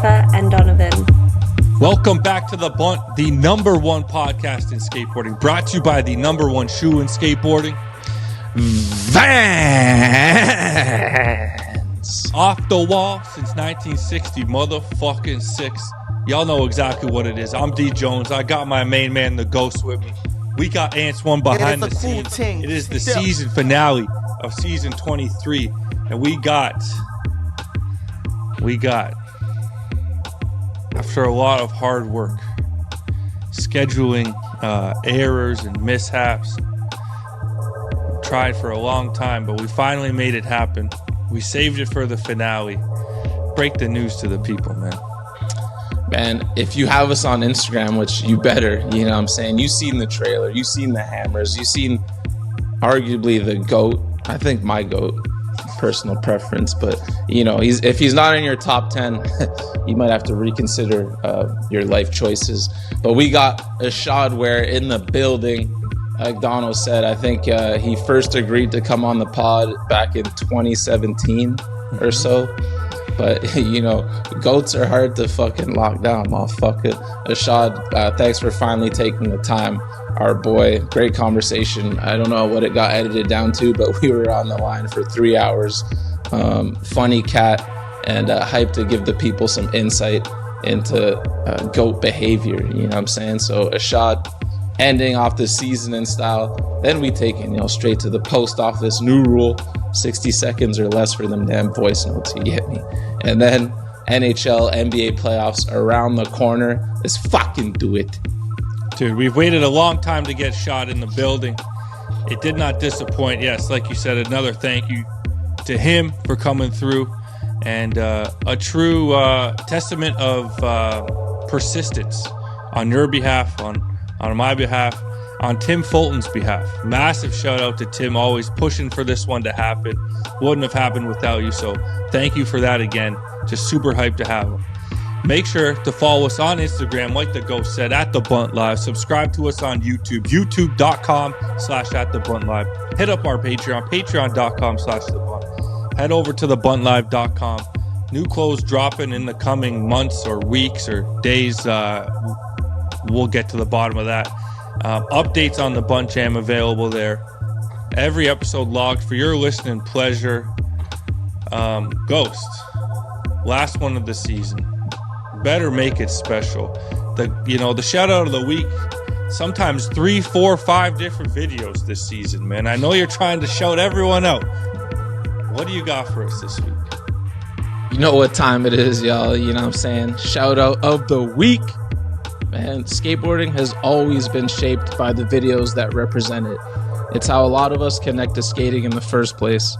Agatha, and Donovan. Welcome back to The Bunt, the number one podcast in skateboarding, brought to you by the number one shoe in skateboarding, Vans. Off the wall since 1960, motherfucking 6. Y'all know exactly what it is. I'm D Jones. I got my main man, the Ghost, with me. We got Ants One behind the scenes. It is the season finale of season 23, and we got, after a lot of hard work, scheduling errors and mishaps, tried for a long time, but we finally made it happen. We saved it for the finale. Break the news to the people, man. Man, if you have us on Instagram, which you better, you know what I'm saying? You've seen the trailer, you've seen the hammers, you've seen arguably the GOAT. I think my GOAT, personal preference, but you know, if he's not in your top 10, you might have to reconsider your life choices. But we got Ishod Wair in the building. Like Dono said, I think he first agreed to come on the pod back in 2017 or so. But, you know, GOATs are hard to fucking lock down, motherfucker. Ishod, thanks for finally taking the time. Our boy, great conversation. I don't know what it got edited down to, but we were on the line for 3 hours. Funny cat, and hyped to give the people some insight into GOAT behavior, you know what I'm saying? So Ishod, ending off the season in style. Then we take it, straight to the post office. New rule, 60 seconds or less for them damn voice notes, you get me? And then NHL, NBA playoffs around the corner. Let's fucking do it. Dude, we've waited a long time to get Shot in the building. It did not disappoint. Yes, like you said, another thank you to him for coming through. And a true testament of persistence on your behalf, on my behalf, on Tim Fulton's behalf. Massive shout out to Tim, always pushing for this one to happen. Wouldn't have happened without you, so thank you for that again. Just super hyped to have him. Make sure to follow us on Instagram, like the Ghost said, at The Bunt Live. Subscribe to us on YouTube, youtube.com/@TheBuntLive. Hit up our Patreon, patreon.com/TheBunt. Head over to thebunlive.com. New clothes dropping in the coming months or weeks or days. We'll get to the bottom of that. Updates on the Bunt Jam available there. Every episode logged for your listening pleasure. Ghost, last one of the season. Better make it special. The shout out of the week. Sometimes 3, 4, 5 different videos this season, man. I know you're trying to shout everyone out. What do you got for us this week? You know what time it is, y'all. You know what I'm saying? Shout out of the week. Man, skateboarding has always been shaped by the videos that represent it. It's how a lot of us connect to skating in the first place.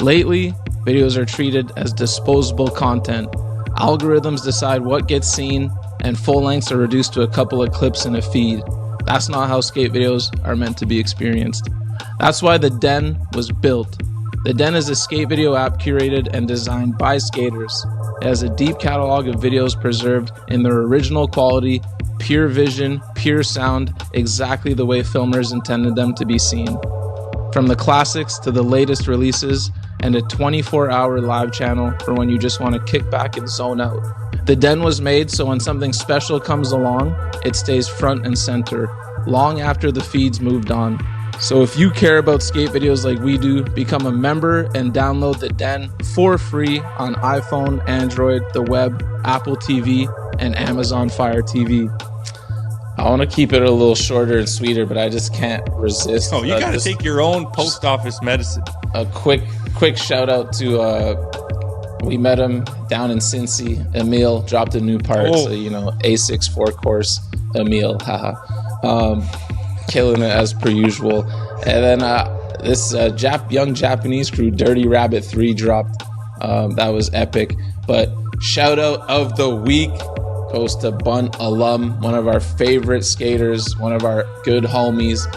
Lately, videos are treated as disposable content. Algorithms decide what gets seen, and full lengths are reduced to a couple of clips in a feed. That's not how skate videos are meant to be experienced. That's why The Den was built. The Den is a skate video app curated and designed by skaters. It has a deep catalog of videos preserved in their original quality, pure vision, pure sound, exactly the way filmers intended them to be seen. From the classics to the latest releases, and a 24-hour live channel for when you just want to kick back and zone out. The Den was made so when something special comes along, it stays front and center, long after the feeds moved on. So if you care about skate videos like we do, become a member and download The Den for free on iPhone, Android, the web, Apple TV, and Amazon Fire TV. I want to keep it a little shorter and sweeter, but I just can't resist. Oh, you got to take your own post office medicine. A quick shout out to, we met him down in Cincy. Emil dropped a new part. Oh. So, A6 4-course Emil. Haha. Killing it as per usual. And then this young Japanese crew, Dirty Rabbit 3, dropped. That was epic. But shout out of the week goes to Bunt alum, one of our favorite skaters, one of our good homies.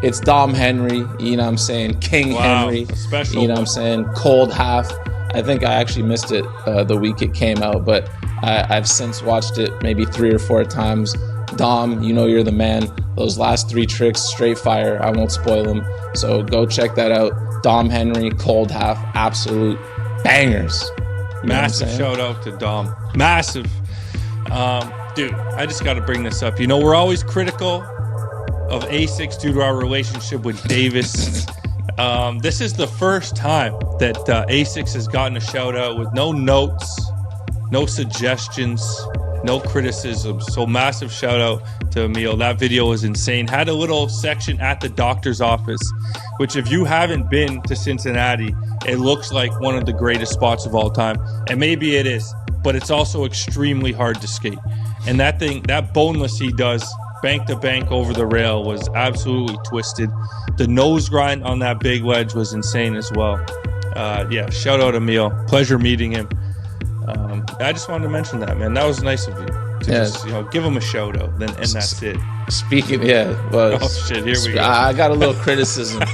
It's Dom Henry, you know what I'm saying? King Henry, special. You know what I'm saying? Cold half. I think I actually missed it the week it came out, but I've since watched it maybe 3 or 4 times. Dom, you know you're the man. Those last 3 tricks, straight fire. I won't spoil them. So go check that out. Dom Henry, cold half, absolute bangers. Massive shout out to Dom. Massive. Dude, I just got to bring this up. You know, we're always critical of Asics due to our relationship with Davis. This is the first time that Asics has gotten a shout out with no notes, no suggestions, no criticism. So massive shout out to Emil. That video was insane. Had a little section at the doctor's office, which if you haven't been to Cincinnati, it looks like one of the greatest spots of all time. And maybe it is, but it's also extremely hard to skate. And that thing, that boneless he does, bank to bank over the rail, was absolutely twisted. The nose grind on that big wedge was insane as well. Yeah, shout out Emil. Pleasure meeting him. I just wanted to mention that, man. That was nice of you to just, give him a shout out, and that's it. Speaking, well, oh shit, here we go. I got a little criticism.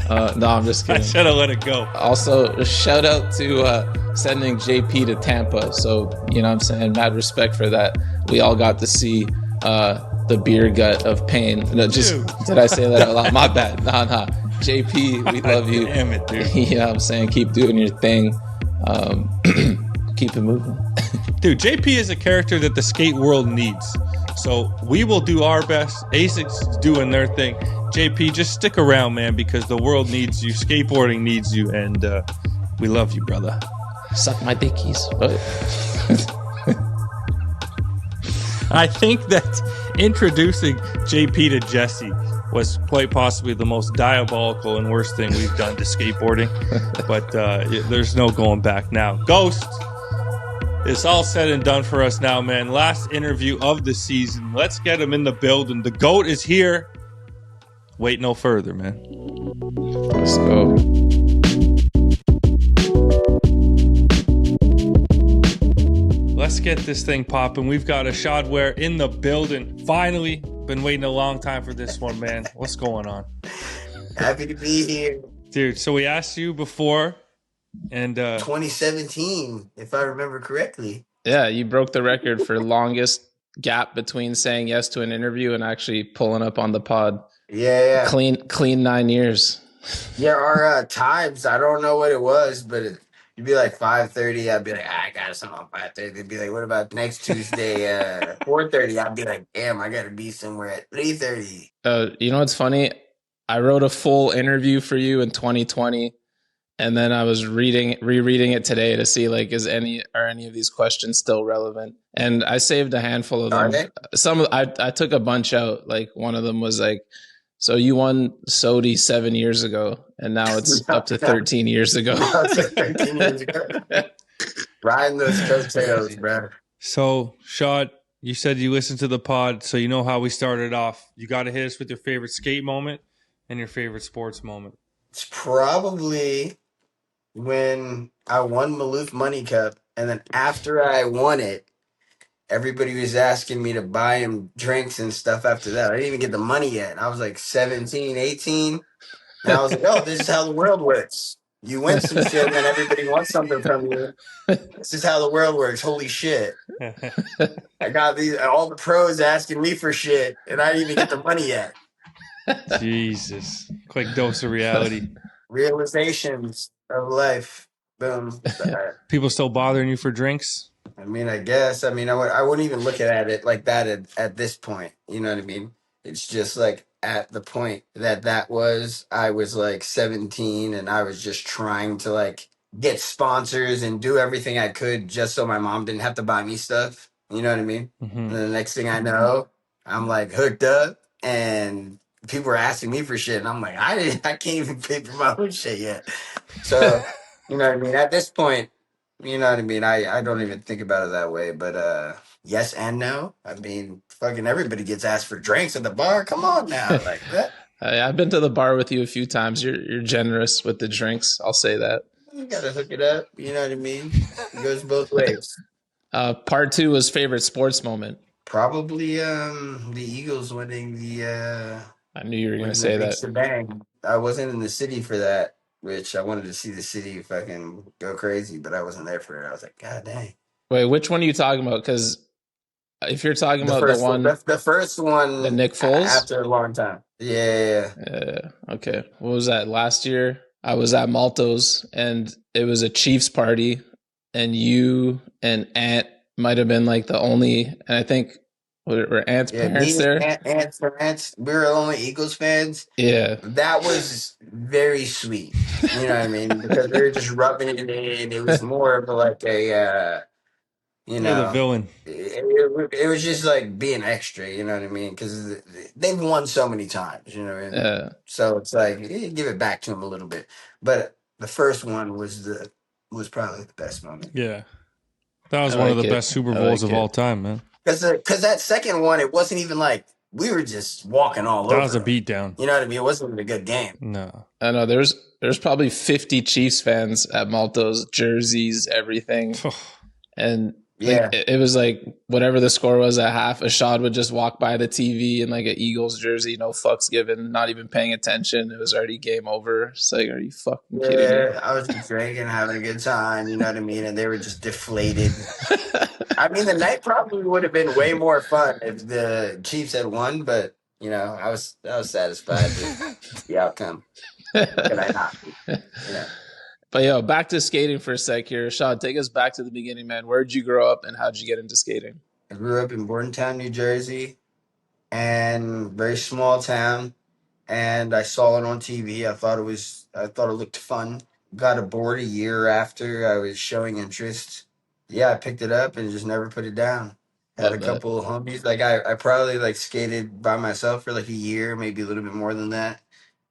No, I'm just kidding. I should have let it go. Also, shout out to sending JP to Tampa. So, you know what I'm saying? Mad respect for that. We all got to see the beer gut of pain. No, did I say that out loud? My bad. Nah. JP, we love you. Damn it, dude. You know what I'm saying? Keep doing your thing. Keep it moving. Dude, JP is a character that the skate world needs. So we will do our best. Asics is doing their thing. JP, just stick around, man, because the world needs you. Skateboarding needs you, and we love you, brother. Suck my dickies. I think that introducing JP to Jesse was quite possibly the most diabolical and worst thing we've done to skateboarding. But there's no going back now. Ghost, it's all said and done for us now, man. Last interview of the season. Let's get him in the building. The GOAT is here. Wait no further, man. Let's go. Let's get this thing popping. We've got Ishod Wair in the building. Finally, been waiting a long time for this one, man. What's going on? Happy to be here. Dude, so we asked you before, and 2017, if I remember correctly. Yeah, you broke the record for longest gap between saying yes to an interview and actually pulling up on the pod. Yeah. Clean 9 years. Yeah, our times, I don't know what it was, but you'd be like 5:30. I'd be like, I got something on 5:30. They'd be like, what about next Tuesday, 4:30? I'd be like, damn, I got to be somewhere at 3:30. You know what's funny? I wrote a full interview for you in 2020, and then I was rereading it today to see like are any of these questions still relevant? And I saved a handful of them. I took a bunch out. Like one of them was like, so you won SOTY 7 years ago, and now it's up to 13 years ago. 13 years ago. Riding those coattails, bro. So, Shot, you said you listened to the pod, so you know how we started off. You got to hit us with your favorite skate moment and your favorite sports moment. It's probably when I won Maloof Money Cup, and then after I won it, everybody was asking me to buy him drinks and stuff after that. I didn't even get the money yet. I was like 17, 18. And I was like, oh, this is how the world works. You win some shit and then everybody wants something from you. This is how the world works. Holy shit. I got all the pros asking me for shit and I didn't even get the money yet. Jesus. Quick dose of reality. Realizations of life. Boom. People still bothering you for drinks? I mean, I guess. I mean, I wouldn't even look at it like that at this point. You know what I mean? It's just like at the point that I was like 17 and I was just trying to like get sponsors and do everything I could just so my mom didn't have to buy me stuff. You know what I mean? Mm-hmm. And the next thing I know, I'm like hooked up and people were asking me for shit. And I'm like, I can't even pay for my own shit yet. So, you know what I mean? At this point, you know what I mean? I don't even think about it that way, but yes and no. I mean, fucking everybody gets asked for drinks at the bar. Come on now, like that. I've been to the bar with you a few times. You're generous with the drinks. I'll say that. You gotta hook it up. You know what I mean? It goes both ways. Part 2 was favorite sports moment. Probably the Eagles winning the. I knew you were gonna say that. Shebang. I wasn't in the city for that. Which I wanted to see the city fucking go crazy, but I wasn't there for it. I was like, God dang. Wait, which one are you talking about? Because if you're talking about the one, the first one, the Nick Foles, after a long time. Yeah. Okay. What was that? Last year, I was at Malto's, and it was a Chiefs party, and you and Ant might have been like the only, and I think were Ant's Yeah, parents me there? and France, we were the only Eagles fans. Yeah. That was very sweet. You know what I mean? Because we were just rubbing it in. It was more of like a, you You're the know, villain. it was just like being extra. You know what I mean? Because they've won so many times. You know what I mean? So it's like give it back to them a little bit. But the first one was probably the best moment. Yeah. That was I one of like the it. best Super I Bowls like of it. all time, man. Because that second one, it wasn't even like we were just walking all That was over a them. beatdown. You know what I mean? It wasn't even a good game. No. I know there's probably 50 Chiefs fans at Malto's, jerseys, everything. And like Yeah. it was like whatever the score was at half, Ishod would just walk by the TV in like an Eagles jersey, no fucks given, not even paying attention. It was already game over. It's like, are you fucking kidding me? Yeah, I was just drinking, having a good time, you know what I mean? And they were just deflated. I mean, the night probably would have been way more fun if the Chiefs had won, but you know, I was satisfied with the outcome. Could I not be? You know. But yo, back to skating for a sec here. Ishod, take us back to the beginning, man. Where'd you grow up and how'd you get into skating? I grew up in Bordentown, New Jersey, and very small town. And I saw it on TV. I thought it looked fun. Got a board a year after I was showing interest. Yeah, I picked it up and just never put it down. Had a Love that. couple of homies. Like I probably like skated by myself for like a year, maybe a little bit more than that.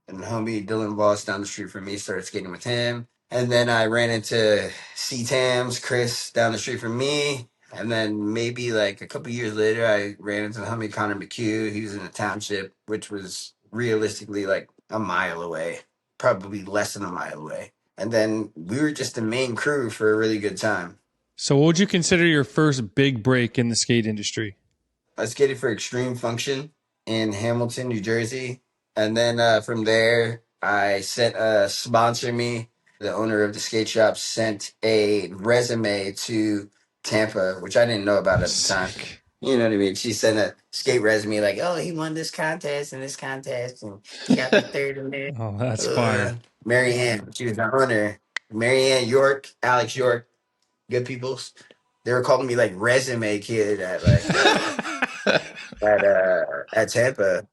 And homie Dylan Voss down the street from me started skating with him. And then I ran into C-Tams, Chris down the street from me. And then maybe like a couple years later, I ran into the homie Connor McHugh. He was in the township, which was realistically like a mile away, probably less than a mile away. And then we were just the main crew for a really good time. So what would you consider your first big break in the skate industry? I skated for Extreme Function in Hamilton, New Jersey. And then from there, I sent sponsor me. The owner of the skate shop sent a resume to Tampa, which I didn't know about at the time. Sick. You know what I mean? She sent a skate resume like, oh, he won this contest and this contest, and he got the third in there. Oh, that's fire. Mary Ann, she was the owner. Mary Ann York, Alex York, good peoples. They were calling me like resume kid at like at Tampa.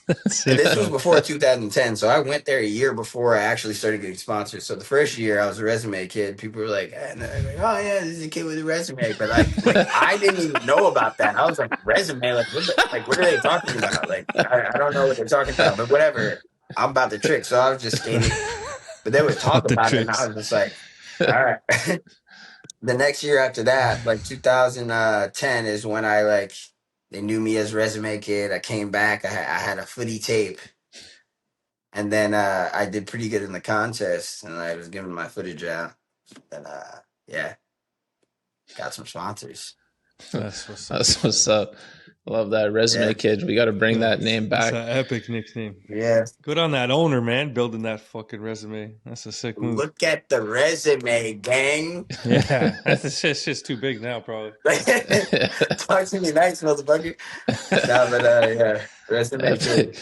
And this was before 2010, so I went there a year before I actually started getting sponsored. So the first year I was a resume kid. People were like, "Oh yeah, this is a kid with a resume," but like I didn't even know about that. I was like, "Resume? What are they talking about? Like I don't know what they're talking about." But whatever, I'm about the trick, so I was just skating. But they would talk about it, and I was just like, "All right." The next year after that, like 2010, is when I like. They knew me as resume kid. I came back. I had a footy tape, and then I did pretty good in the contest, and I was giving my footage out. And yeah, got some sponsors. That's what's up. That's what's up. Love that resume Yeah. kid. We got to bring that name That's back. an epic nickname. Yeah. Good on that owner, man, building that fucking resume. That's a sick move. Look at the resume, gang. Yeah, that's just too big now, probably. Talk to me nice, motherfucker. No, but yeah, resume kid.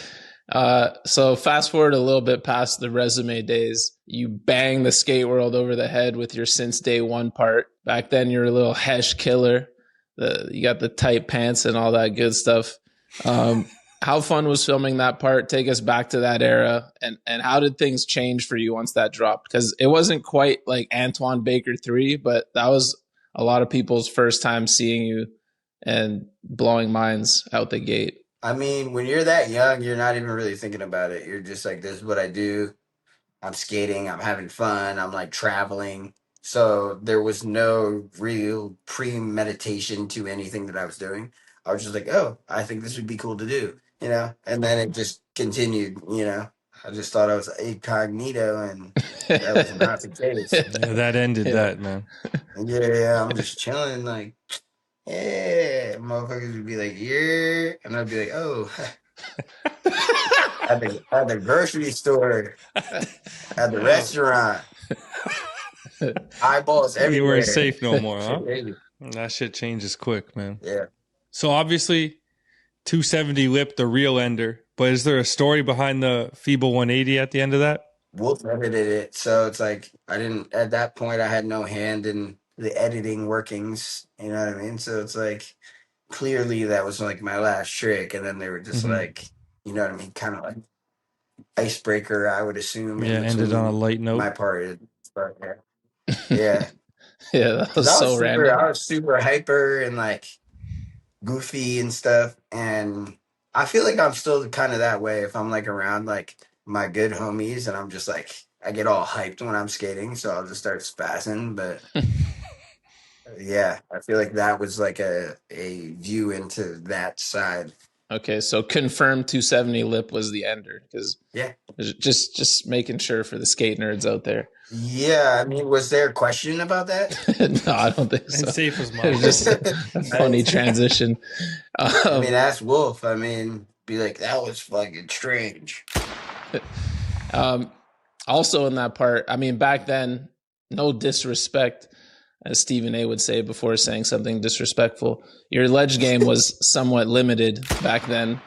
So fast forward a little bit past the resume days, you bang the skate world over the head with your since day one part. Back then, you're a little hesh killer. You got the tight pants and all that good stuff. How fun was filming that part? Take us back to that era, and how did things change for you once that dropped? Because it wasn't quite like Antoine Baker 3, but that was a lot of people's first time seeing you and blowing minds out the gate. I mean, when you're that young, you're not even really thinking about it. You're just like, this is what I do. I'm skating. I'm having fun. I'm like traveling. So there was no real premeditation to anything that I was doing. I was just like, oh, I think this would be cool to do, you know? And then it just continued, you know? I just thought I was incognito, and that was not the case. Yeah, that ended that, man. Yeah, I'm just chilling, like, yeah, motherfuckers would be like, yeah, and I'd be like, oh, at the grocery store, at the restaurant, eyeballs everywhere. You weren't safe no more, huh? Crazy. That shit changes quick, man. Yeah. So obviously, 270 lip the real ender, but is there a story behind the feeble 180 at the end of that? Wolf edited it, so it's like at that point I had no hand in the editing workings. You know what I mean? So it's like clearly that was like my last trick, and then they were just like, you know what I mean, kind of like icebreaker, I would assume, in Yeah, ended on a between light note. my part. Yeah, Yeah, that because was so random. I was super hyper and like goofy and stuff, and I feel like I'm still kind of that way if I'm like around like my good homies, and I'm just like I get all hyped when I'm skating, so I'll just start spazzing. But yeah, I feel like that was like a view into that side. Okay, so confirmed 270 lip was the ender, because Yeah. just making sure for the skate nerds out there. Yeah, I mean, was there a question about that? No, I don't think so. And safe was It was just a funny transition. I mean, ask Wolf. I mean, be like, that was fucking strange. Also in that part, I mean, back then, no disrespect, as Stephen A would say before saying something disrespectful. Your ledge game was somewhat limited back then.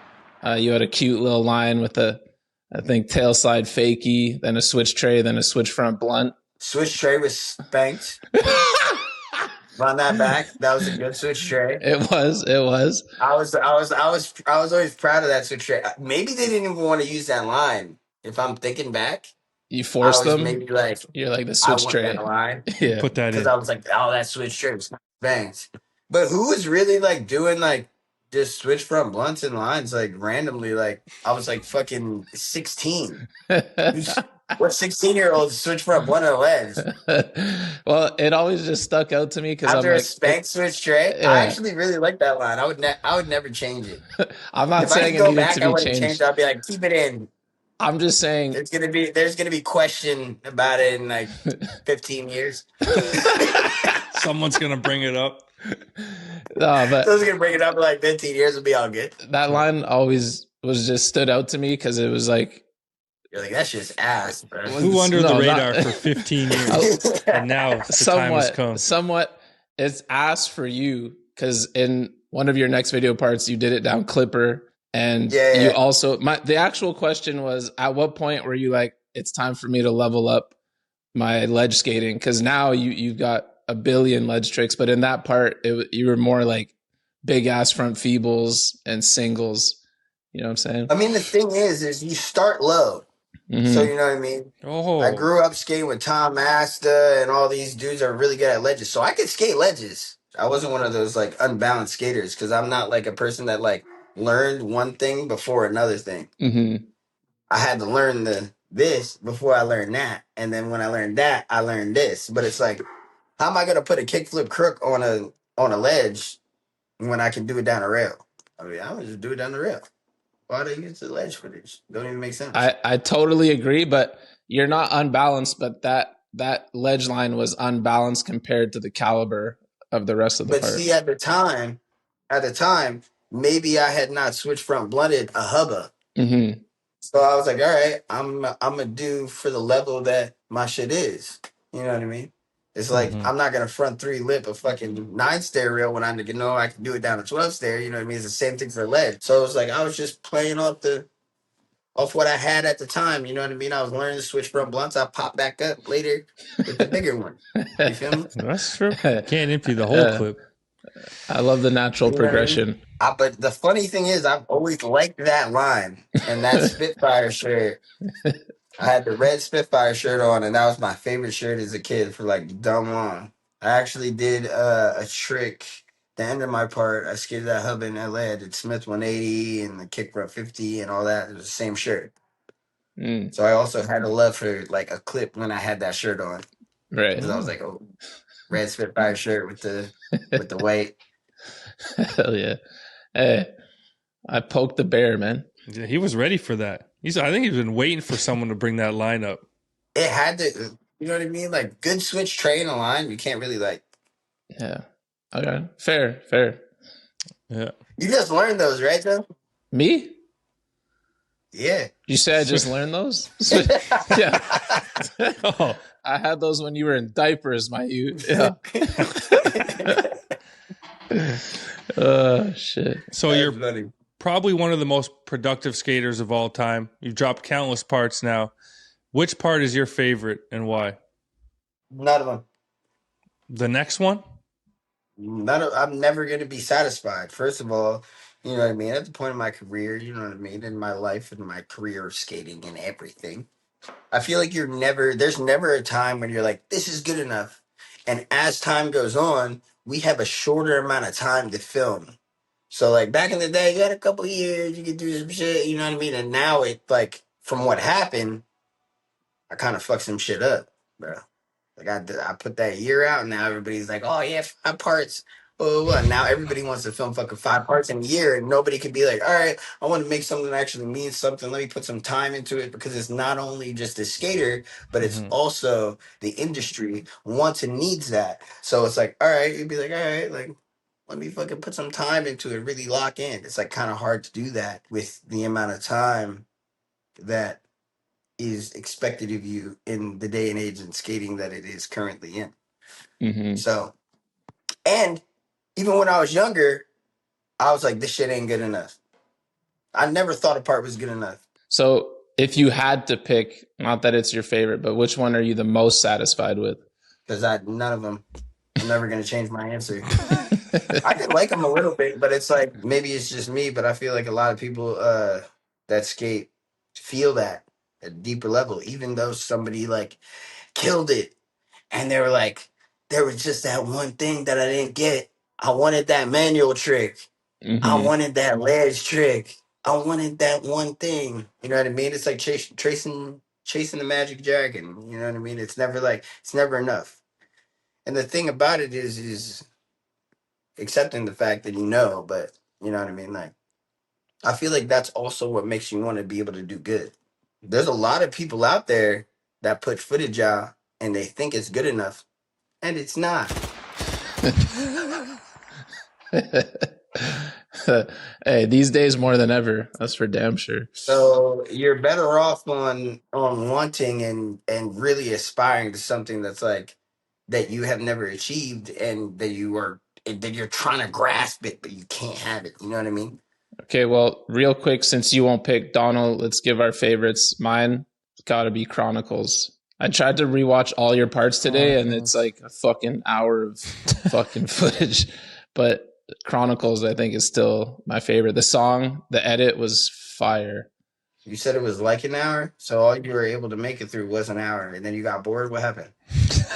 You had a cute little line with I think, tail slide fakie, then a switch tray, then a switch front blunt. Switch tray was spanked. Run that back. That was a good switch tray. It was. I was always proud of that switch tray. Maybe they didn't even want to use that line. If I'm thinking back, You I forced was them. maybe like, You're like the I switch want tray. that line. Yeah. Put that Because in. I was like, oh, that switch tray was spanked. But who was really like doing like just switch front blunts and lines like randomly? Like I was like fucking 16. What 16-year-old switch front blunt on a ledge? Well, it always just stuck out to me because I'm After a like, spanked switch tray, Yeah. I actually really like that line. I would never change it. I'm not If I saying could it go needed back, to I be wouldn't change changed. it. I'd be like, keep it in. I'm just saying There's gonna be question about it in like 15 years. Someone's gonna bring it up. no, but Someone's gonna bring it up in like 15 years. It'll be all good. that line always was just stood out to me because it was like, You're like, that's just ass, bro. Flew under the No, radar not- for 15 years, and now the time has come. somewhat it's ass for you because in one of your next video parts you did it down clipper, and Yeah. you also the actual question was, at what point were you like, it's time for me to level up my ledge skating? Because now you've got a billion ledge tricks, but in that part you were more like big ass front feebles and singles. You know what I'm saying? I mean, the thing is you start low. Mhm. So you know what I mean? Oh, I grew up skating with Tom Asta and all these dudes are really good at ledges. So I could skate ledges. I wasn't one of those like unbalanced skaters because I'm not like a person that like learned one thing before another thing. Mhm. I had to learn this before I learned that. And then when I learned that, I learned this. But it's like, how am I gonna put a kickflip crook on a ledge when I can do it down a rail? I mean, I would just do it down the rail. Why do they use the ledge footage? Don't even make sense. I totally agree, but you're not unbalanced, but that ledge line was unbalanced compared to the caliber of the rest of the But part. see, at the time, maybe I had not switch front blunted a hubba. Mm-hmm. So I was like, all right, I'm gonna do for the level that my shit is. You know what I mean? It's like I'm not gonna front 3 lip a fucking 9 stair rail when I know I can do it down a 12 stair. You know what I mean? It's the same thing for ledge. So it was like I was just playing off what I had at the time. You know what I mean? I was learning to switch front blunts. I pop back up later with the bigger one. You feel me? that's true. Can't empty the whole clip. I love the natural You know what I mean? progression. But the funny thing is, I've always liked that line and that Spitfire shirt. I had the red Spitfire shirt on, and that was my favorite shirt as a kid for like dumb long. I actually did a trick. The end of my part, I skated that hub in LA. I did Smith 180 and the kick front 50 and all that. It was the same shirt. Mm, So I also had a love for like a clip when I had that shirt on. right. Because I was like, oh, red Spitfire shirt with the white. Hell yeah. Hey, I poked the bear, man. Yeah, he was ready for that. I think he's been waiting for someone to bring that line up. It had to, you know what I mean? Like good switch tray in a line, you can't really like. Yeah. Okay. Fair. Yeah. You just learned those, right, Joe? Me? Yeah. You said I just learned those? Yeah. Oh, I had those when you were in diapers, my youth. Yeah. Shit. so That's you're funny. probably one of the most productive skaters of all time. You've dropped countless parts now. Which part is your favorite and why? None of them. The next one? I'm never gonna be satisfied. First of all, you know what I mean. At the point of my career, you know what I mean, in my life and my career of skating and everything, I feel like there's never a time when you're like, this is good enough. And as time goes on, we have a shorter amount of time to film. So like back in the day, you had a couple years, you could do some shit, you know what I mean? And now it like from what happened, I kind of fucked some shit up, bro. Like I put that year out, and now everybody's like, "Oh yeah, 5 parts." Oh, and now everybody wants to film fucking 5 parts in a year, and nobody can be like, "All right, I want to make something that actually means something. Let me put some time into it," because it's not only just a skater, but it's Mm-hmm. also the industry wants and needs that. So it's like, all right, you'd be like, all right, like let me fucking put some time into it, really lock in. It's like kind of hard to do that with the amount of time that is expected of you in the day and age in skating that it is currently in. Mm-hmm. So, and even when I was younger, I was like, this shit ain't good enough. I never thought a part was good enough So if you had to pick, not that it's your favorite, but which one are you the most satisfied with? because none of them. I'm never gonna change my answer. I could like them a little bit, but it's like maybe it's just me. But I feel like a lot of people that skate feel that at a deeper level, even though somebody like killed it and they were like, there was just that one thing that I didn't get. I wanted that manual trick. I Mm-hmm. wanted that ledge trick. I wanted that one thing. You know what I mean? It's like chasing the magic dragon. You know what I mean? It's never enough. And the thing about it is accepting the fact that but you know what I mean? Like I feel like that's also what makes you want to be able to do good. There's a lot of people out there that put footage out and they think it's good enough, and it's not. Hey, these days more than ever. That's for damn sure. So you're better off on wanting and really aspiring to something that's like that you have never achieved and that you're trying to grasp it but you can't have it. You know what I mean? Okay, well, real quick, since you won't pick Donald, let's give our favorites. Mine gotta be Chronicles. I tried to rewatch all your parts today, and it's like a fucking hour of fucking footage. But Chronicles, I think, is still my favorite. The song, the edit was fire. You said it was like an hour, so all you were able to make it through was an hour, and then you got bored. What happened?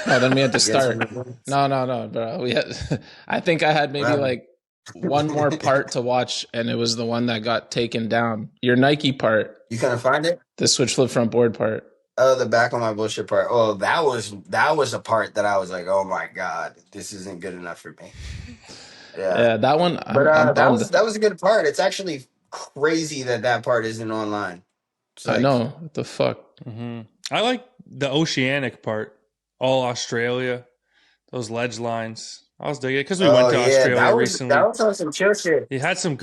No, then we had to You had start. some. No, bro. We had. I think I had What maybe happened? like one more part to watch, and it was the one that got taken down. Your Nike part, You couldn't find it? the switch flip front board part. Oh, the back on my bullshit part. Oh, that was a part that I was like, oh my god, this isn't good enough for me. Yeah, Yeah, that one. but I'm that bummed. was a good part. It's actually crazy that part isn't online. It's I like, know what the fuck. Mm-hmm. I like the oceanic part, all Australia, those ledge lines. I was digging it because we went oh to yeah, Australia that recently. was on some chill shit. He had some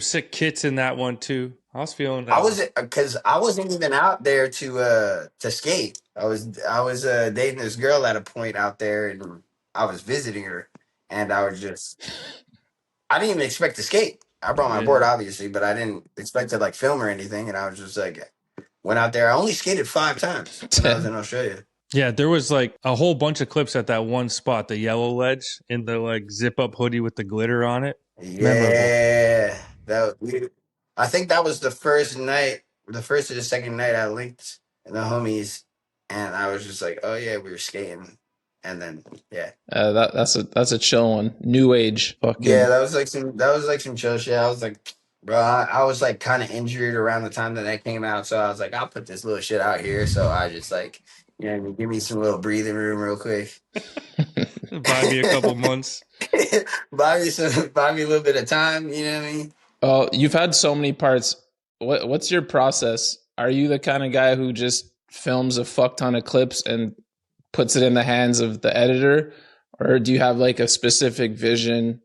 sick kits in that one too. I was feeling I that one. was because I wasn't even out there to skate. I was dating this girl at a point out there, and I was visiting her, and I didn't even expect to skate. I brought my board Yeah. obviously, but I didn't expect to like film or anything, and I was just like went out there. I only skated 5 times when I was in Australia. Yeah, there was like a whole bunch of clips at that one spot, the yellow ledge in the like zip up hoodie with the glitter on it. Memorable. Yeah, I think that was the first night, the first or the second night I linked the homies, and I was just like, oh yeah, we were skating, and then yeah, that's a chill one. New age, yeah, fucking. that was like some chill shit. I was like, bro, I was like kind of injured around the time that came out, so I was like, I'll put this little shit out here. So I just like, give me some little breathing room real quick. Buy me a couple months. Buy me a little bit of time. You know what I mean? Oh, you've had so many parts. What's your process? Are you the kind of guy who just films a fuck ton of clips and puts it in the hands of the editor, or do you have like a specific vision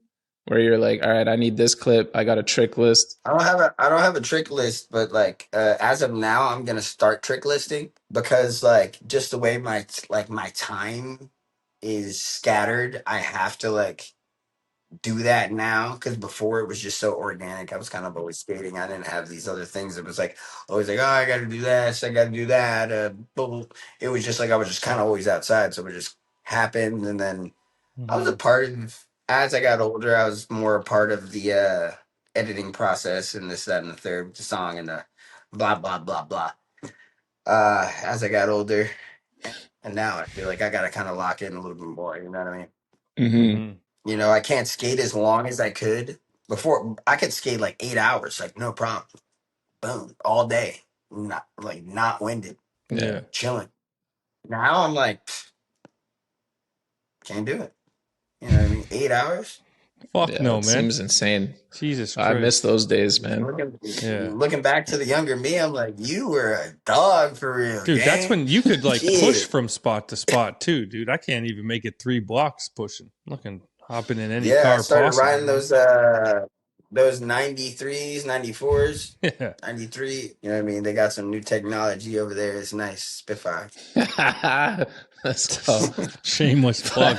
where you're like, all right, I need this clip, I got a trick list? I don't have a trick list, but like as of now, I'm gonna start trick listing because like just the way my time is scattered, I have to like do that now because before it was just so organic. I was kind of always skating. I didn't have these other things. It was like always like, oh, I got to do this, I got to do that. It was just like I was just kind of always outside, so it just happened, and then I was a part of, as I got older, I was more a part of the editing process and this, that, and the third with the song and the blah, blah, blah, blah. As I got older, and now I feel like I got to kind of lock in a little bit more, you know what I mean? Mm-hmm. Mm-hmm. You know, I can't skate as long as I could. Before, I could skate like 8 hours, like no problem. Boom, all day. Not winded, Yeah. Yeah. chilling. Now I'm like, can't do it. You know what I mean? 8 hours? Fuck Yeah. no, It man. seems insane. Jesus I miss Christ. those days, man. Yeah. Looking back to the younger me, I'm like, you were a dog for real, Dude, that's gang. when you could like push Shit. from spot to spot too, dude. I can't even make it 3 blocks pushing. Looking hopping in any Yeah, I car started possible, riding man. those 93s, 94s, Yeah. 93. You know what I mean? They got some new technology over there. It's nice. Spitfire. Let's go. Shameless plug.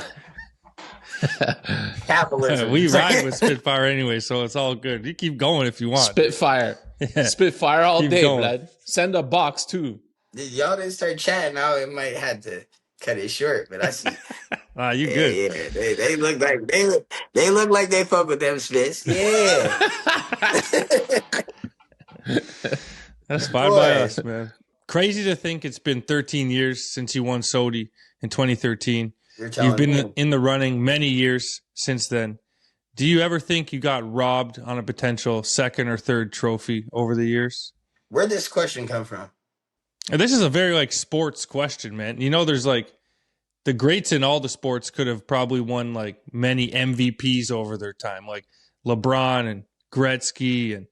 Capitalism. We ride with Spitfire anyway, so it's all good. You keep going if you want. Spitfire. Yeah. Spitfire all Keep day, going. blood. Send a box too. Y'all didn't start chatting now. It might have to cut it short, but I see. You Yeah, good. yeah. They look like they fuck with them spits. Yeah. That's fine by Boy, us, man. Crazy to think it's been 13 years since you won SOTY in 2013. you're You've telling been me. in the running many years since then. Do you ever think you got robbed on a potential second or third trophy over the years? Where'd this question come from? And this is a very like sports question, man. You know, there's like the greats in all the sports could have probably won like many MVPs over their time, like LeBron and Gretzky and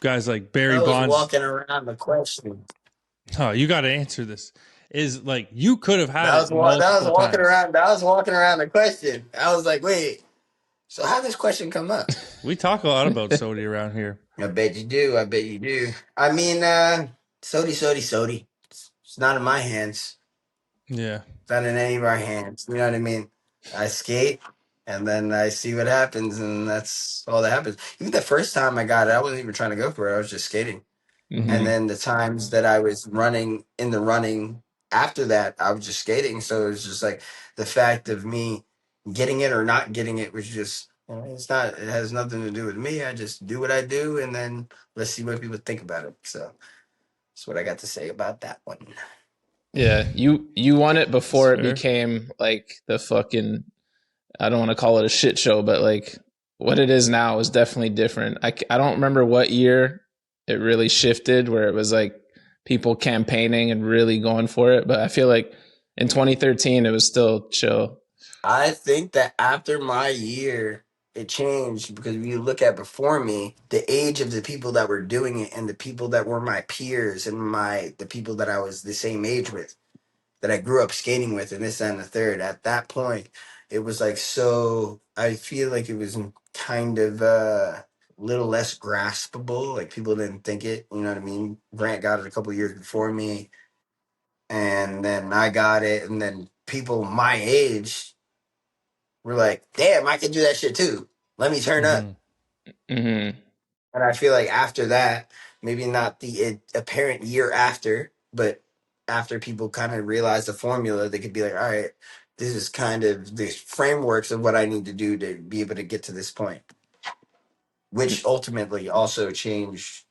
guys like Barry I was Bonds. walking around the question. Oh, you got to answer this. Is like you could have had That was it multiple walking times. around. That was walking around the question. I was like, wait. So how did this question come up? We talk a lot about SOTY around here. I bet you do. I bet you do. I mean, Sody. It's not in my hands. Yeah. It's not in any of our hands. You know what I mean? I skate and then I see what happens, and that's all that happens. Even the first time I got it, I wasn't even trying to go for it. I was just skating. And Mm-hmm. then the times that I was running in the running after that, I was just skating. So it was just like the fact of me getting it or not getting it was just, it's not, it has nothing to do with me. I just do what I do and then let's see what people think about it. So that's what I got to say about that one. Yeah, you won it before That's it fair. became like the fucking, I don't want to call it a shit show, but like what it is now is definitely different. I don't remember what year it really shifted where it was like people campaigning and really going for it, but I feel like in 2013 it was still chill. I think that after my year, it changed because if you look at before me, the age of the people that were doing it and the people that were my peers and the people that I was the same age with, that I grew up skating with, and this that, and the third. At that point, it was like so. I feel like it was kind of little less graspable. Like people didn't think it. You know what I mean? Grant got it a couple years before me, and then I got it, and then people my age were like, "Damn, I can do that shit too. Let me turn up." Mm-hmm. Mm-hmm. And I feel like after that, maybe not the apparent year after, but after people kind of realize the formula, they could be like, all right, this is kind of the frameworks of what I need to do to be able to get to this point, which ultimately also changed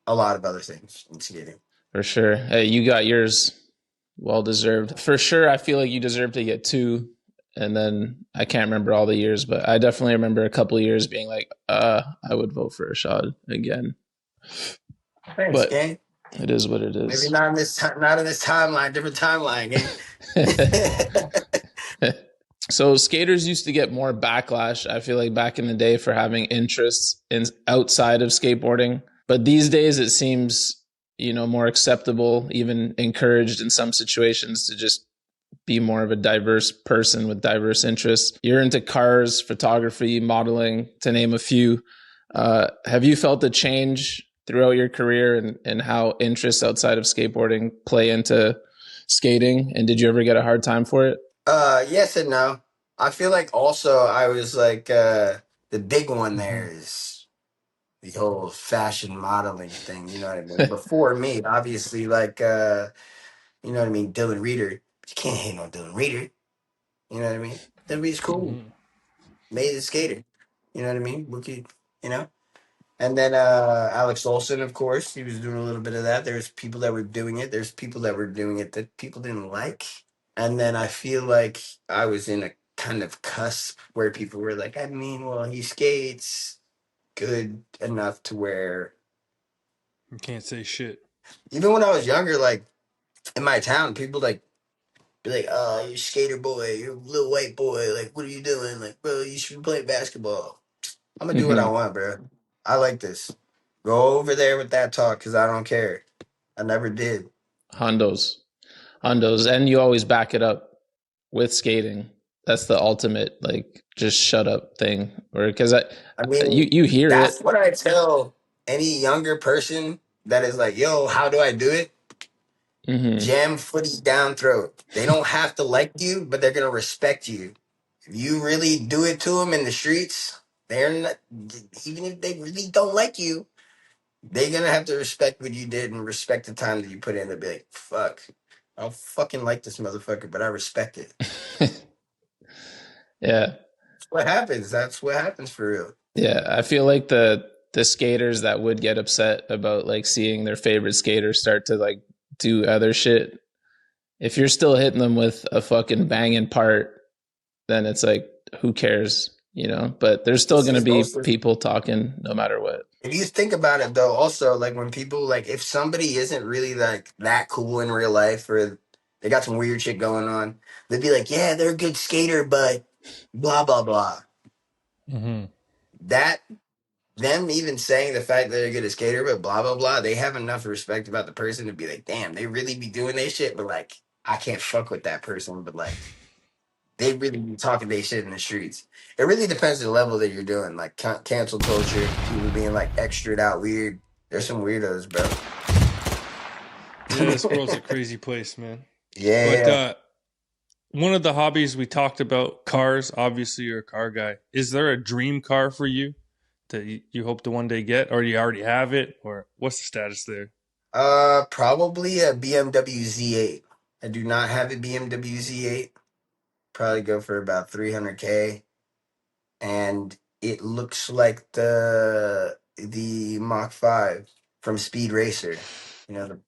a lot of other things in skating. For sure. Hey, you got yours well deserved. For sure, I feel like you deserve to get two. And then I can't remember all the years, but I definitely remember a couple of years being like, I would vote for Ishod again. Thanks, But gang. it is what it is. Maybe not in this timeline, different timeline, gang. So skaters used to get more backlash, I feel like, back in the day for having interests in outside of skateboarding. But these days it seems, more acceptable, even encouraged in some situations to just be more of a diverse person with diverse interests. You're into cars, photography, modeling, to name a few. Have you felt a change throughout your career and how interests outside of skateboarding play into skating? And did you ever get a hard time for it? Yes and no. I feel like also I was like the big one there Mm-hmm. is the whole fashion modeling thing, you know what I mean? Before me, obviously like you know what I mean, Dylan Reader. But you can't hate on Dylan Reader. You know what I mean? Everybody's cool. Made a skater. You know what I mean? Rookie, you know? And then Alex Olson, of course, he was doing a little bit of that. There's people that were doing it. There's people that were doing it that people didn't like. And then I feel like I was in a kind of cusp where people were like, I mean, well, he skates good enough to where You can't say shit. even when I was younger, like in my town, people like be like, "Oh, you're a skater boy, you're a little white boy. Like, what are you doing? Like, bro, you should be playing basketball." I'm gonna do what I Mm-hmm. want, bro. I like this. Go over there with that talk because I don't care. I never did. Hondos, and you always back it up with skating. That's the ultimate, like, just shut up thing. Or because I mean, you hear that's it. what I tell any younger person that is like, "Yo, how do I do it?" Mm-hmm. Jam footy down throat. They don't have to like you, but they're gonna respect you. If you really do it to them in the streets, they're not. Even if they really don't like you, they're gonna have to respect what you did and respect the time that you put in to be like, "Fuck, I don't fucking like this motherfucker, but I respect it." Yeah. That's what happens. That's what happens for real. Yeah, I feel like the skaters that would get upset about like seeing their favorite skater start to like do other shit. If you're still hitting them with a fucking banging part, then it's like who cares, you know? But there's still This going to is be also, people talking no matter what. if you think about it though, also like when people like if somebody isn't really like that cool in real life or they got some weird shit going on, they'd be like, "Yeah, they're a good skater, but blah blah blah." Mm-hmm. That them even saying the fact that they're good at skater, but blah blah blah, they have enough respect about the person to be like, "Damn, they really be doing their shit," but like I can't fuck with that person, but like they really be talking their shit in the streets. It really depends on the level that you're doing. Like cancel culture, people being like extra out weird. There's some weirdos, bro. Yeah, this world's a crazy place, man. But Yeah. one of the hobbies we talked about, cars. Obviously, you're a car guy. Is there a dream car for you that you hope to one day get, or do you already have it, or what's the status there? Probably a BMW Z8. I do not have a BMW Z8. Probably go for about 300K, and it looks like the Mach 5 from Speed Racer. You know,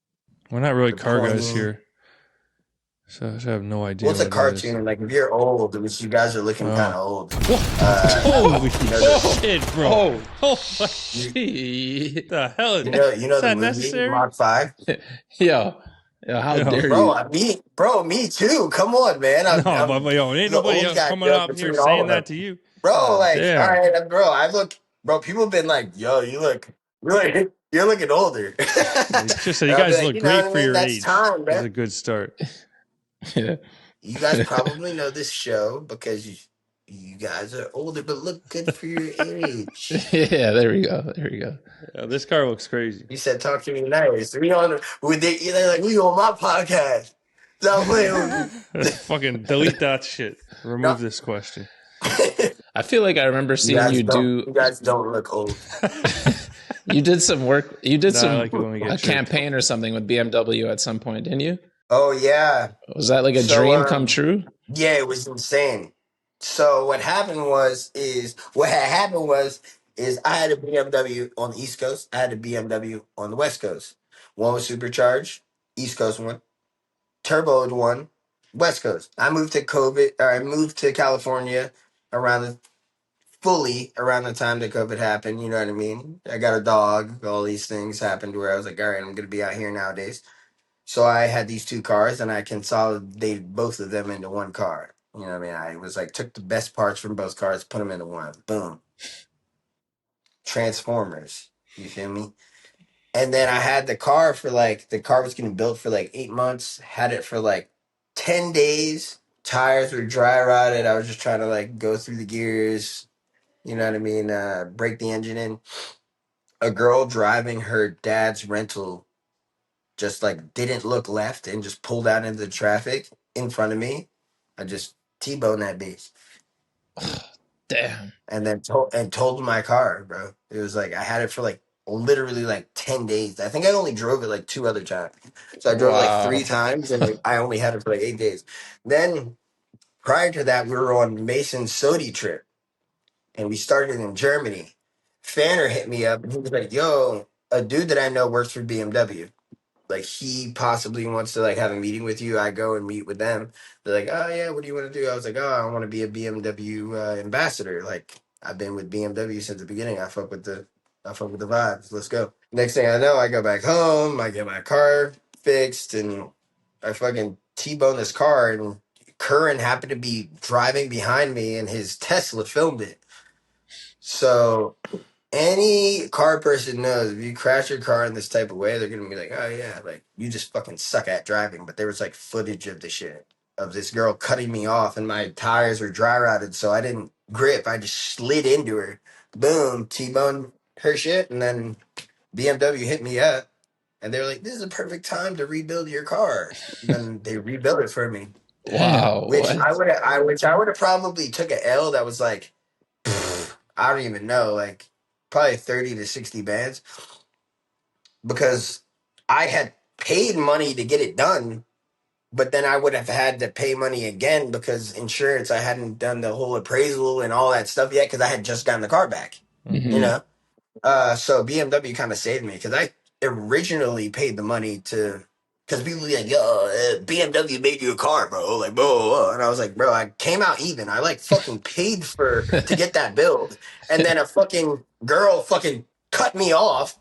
We're not really the car guys pointy. here, so I have no Well, idea it's a what that is. cartoon. Like if you're old, which you guys are looking kind Oh, of old. holy You know the shit, bro! Oh, Oh, my, you, gee. the hell you know is the that movie necessary? Mach 5. Yo, yo, how Yo, dare Bro, you? Me too. Come on, man. no, but I'm yo, ain't the nobody old else guy coming up here between all saying of us. that to you. Bro, God like, all damn. right, bro. Bro. People have been like, "Yo, you're looking older." It's just so And you I'll be guys like, look you know great what I for mean? your That's age. time, Is man. a good start. Yeah. You guys probably know this show because you guys are older, but look good for your age. Yeah, there we go. There we go. Yeah, this car looks crazy. You said talk to me nice. We on they're like we on my podcast. Stop playing with Fucking delete that shit. me. Remove this question. I feel like I remember seeing you do. You guys don't look old. You did some work. You did Nah, I some like it when we get a tricked. campaign or something with BMW at some point, didn't you? Oh yeah. Was that like a So dream come true? yeah, it was insane. So what had happened was I had a BMW on the East Coast. I had a BMW on the West Coast. One was supercharged, East Coast one. Turboed one, West Coast. I moved to California around fully around the time that COVID happened. You know what I mean? I got a dog. All these things happened where I was like, all right, I'm gonna be out here nowadays. So I had these two cars, and I consolidated both of them into one car. You know what I mean? I was like, took the best parts from both cars, put them into one. Boom. Transformers. You feel me? And then I had the car was getting built for like 8 months, had it for like 10 days. Tires were dry rotted. I was just trying to like go through the gears, you know what I mean? Break the engine in. A girl driving her dad's rental just like didn't look left and just pulled out into the traffic in front of me. I just T-boned that bitch Damn. and then told my car, bro. It was like I had it for like literally like 10 days. I think I only drove it like two other times. So I drove it like three Wow. times and like, I only had it for like 8 days. Then prior to that, we were on Mason's Sodi trip, and we started in Germany. Fanner hit me up, and he was like, "Yo, a dude that I know works for BMW. Like, he possibly wants to like have a meeting with you." I go and meet with them. They're like, "Oh yeah, what do you want to do?" I was like, "Oh, I want to be a BMW ambassador. Like, I've been with BMW since the beginning. I fuck with the vibes. Let's go." Next thing I know, I go back home. I get my car fixed, and I fucking T-bone this car, and Curran happened to be driving behind me, and his Tesla filmed it. So any car person knows if you crash your car in this type of way, they're gonna be like, "Oh yeah, like you just fucking suck at driving." But there was like footage of the shit of this girl cutting me off, and my tires were dry rotted, so I didn't grip. I just slid into her. Boom, T-bone her shit, and then BMW hit me up, and they were like, "This is a perfect time to rebuild your car." And then they rebuilt it for me, Wow. which What? I would have probably took an L that was like, I don't even know, like probably 30 to 60 bands, because I had paid money to get it done, but then I would have had to pay money again because insurance, I hadn't done the whole appraisal and all that stuff yet because I had just gotten the car back, you know? So BMW kind of saved me because I originally paid the money to, because people be like, "Yo, BMW made you a car, bro." Like, blah, blah, blah. And I was like, bro, I came out even. I like fucking paid to get that build. And then a fucking girl fucking cut me off,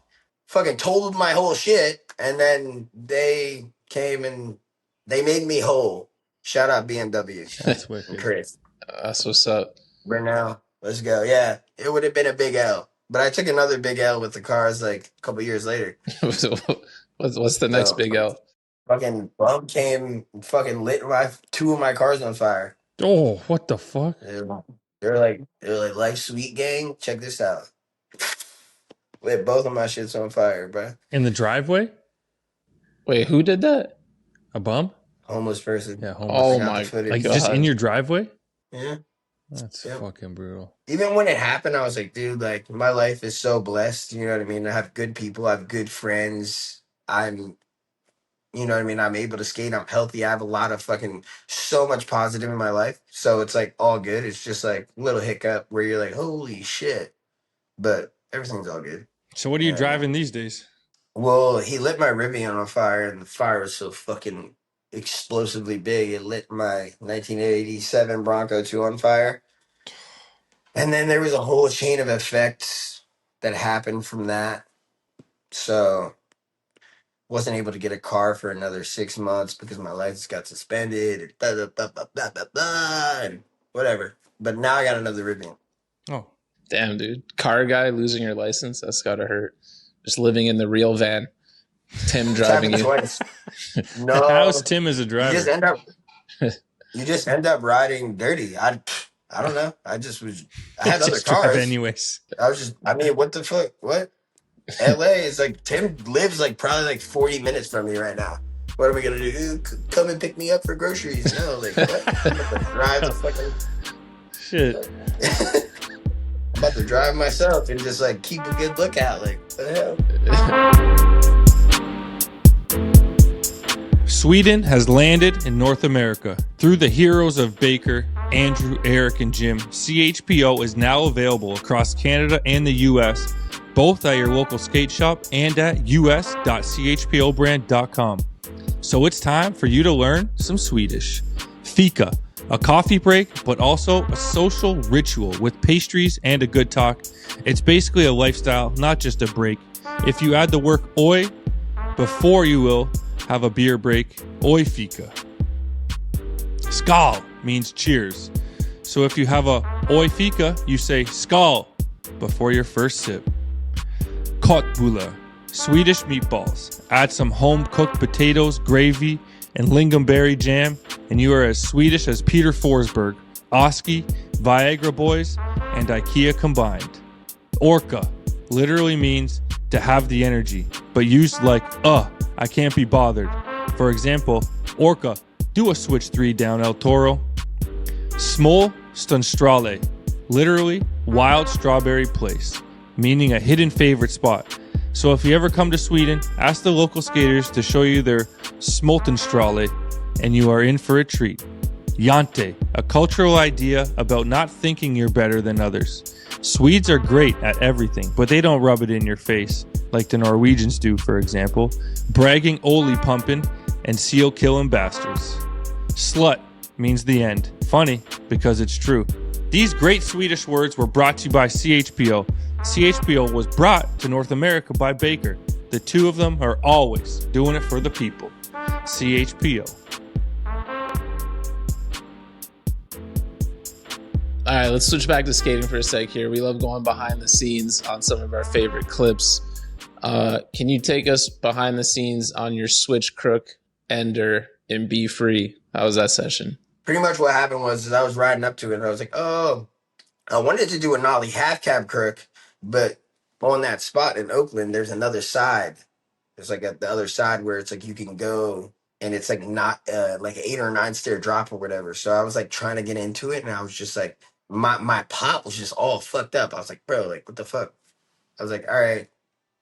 fucking totaled my whole shit. And then they came and they made me whole. Shout out BMW. That's And wicked. Chris. That's what's up. Now, let's go. Yeah, it would have been a big L. But I took another big L with the cars like a couple years later. What's the next So, big L? fucking Bump came and fucking lit two of my cars on fire. Oh, what the fuck? They're like Life Sweet Gang. Check this out. Lit both of my shits on fire, bro. In the driveway? Wait, who did that? A bump? Homeless person. Yeah, homeless. Oh I got my the footage. Like God. just in your driveway? Yeah. That's Yep. fucking brutal. Even when it happened, I was like, dude, like my life is so blessed. You know what I mean? I have good people. I have good friends. You know what I mean? I'm able to skate. I'm healthy. I have a lot of fucking so much positive in my life. So it's like all good. It's just like little hiccup where you're like, holy shit. But everything's all good. So what are you Yeah. driving these days? Well, he lit my Rivian on fire, and the fire was so fucking explosively big. It lit my 1987 Bronco 2 on fire. And then there was a whole chain of effects that happened from that. So wasn't able to get a car for another 6 months because my license got suspended and blah, blah, blah, blah, blah, blah, blah, and whatever. But now I got another Rivian. Oh, Damn, dude. Car guy losing your license? That's gotta hurt. Just living in the real van. Tim It's driving happened you. twice. No, how's Tim as a you driver? just end up riding dirty. I don't know. I had other Just drive cars. anyways. I mean, what the fuck? What? LA is like, Tim lives like probably like 40 minutes from me right now. What are we gonna do? Come and pick me up for groceries? No, like what? I'm about to drive the fucking. Shit. I'm about to drive myself and just like keep a good lookout. Like what the hell? Sweden has landed in North America. Through the heroes of Baker, Andrew, Eric, and Jim, CHPO is now available across Canada and the US, both at your local skate shop and at us.chpobrand.com. So it's time for you to learn some Swedish. Fika, a coffee break, but also a social ritual with pastries and a good talk. It's basically a lifestyle, not just a break. If you add the word oi before, you will have a beer break. Oi fika. Skål means cheers. So if you have a oi fika, you say skål before your first sip. Köttbullar, Swedish meatballs. Add some home-cooked potatoes, gravy, and lingonberry jam, and you are as Swedish as Peter Forsberg, Oski, Viagra Boys, and IKEA combined. Orka literally means to have the energy, but used like, I can't be bothered. For example, Orca, do a switch 3 down El Toro. Smol Stunstrale, literally wild strawberry place, meaning a hidden favorite spot. So if you ever come to Sweden, ask the local skaters to show you their Smoltenstrale, and you are in for a treat. Jante, a cultural idea about not thinking you're better than others. Swedes are great at everything, but they don't rub it in your face, like the Norwegians do, for example. Bragging Oli pumping and seal killing bastards. Slut means the end. Funny, because it's true. These great Swedish words were brought to you by CHPO. CHPO was brought to North America by Baker. The two of them are always doing it for the people. CHPO. All right, let's switch back to skating for a sec here. We love going behind the scenes on some of our favorite clips. Can you take us behind the scenes on your switch crook ender in Be Free? How was that session? Pretty much what happened was I was riding up to it and I was like, oh, I wanted to do a nollie half cab crook, but on that spot in Oakland, there's another side. There's like the other side where it's like you can go and it's like not like an 8 or 9 stair drop or whatever. So I was like trying to get into it and I was just like, my pop was just all fucked up. I was like, bro, like what the fuck? I was like, all right,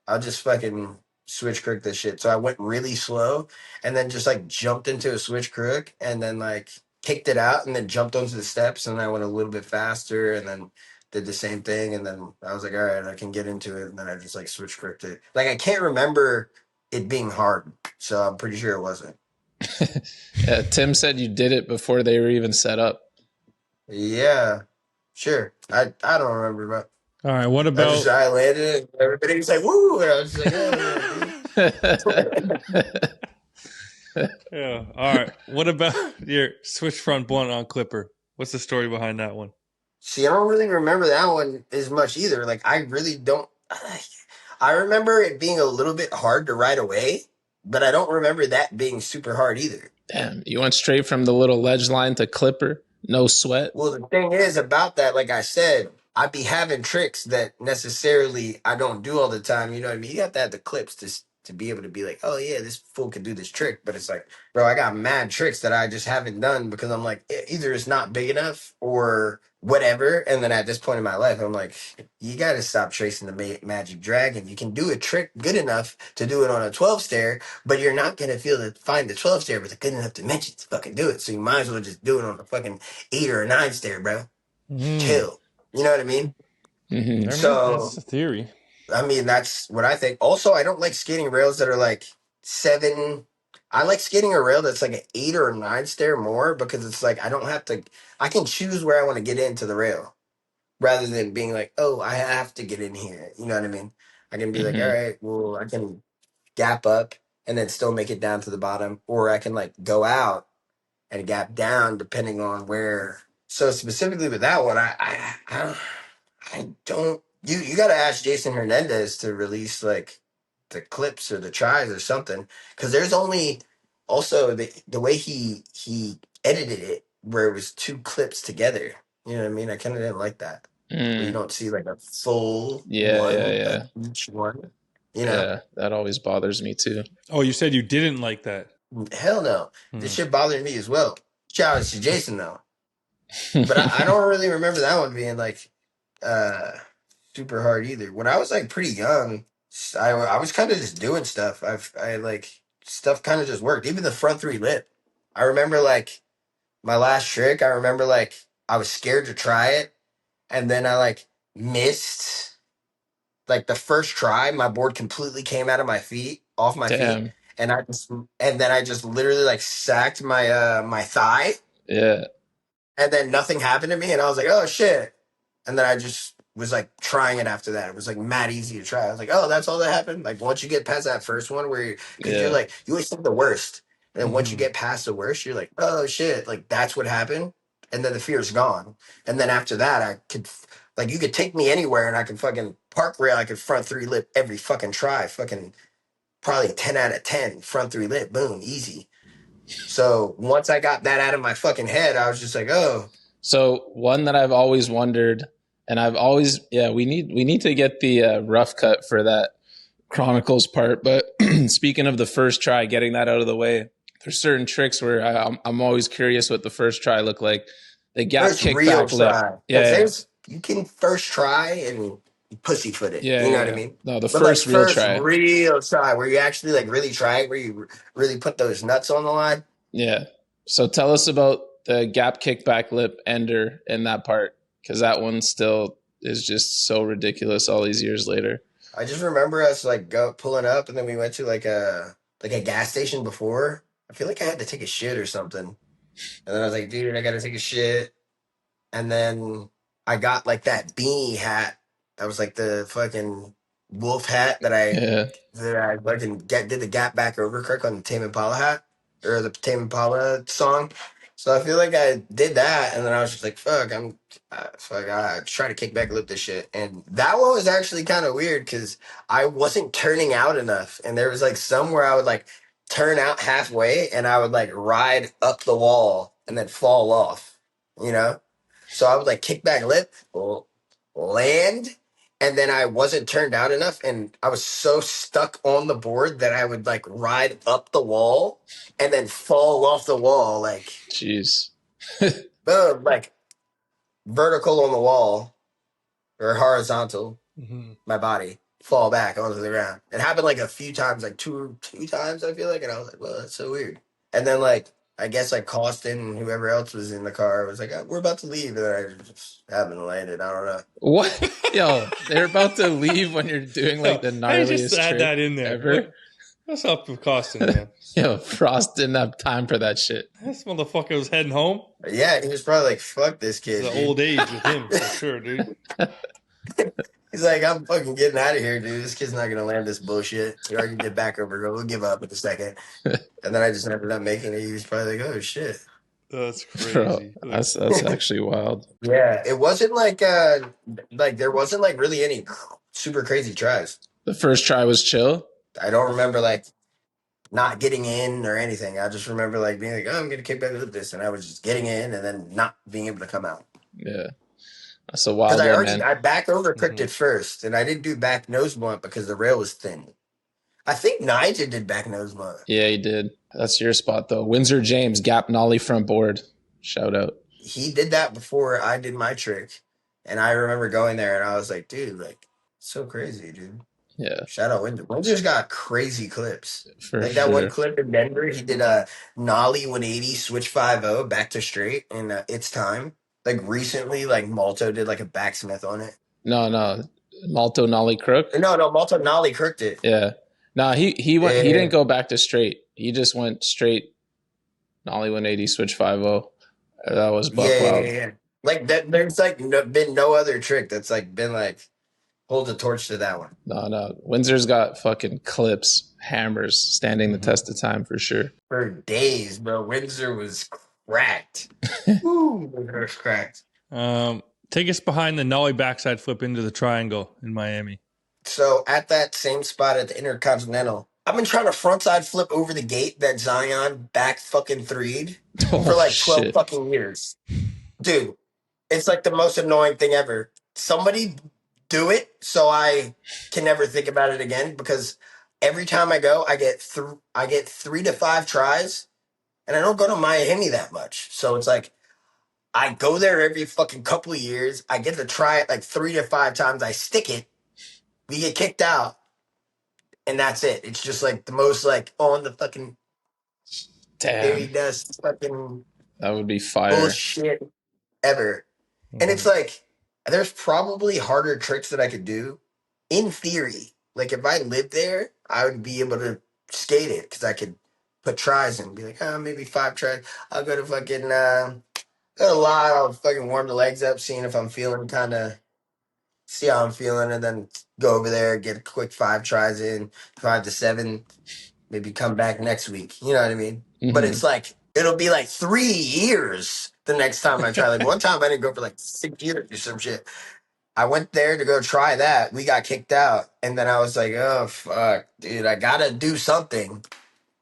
I'll just fucking switch crook this shit. So I went really slow and then just like jumped into a switch crook and then like kicked it out and then jumped onto the steps and I went a little bit faster and then did the same thing and then I was like, all right, I can get into it and then I just like switch crooked it. Like I can't remember it being hard, so I'm pretty sure it wasn't. Yeah, Tim said you did it before they were even set up. Yeah, sure. I don't remember, but All right, what about... I landed it. Everybody was like, woo! And I was just like, yeah. Yeah. All right. What about your switch front blunt on Clipper? What's the story behind that one? See, I don't really remember that one as much either. Like, I really don't. I remember it being a little bit hard to ride away, but I don't remember that being super hard either. Damn, you went straight from the little ledge line to Clipper? No sweat? Well, the thing is about that, like I said, I'd be having tricks that necessarily I don't do all the time. You know what I mean? You have to have the clips to be able to be like, oh yeah, this fool can do this trick. But it's like, bro, I got mad tricks that I just haven't done because I'm like, either it's not big enough or whatever. And then at this point in my life, I'm like, you got to stop tracing the magic dragon. You can do a trick good enough to do it on a 12 stair, but you're not going to feel to find the 12 stair with a good enough dimension to fucking do it. So you might as well just do it on a fucking 8 or a 9 stair, bro. Chill. You know what I mean? Mm-hmm. So that's the theory. I mean, that's what I think. Also, I don't like skating rails that are like 7. I like skating a rail that's like an 8 or a 9 stair more because it's like I don't have to. I can choose where I want to get into the rail rather than being like, oh, I have to get in here. You know what I mean? I can be like, all right, well, I can gap up and then still make it down to the bottom, or I can like go out and gap down depending on where. So specifically with that one, I don't. You got to ask Jason Hernandez to release like the clips or the tries or something because there's only also the way he edited it where it was 2 clips together. You know what I mean? I kind of didn't like that. Where you don't see like a full one of each one. You know? Yeah, that always bothers me too. Oh, you said you didn't like that. Hell no. This shit bothered me as well. Shout out to Jason though. But I don't really remember that one being like super hard either. When I was like pretty young, I was kind of just doing stuff. I like stuff kind of just worked. Even the front 3 lip. I remember like my last trick. I remember like I was scared to try it, and then I like missed. Like the first try, my board completely came out of my feet, off my feet, and then I just literally like sacked my my thigh. Yeah. And then nothing happened to me, and I was like, oh shit. And then I just was like trying it after that. It was like mad easy to try. I was like, oh, that's all that happened. Like once you get past that first one where you're like, you always think the worst. And then once you get past the worst, you're like, oh shit, like that's what happened. And then the fear's gone. And then after that, I could like you could take me anywhere and I could fucking park rail, I could front 3 lip every fucking try. Fucking probably 10 out of 10. Front 3 lip, boom, easy. So once I got that out of my fucking head, I was just like, oh. So one that I've always wondered, and I've always, we need to get the rough cut for that Chronicles part. But speaking of the first try, getting that out of the way, there's certain tricks where I'm always curious what the first try looked like. The gap kickback lip. Yeah. You can first try and pussyfoot it. You know what I mean? No, the first real try. Real try where you actually like really try it, where you really put those nuts on the line. Yeah. So tell us about the gap kickback lip ender in that part, because that one still is just so ridiculous all these years later. I just remember us like pulling up, and then we went to like a gas station before. I feel like I had to take a shit or something, and then I was like, dude, I gotta take a shit. And then I got like that beanie hat. That was like the fucking wolf hat Yeah. that I fucking did the gap back over crook on the Tame Impala hat or the Tame Impala song. So I feel like I did that, and then I was just like, "Fuck, I try to kick back lip this shit." And that one was actually kind of weird because I wasn't turning out enough, and there was like somewhere I would like turn out halfway, and I would like ride up the wall and then fall off, you know. So I would like kick back lip, land, and then I wasn't turned out enough, and I was so stuck on the board that I would like ride up the wall and then fall off the wall, like Jeez. boom, like vertical on the wall or horizontal, my body fall back onto the ground. It happened like a few times, like two times, I feel like, and I was like, well, that's so weird. And then like I guess like Costin and whoever else was in the car was like, we're about to leave, and then I just haven't landed. I don't know. What? Yo, they're about to leave when you're doing like the I gnarliest just add trick that in there. ever. What's up with Costin, man? Yo, Frost didn't have time for that shit. This motherfucker was heading home. Yeah, he was probably like, fuck this kid. It's the Dude. old age with him, for sure, dude. He's like, I'm fucking getting out of here, dude. This kid's not gonna land this bullshit. He already did back over. We'll give up in a second. And then I just ended up making it. He was probably like, oh shit. That's crazy. Bro, that's actually wild. Yeah, it wasn't like there wasn't like really any super crazy tries. The first try was chill. I don't remember like not getting in or anything. I just remember like being like, oh, I'm gonna kick back with this, and I was just getting in and then not being able to come out. Yeah, that's a wild Because one, man. I back over cricked it first, and I didn't do back nose blunt because the rail was thin. I think Nigel did back nose blunt. Yeah, he did. That's your spot though. Windsor James gap nollie front board. Shout out. He did that before I did my trick, and I remember going there and I was like, dude, like so crazy, dude. Yeah, Shout out Windsor. Windsor's got crazy clips. for Like sure. that one clip in Denver, he did a nollie 180 switch 5-0 back to straight in its time. Like recently, like Malto did like a backsmith on it. No, Malto nollie crook. No, Malto nollie crooked it. Yeah, no, he went. Yeah. He didn't go back to straight. He just went straight nollie 180 switch 5-0. That was buck wild. Yeah. Like that, there's like been no other trick that's like been like hold the torch to that one. No. Windsor's got fucking clips, hammers, standing the test of time for sure. For days, bro. Windsor was cracked. Woo, Windsor was cracked. Take us behind the nollie backside flip into the triangle in Miami. So at that same spot at the Intercontinental, I've been trying to frontside flip over the gate that Zion back fucking three'd for like 12 fucking years. Dude, it's like the most annoying thing ever. Somebody do it so I can never think about it again, because every time I go, I get 3 to 5 tries, and I don't go to Miami that much. So it's like I go there every fucking couple of years. I get to try it like 3 to 5 times. I stick it. We get kicked out. And that's it. It's just like the most like on the fucking baby dust fucking that would be fire bullshit ever. And it's like there's probably harder tricks that I could do in theory. Like if I lived there, I would be able to skate it because I could put tries in and be like, oh, maybe 5 tries. I'll go to fucking go to a lot. I'll fucking warm the legs up, seeing if I'm feeling see how I'm feeling, and then go over there, get a quick 5 tries in, 5 to 7, maybe come back next week. You know what I mean? Mm-hmm. But it's like, it'll be like 3 years the next time I try. Like one time I didn't go for like 6 years or some shit. I went there to go try that. We got kicked out. And then I was like, oh, fuck, dude, I gotta do something.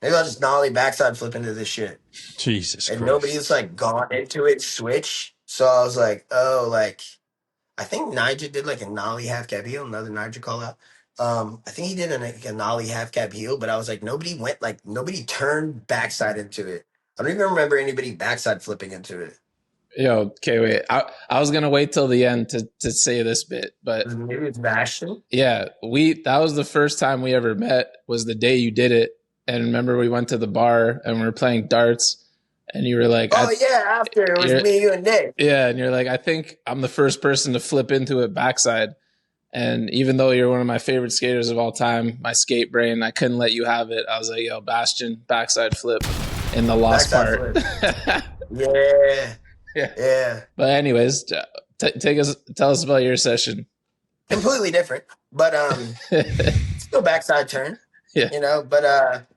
Maybe I'll just nollie backside flip into this shit. Jesus and Christ. Nobody's like gone into it switch. So I was like, oh, like, I think Nigel did like a nollie half cab heel, another Nigel call out. I think he did a nollie half cab heel, but I was like, nobody turned backside into it. I don't even remember anybody backside flipping into it. Yo, okay, wait. I was gonna wait till the end to say this bit, but maybe it's Bastion. Yeah, that was the first time we ever met. Was the day you did it, and remember we went to the bar and we were playing darts, And you were like, Oh yeah, after it was you're, me, you, and Nick. yeah, and you're like, I think I'm the first person to flip into it backside. And even though you're one of my favorite skaters of all time, my skate brain, I couldn't let you have it. I was like, yo, Bastion, backside flip in the lost Backside part. flip. Yeah. Yeah. Yeah. But anyways, tell us about your session. Completely different. But still backside turn. Yeah. You know, but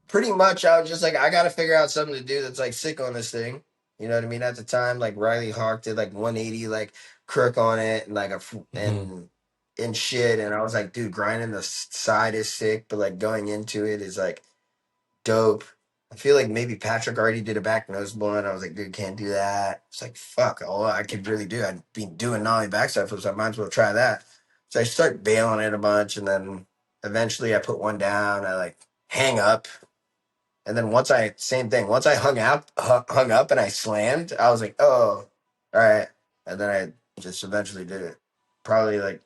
pretty much I was just like, I gotta figure out something to do that's like sick on this thing. You know what I mean? At the time, like Riley Hawk did like 180 like crook on it and like and shit. And I was like, dude, grinding the side is sick, but like going into it is like dope. I feel like maybe Patrick already did a back nose blunt. I was like, dude, can't do that. It's like, fuck, all I could really do. I'd be doing nollie backside flips. I might as well try that. So I start bailing it a bunch, and then eventually I put one down. I like hang up, and then same thing. Once I hung up, and I slammed, I was like, oh, all right. And then I just eventually did it. Probably like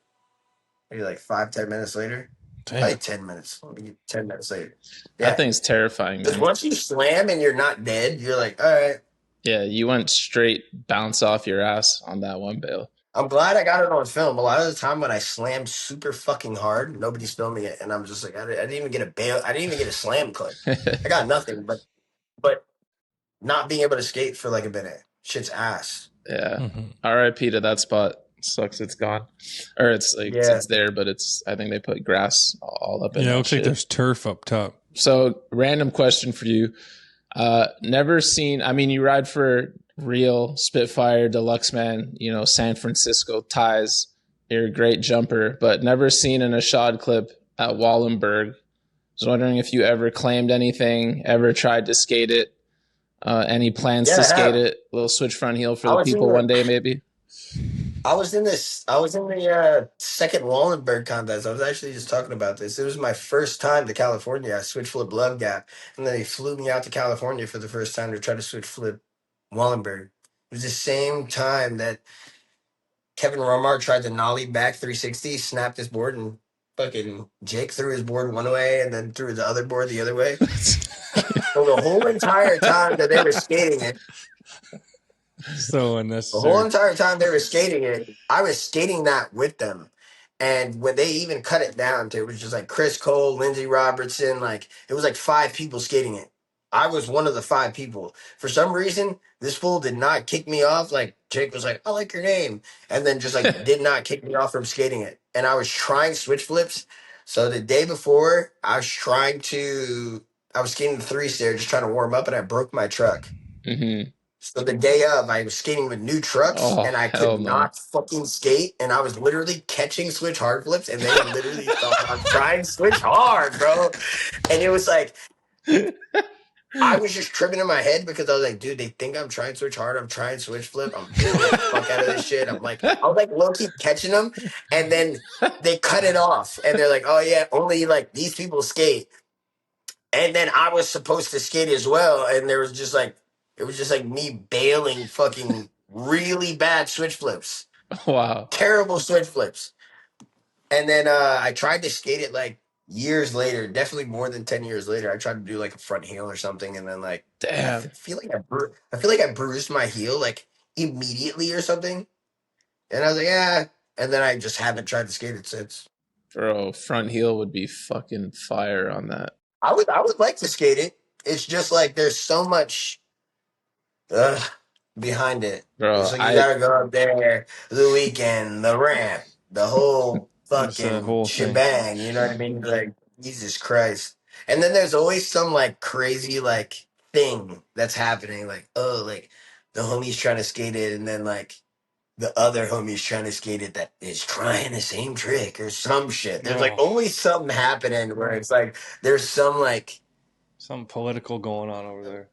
maybe like 5-10 minutes later. Damn. Like 10 minutes. 10 minutes later. That Yeah. thing's terrifying, Because man. once you slam and you're not dead, you're like, all right. Yeah, you went straight bounce off your ass on that one bail. I'm glad I got it on film. A lot of the time when I slammed super fucking hard, nobody's filming it, and I'm just like, I didn't even get a bail. I didn't even get a slam clip. I got nothing, but not being able to skate for like a minute, shit's ass. Yeah. Mm-hmm. R.I.P. to that spot. Sucks it's gone. Or it's like Yeah. it's there, but I think they put grass all up in Yeah, that it looks shit. like there's turf up top. So random question for you. Never seen, I mean, you ride for Real, Spitfire, Deluxe Man, you know, San Francisco ties. You're a great jumper, but never seen an Ishod clip at Wallenberg. I was wondering if you ever claimed anything, ever tried to skate it, any plans Yeah, to I skate have. it, a little switch front heel for I the was in people the- one day maybe? I was in the second Wallenberg contest. I was actually just talking about this. It was my first time to California. I switch flip Love Gap, and then they flew me out to California for the first time to try to switch flip Wallenberg. It was the same time that Kevin Romar tried to nollie back 360, snapped his board, and fucking Jake threw his board one way and then threw the other board the other way. So the whole entire time that they were skating it, So the unnecessary. whole entire time they were skating it, I was skating that with them. And when they even cut it down to, it was just like Chris Cole, Lindsey Robertson, like it was like 5 people skating it. I was one of the 5 people. For some reason, this fool did not kick me off. Like Jake was like, I like your name. And then just like did not kick me off from skating it. And I was trying switch flips. So the day before, I was skating the 3-stair, just trying to warm up, and I broke my truck. Mm-hmm. So the day of, I was skating with new trucks, and I hell could no. not fucking skate, and I was literally catching switch hard flips, and they literally thought I'm trying switch hard, bro. And it was like, I was just tripping in my head because I was like, dude, they think I'm trying switch hard. I'm trying switch flip. I'm feeling the fuck out of this shit. I was like low-key catching them, and then they cut it off, and they're like, oh yeah, only like these people skate. And then I was supposed to skate as well, and it was just like me bailing fucking really bad switch flips. Wow. Terrible switch flips. And then I tried to skate it like years later, definitely more than 10 years later. I tried to do like a front heel or something, and then like Damn. I feel like I bruised my heel like immediately or something. And I was like, yeah. And then I just haven't tried to skate it since. Bro, front heel would be fucking fire on that. I would like to skate it. It's just like there's so much behind it. Bro, It's like you gotta go up there the weekend, the ramp, the whole It's a fucking whole thing. shebang. You know what I mean? Like Jesus Christ. And then there's always some like crazy like thing that's happening. Like like the homie's trying to skate it, and then like the other homie's trying to skate it that is trying the same trick or some shit. There's like Oh. always something happening where it's like there's some like Something political going on over there.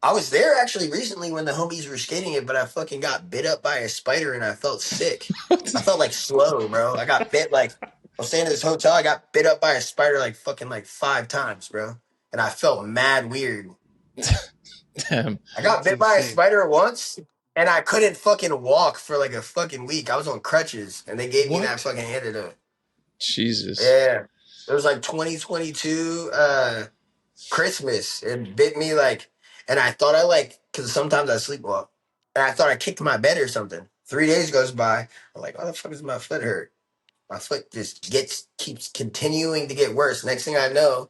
I was there actually recently when the homies were skating it, but I fucking got bit up by a spider and I felt sick. I felt like slow, bro. I got bit like I was staying in this hotel. I got bit up by a spider like fucking like 5 times, bro, and I felt mad weird. Damn. I got bit by a spider once, and I couldn't fucking walk for like a fucking week. I was on crutches, and they gave me that fucking antidote. Jesus. Yeah, it was like 2022 Christmas. It bit me like And I thought because sometimes I sleepwalk, and I thought I kicked my bed or something. 3 days goes by. I'm like, why the fuck does my foot hurt? My foot just keeps continuing to get worse. Next thing I know,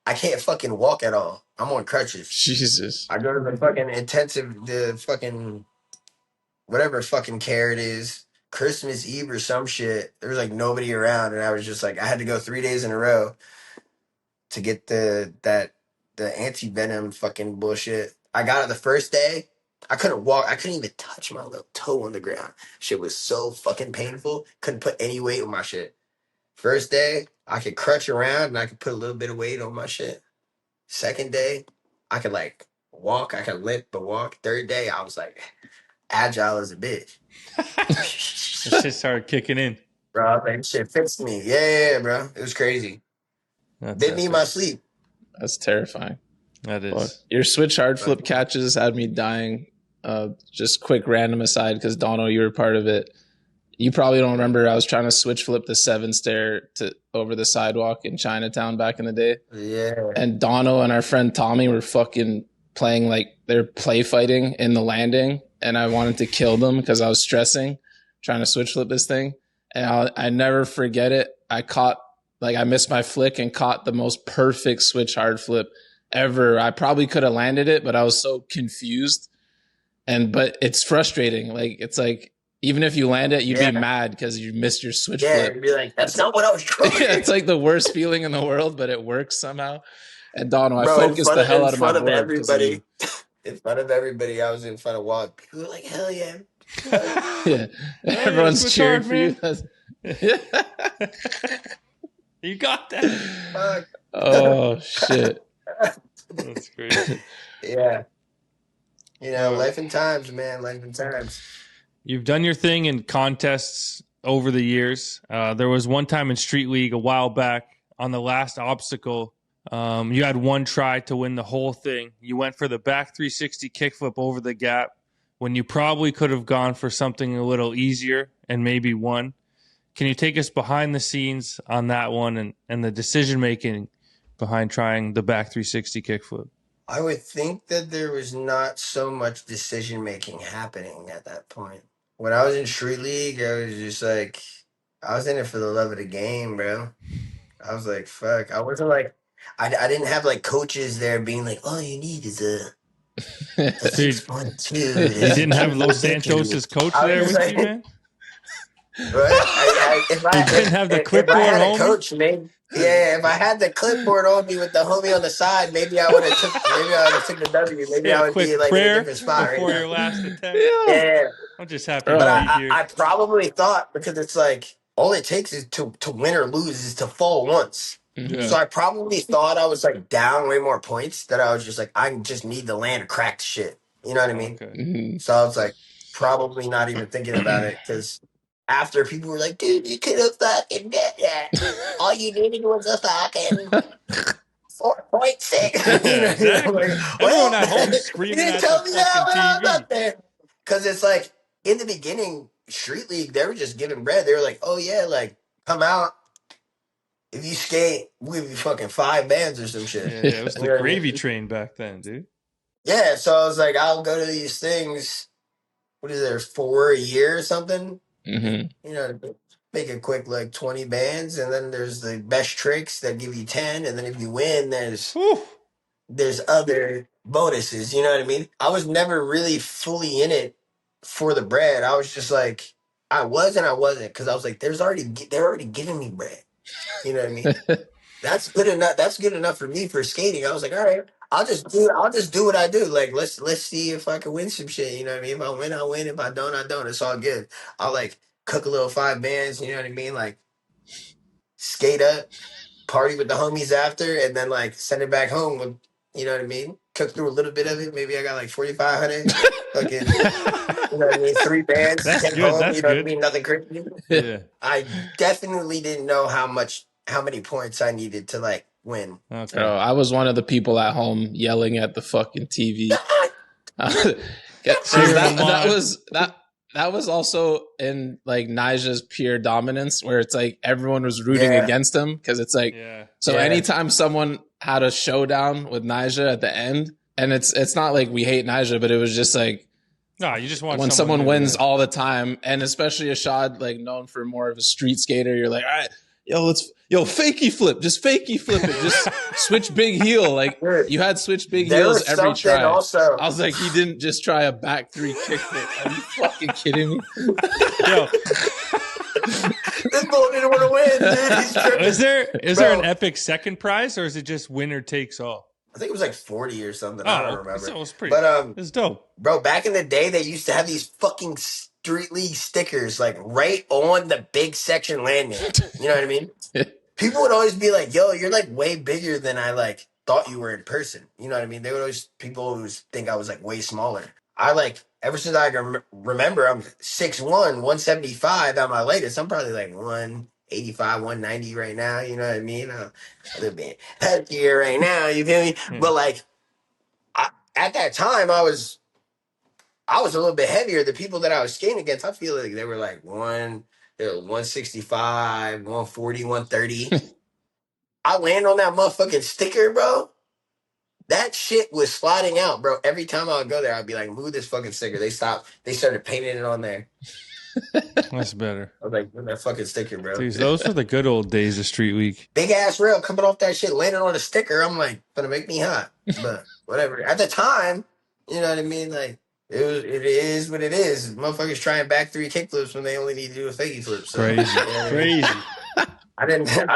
I can't fucking walk at all. I'm on crutches. Jesus. I go to the fucking the fucking whatever fucking care it is, Christmas Eve or some shit. There was like nobody around, and I was just like, I had to go 3 days in a row to get the anti venom fucking bullshit. I got it the first day. I couldn't walk. I couldn't even touch my little toe on the ground. Shit was so fucking painful. Couldn't put any weight on my shit. First day, I could crutch around and I could put a little bit of weight on my shit. Second day, I could like walk. I could limp but walk. Third day, I was like agile as a bitch. That shit started kicking in. Bro, that shit fixed me. Yeah, bro. It was crazy. Didn't need my sleep. That's terrifying. That is. Fuck. Your switch hard flip catches had me dying. Just quick random aside, because Dono, you were part of it. You probably don't remember. I was trying to switch flip the 7 stair over the sidewalk in Chinatown back in the day. Yeah. And Dono and our friend Tommy were fucking playing like they're play fighting in the landing, and I wanted to kill them because I was stressing trying to switch flip this thing. And I never forget it. I missed my flick and caught the most perfect switch hard flip ever. I probably could have landed it, but I was so confused. But it's frustrating. Like, it's like, even if you land it, you'd be mad because you missed your switch flip. You'd be like, that's not what I was trying. It's like the worst feeling in the world, but it works somehow. And Dono, I focused the hell out of my board. Everybody. In front of everybody, I was in front of Walt. People were like, hell yeah. Yeah. Everyone's cheering for you. You got that. Fuck. Oh, shit. That's crazy. Yeah. You know, life and times, man. Life and times. You've done your thing in contests over the years. There was one time in Street League a while back on the last obstacle. You had one try to win the whole thing. You went for the back 360 kickflip over the gap when you probably could have gone for something a little easier and maybe won. Can you take us behind the scenes on that one and the decision-making behind trying the back 360 kickflip? I would think that there was not so much decision-making happening at that point. When I was in Street League, I was just like, I was in it for the love of the game, bro. I was like, fuck. I wasn't like, I didn't have like coaches there being like, all you need is a 6.2. You didn't have Los Santos' coach there with you, man? Right? If I didn't have the clipboard if I had on a coach, maybe. Yeah, if I had the clipboard on me with the homie on the side, maybe I would have took the W. Maybe I would be like in a different spot before right your last attempt. Yeah. I'm just happy to But be here. I probably thought, because it's like all it takes is to win or lose is to fall once. Yeah. So I probably thought I was like down way more points, that I was just like, I just need to land a cracked shit. You know what I mean? Okay. Mm-hmm. So I was like, probably not even thinking about it, because after people were like, dude, you could have fucking did that. All you needed was a fucking 4.6. Yeah, exactly. Everyone at home screaming at the fucking TV. Because it's like, in the beginning, Street League, they were just giving bread. They were like, oh yeah, like, come out. If you skate, we'll give you fucking 5 bands or some shit. Yeah, it was the gravy train back then, dude. Yeah, so I was like, I'll go to these things. What is there, 4 a year or something? Mm-hmm. You know, make a quick like 20 bands, and then there's the best tricks that give you 10, and then if you win, there's other bonuses. You know what I mean? I was never really fully in it for the bread. I was just like, I was and I wasn't, because I was like, they're already giving me bread. You know what I mean? That's good enough. That's good enough for me for skating. I was like, all right, I'll just do what I do. Like, let's see if I can win some shit. You know what I mean? If I win, I win. If I don't, I don't. It's all good. I'll like cook a little 5 bands. You know what I mean? Like, skate up, party with the homies after, and then like send it back home with, you know what I mean? Cook through a little bit of it.Maybe I got like 4,500. Fucking, you know what I mean? 3 bands. That's take good. home, That's you know good. what I mean? Nothing crazy. Yeah. I definitely didn't know how many points I needed to like win. Okay. Bro, I was one of the people at home yelling at the fucking TV. That was also in like Nija's pure dominance, where it's like everyone was rooting against him, because it's like anytime someone had a showdown with Nija at the end, And it's not like we hate Nyjah, but it was just like, No, you just want when someone new, wins all the time, and especially Ishod, like known for more of a street skater, you're like, all right, fakey flip, just fakey flip it, just switch big heel. Like Dude, you had switch big there heels was every something try. also. I was like, he didn't just try a back 3 kickflip. Are you fucking kidding me? Yo, This boy didn't want to win, dude. He's tripping. is there an epic second prize, or is it just winner takes all? I think it was like 40 or something. I don't remember. So it was pretty. But it's dope, bro. Back in the day, they used to have these fucking street league stickers like right on the big section landing. You know what I mean? People would always be like, "Yo, you're like way bigger than I like thought you were in person." You know what I mean? People always think I was like way smaller. I like ever since I can remember, I'm 6'1", 175 at my latest. I'm probably like 185, 190 right now. You know what I mean? I'm a little bit heavier right now. You feel me? But like at that time, I was a little bit heavier. The people that I was skating against, I feel like they were like 165, 140, 130. I land on that motherfucking sticker, bro. That shit was sliding out, bro. Every time I would go there, I'd be like, move this fucking sticker. They stopped. They started painting it on there. That's better. I was like, move that fucking sticker, bro. Dude, those were the good old days of Street Week. Big ass rail coming off that shit, landing on a sticker. I'm like, gonna make me hot. But whatever. At the time, you know what I mean? Like, it is what it is. Motherfuckers trying back 3 kickflips when they only need to do a fakey flip. So, Crazy. You know what I mean? Crazy. I didn't have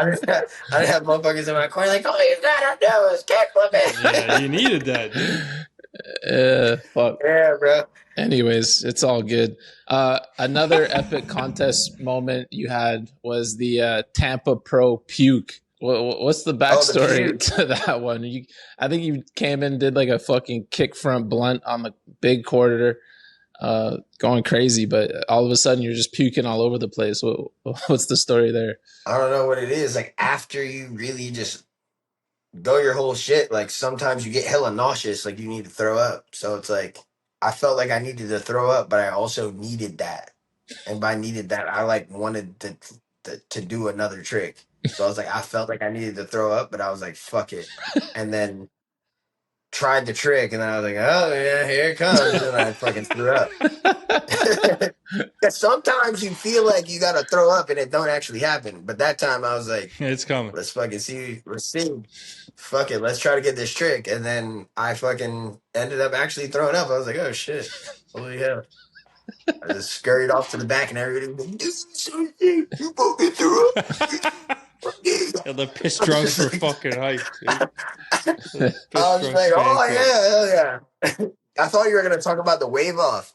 motherfuckers in my corner like, all you gotta do is kickflip it. Yeah, you needed that, dude. Fuck. Yeah, bro. Anyways, it's all good. Another epic contest moment you had was the Tampa Pro puke. What's the backstory to that one? I think you came in, did like a fucking kick front blunt on the big quarter, going crazy, but all of a sudden you're just puking all over the place. What's the story there? I don't know what it is. Like, after you really just go your whole shit, like sometimes you get hella nauseous, like you need to throw up. So it's like I felt like I needed to throw up, but I also needed that. And by needed that, I like wanted to do another trick. So I was like, I felt like I needed to throw up, but I was like, fuck it. And then tried the trick, and then I was like, oh yeah, here it comes. And I fucking threw up. Because sometimes you feel like you gotta throw up and it don't actually happen. But that time I was like, it's coming. Let's fucking see. Let's see. Fuck it. Let's try to get this trick. And then I fucking ended up actually throwing up. I was like, oh shit. Holy hell. I just scurried off to the back and everybody was like, this is so sick. You fucking threw up. Yeah, the piss drunks were fucking hyped, dude. I was like, oh yeah, hell yeah. I thought you were going to talk about the wave off.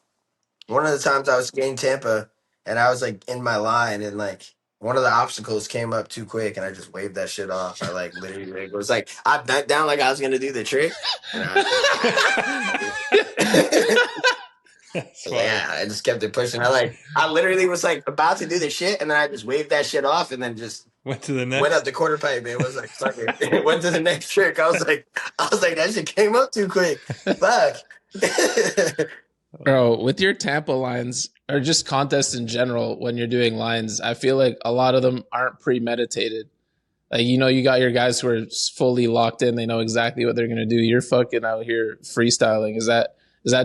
One of the times I was skating Tampa and I was like in my line and like one of the obstacles came up too quick and I just waved that shit off. I like literally it was like I bent down like I was gonna do the trick. And I just kept it pushing. I literally was like about to do the shit and then I just waved that shit off and then just went up the quarter pipe. It was like fuck it. It went to the next trick. I was like that shit came up too quick. Fuck. Bro, with your Tampa lines or just contests in general, when you're doing lines, I feel like a lot of them aren't premeditated. Like, you know, you got your guys who are fully locked in. They know exactly what they're going to do. You're fucking out here freestyling. Is that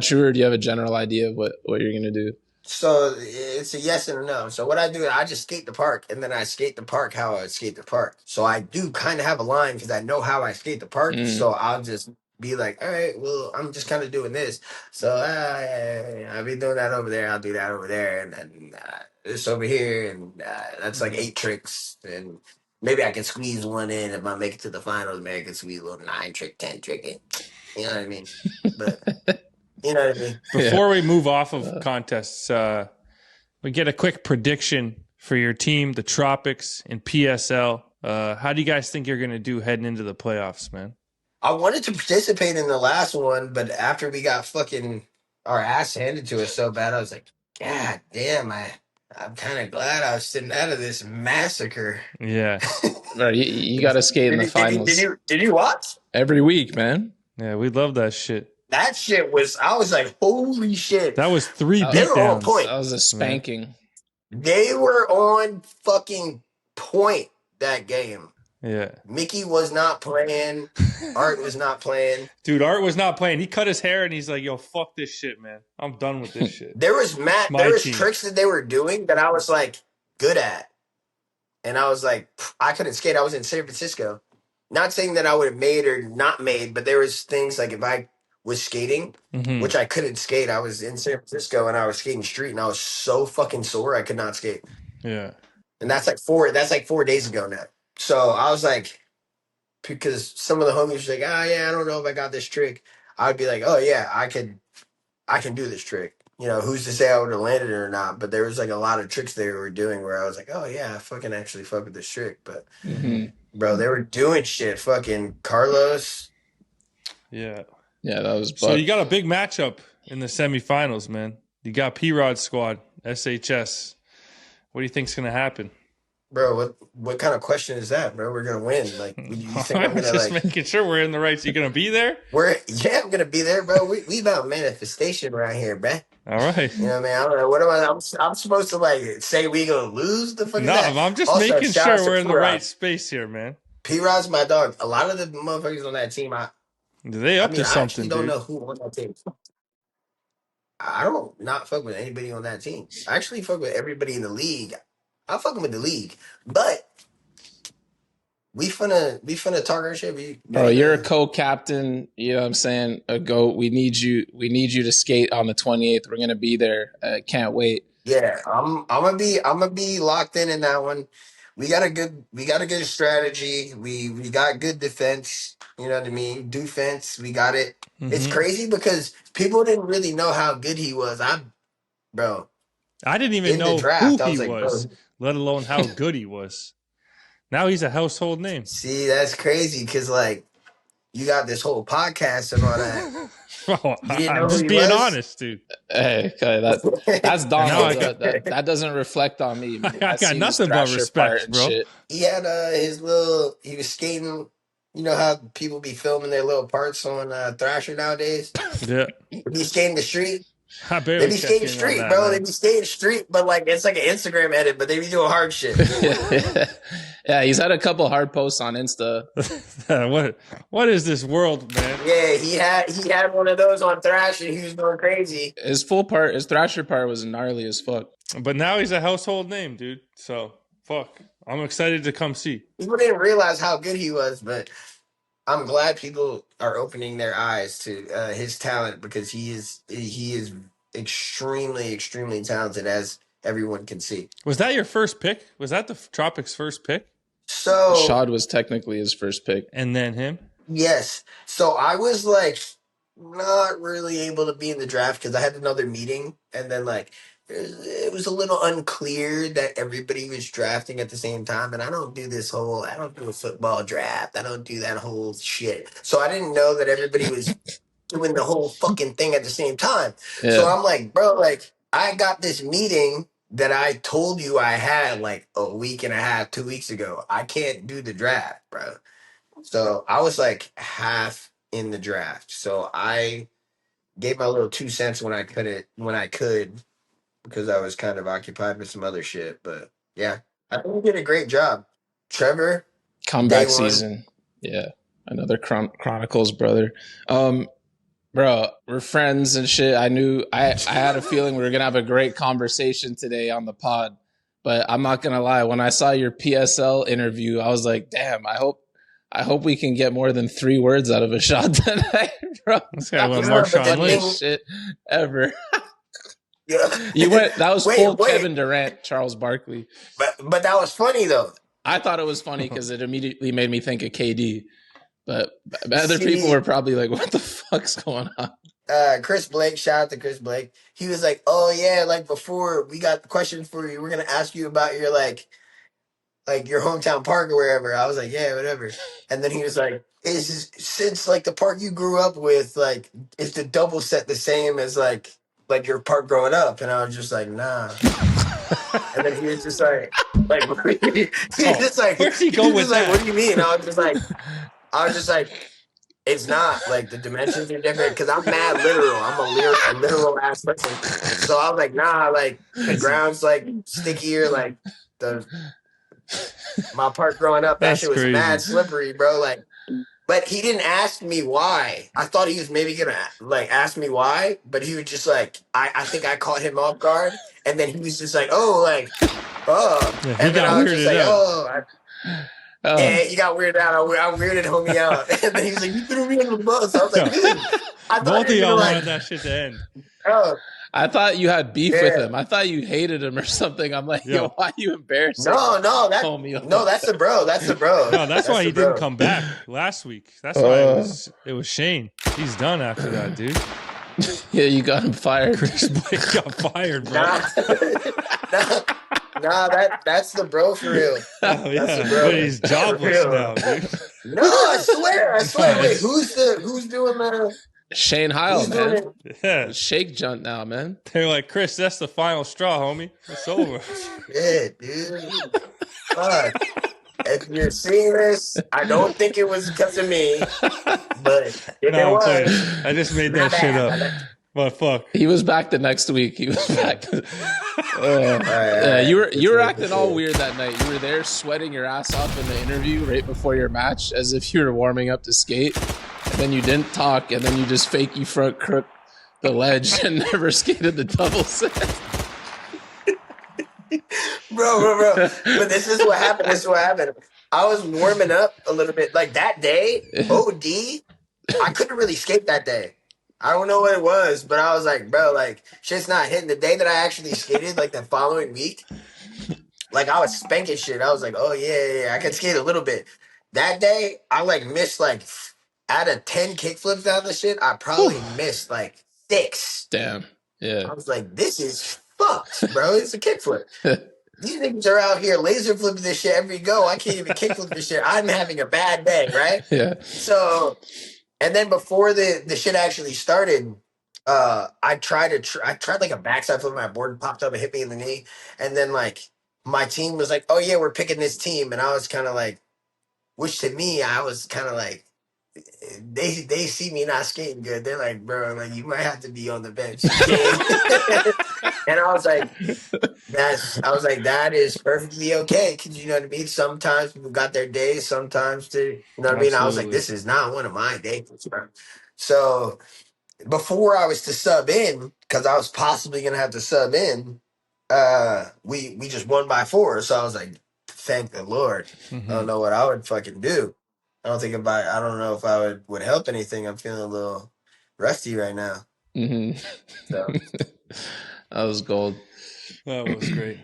true, or do you have a general idea of what you're going to do? So it's a yes and a no. So what I do, I just skate the park, and then I skate the park how I would skate the park. So I do kind of have a line because I know how I skate the park. So I'll just be like, all right, well, I'm just kind of doing this. So I'll be doing that over there. I'll do that over there. And then this over here. And that's like 8 tricks. And maybe I can squeeze one in if I make it to the finals. Maybe I can squeeze a little 9 trick, 10 trick in. You know what I mean? But you know what I mean? Before we move off of contests, we get a quick prediction for your team, the Tropics and PSL. How do you guys think you're going to do heading into the playoffs, man? I wanted to participate in the last one, but after we got fucking our ass handed to us so bad, I was like, God damn, I'm kind of glad I was sitting out of this massacre. Yeah. Right, you got to skate in the finals. Did you watch? Every week, man. Yeah, we love that shit. That shit was, I was like, holy shit. That was 3 beatdowns. They were on point. That was a spanking. They were on fucking point that game. Yeah. Mickey was not playing. Art was not playing. Dude, Art was not playing. He cut his hair and he's like, yo, fuck this shit, man. I'm done with this shit. There was It's there my was team. tricks that they were doing that I was like good at. And I was like, I couldn't skate. I was in San Francisco. Not saying that I would have made or not made, but there was things like if I was skating, Mm-hmm. which I couldn't skate. I was in San Francisco and I was skating street and I was so fucking sore I could not skate. Yeah. And that's like 4 days ago now. So I was like, because some of the homies were like, oh yeah, I don't know if I got this trick. I'd be like, oh yeah, I can do this trick. You know, who's to say I would have landed it or not? But there was like a lot of tricks they were doing where I was like, oh yeah, I fucking actually fuck with this trick. But bro, they were doing shit. Fucking Carlos. Yeah. Yeah, that was. So you got a big matchup in the semifinals, man. You got P-Rod's squad, SHS. What do you think's gonna happen? Bro, what kind of question is that, bro? We're gonna win. Like, you think I'm gonna just like? making sure we're in the right. You gonna be there? I'm gonna be there, bro. We about manifestation right here, bro. All right. You know what I mean? I don't know. What am I? I'm supposed to like say we gonna lose the fucking. No, I'm just also, making shout sure out to we're in the P-Rod. right space here, man. P-Rod's my dog. A lot of the motherfuckers on that team, They up to I something, actually don't dude. know who on that team. I don't not fuck with anybody on that team. I actually fuck with everybody in the league. I'm fucking with the league, but we finna talk our shit. Bro, you're a co-captain. You know what I'm saying? A goat. We need you to skate on the 28th. We're gonna be there. Can't wait. Yeah, I'm gonna be locked in that one. We got a good strategy. We got good defense. You know what I mean? Defense, we got it. It's crazy because people didn't really know how good he was. Bro. I didn't even In the know draft, who I he was like, was, bro. let alone how good he was. Now he's a household name. See, that's crazy because like you got this whole podcast and all that. Bro, You didn't know I'm who just he being was? honest, dude. Hey, that's Donald. Now That doesn't reflect on me, man. I got nothing but respect, bro. Shit. He had he was skating. You know how people be filming their little parts on Thrasher nowadays? Yeah. Be skating the street. I They barely be check skating in on street, that, bro. man. They be skating street, but like it's like an Instagram edit, but they be doing hard shit. Yeah, he's had a couple hard posts on Insta. What is this world, man? Yeah, he had one of those on Thrasher. He was going crazy. His Thrasher part was gnarly as fuck. But now he's a household name, dude. So, fuck. I'm excited to come see. People didn't realize how good he was, but I'm glad people are opening their eyes to his talent because he is extremely, extremely talented, as everyone can see. Was that your first pick? Was that the Tropics' first pick? So Ishod was technically his first pick. And then him? yes. So I was like not really able to be in the draft because I had another meeting, and then like it was a little unclear that everybody was drafting at the same time, and I don't do a football draft. I don't do that whole shit. So I didn't know that everybody was doing the whole fucking thing at the same time. Yeah. So I'm like, bro, like I got this meeting that I told you I had like a week and a half, 2 weeks ago. I can't do the draft, bro. So I was like half in the draft. So I gave my little 2 cents when I could, because I was kind of occupied with some other shit. But yeah, I think we did a great job. Trevor, Comeback season. Yeah. Another Chronicles brother. Bro, we're friends and shit. I had a feeling we were gonna have a great conversation today on the pod. But I'm not gonna lie, when I saw your PSL interview, I was like, damn, I hope we can get more than 3 words out of a shot tonight, bro. This guy went Marshawn Lynch Shit ever. yeah. That was full Kevin Durant, Charles Barkley. But that was funny though. I thought it was funny because it immediately made me think of KD. But other people were probably like, what the fuck's going on? Chris Blake, shout out to Chris Blake. He was like, oh yeah, like before we got questions for you, we're gonna ask you about your like your hometown park or wherever. I was like, yeah, whatever. And then he was like, since like the park you grew up with, like, is the double set the same as like your park growing up? And I was just like, nah. And then he was just like where's he going with that? What do you mean? I was just like, it's not like the dimensions are different because I'm mad literal. I'm a literal ass person. So I was like, nah, like the ground's like stickier, like the My part growing up, that That's shit was mad crazy. slippery, bro. Like, but he didn't ask me why. I thought he was maybe gonna like ask me why, but he was just like, I think I caught him off guard, and then he was just like, oh, like, oh, Yeah, he and then got I was just weirded like, out. Oh, yeah, you got weirded out. I weirded homie out, and then he's like, you threw me on the bus. I was like, Yeah. dude, I thought Both you of were gonna y'all like, wanted that shit to end. oh, I thought you had beef with yeah. him. I thought you hated him or something. I'm like, yo, Yo, why are you embarrassing No, homie no, like that's the bro. That's the bro. no, that's That's why the he didn't bro. come back last week. That's why that? it was Shane. He's done after that, dude. Yeah, you got him fired. Chris Blake got fired, bro. Nah, nah, that's the bro for real. Oh That's the yeah, bro but he's for jobless now, real. dude. No, I swear, I swear. Yeah, Wait, it's- who's doing the Shane Heil, who's doing man. it? yeah. Shake Junt now, man. They're like, Chris, that's the final straw, homie. It's over. Yeah, dude. Fuck. If you're seeing this, I don't think it was because of me, but if it No, I'm playing. was, I just made my that shit bad. up. My bad. But fuck. He was back the next week. He was back. All right, You were good acting shit. all weird that night. You were there sweating your ass off in the interview right before your match, as if you were warming up to skate. And then you didn't talk, and then you just fakey front crook the ledge and never skated the double set. bro. But this is what happened. This is what happened. I was warming up a little bit. Like that day, OD, I couldn't really skate that day. I don't know what it was, but I was like, bro, like shit's not hitting. The day that I actually skated, like the following week, like I was spanking shit. I was like, oh yeah, I could skate a little bit. That day, I like missed like out of 10 kickflips down the shit, I probably missed like 6. Damn. Yeah. I was like, this is fucked, bro. It's a kickflip. These niggas are out here laser flipping this shit every go. I can't even kickflip this shit. I'm having a bad day, right? Yeah. So, and then before the shit actually started, I tried like a backside flip. My board popped up and hit me in the knee, and then like my team was like, "Oh yeah, we're picking this team," and I was kind of like, which to me, I was kind of like, they see me not skating good. They're like, "Bro, like you might have to be on the bench." And I was like, that is perfectly okay, because you know what I mean. Sometimes people got their days. Sometimes they, you know what I mean. I was like, Absolutely. this is not one of my days, bro. So before I was to sub in, because I was possibly gonna have to sub in, we just won by 4. So I was like, thank the Lord. I don't know what I would fucking do. I don't know if I would help anything. I'm feeling a little rusty right now. Mm-hmm. So That was gold. That was great.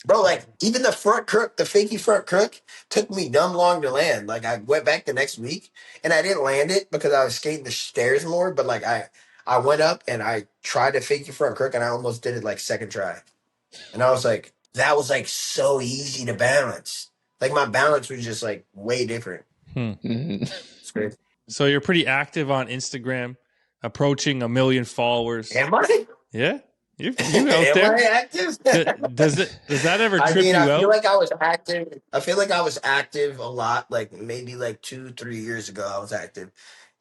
bro, like even the front crook, the fakey front crook, took me dumb long to land. Like I went back the next week and I didn't land it because I was skating the stairs more. But like I went up and I tried to fakey front crook and I almost did it like second try. And I was like, that was like so easy to balance. Like my balance was just like way different. Mm-hmm. It's crazy. So you're pretty active on Instagram, approaching 1 million followers. Am I? Yeah, you out Am there. I active? Does that ever I trip mean, you I out? feel like I was active. I feel like I was active a lot. Like maybe like 2-3 years ago, I was active,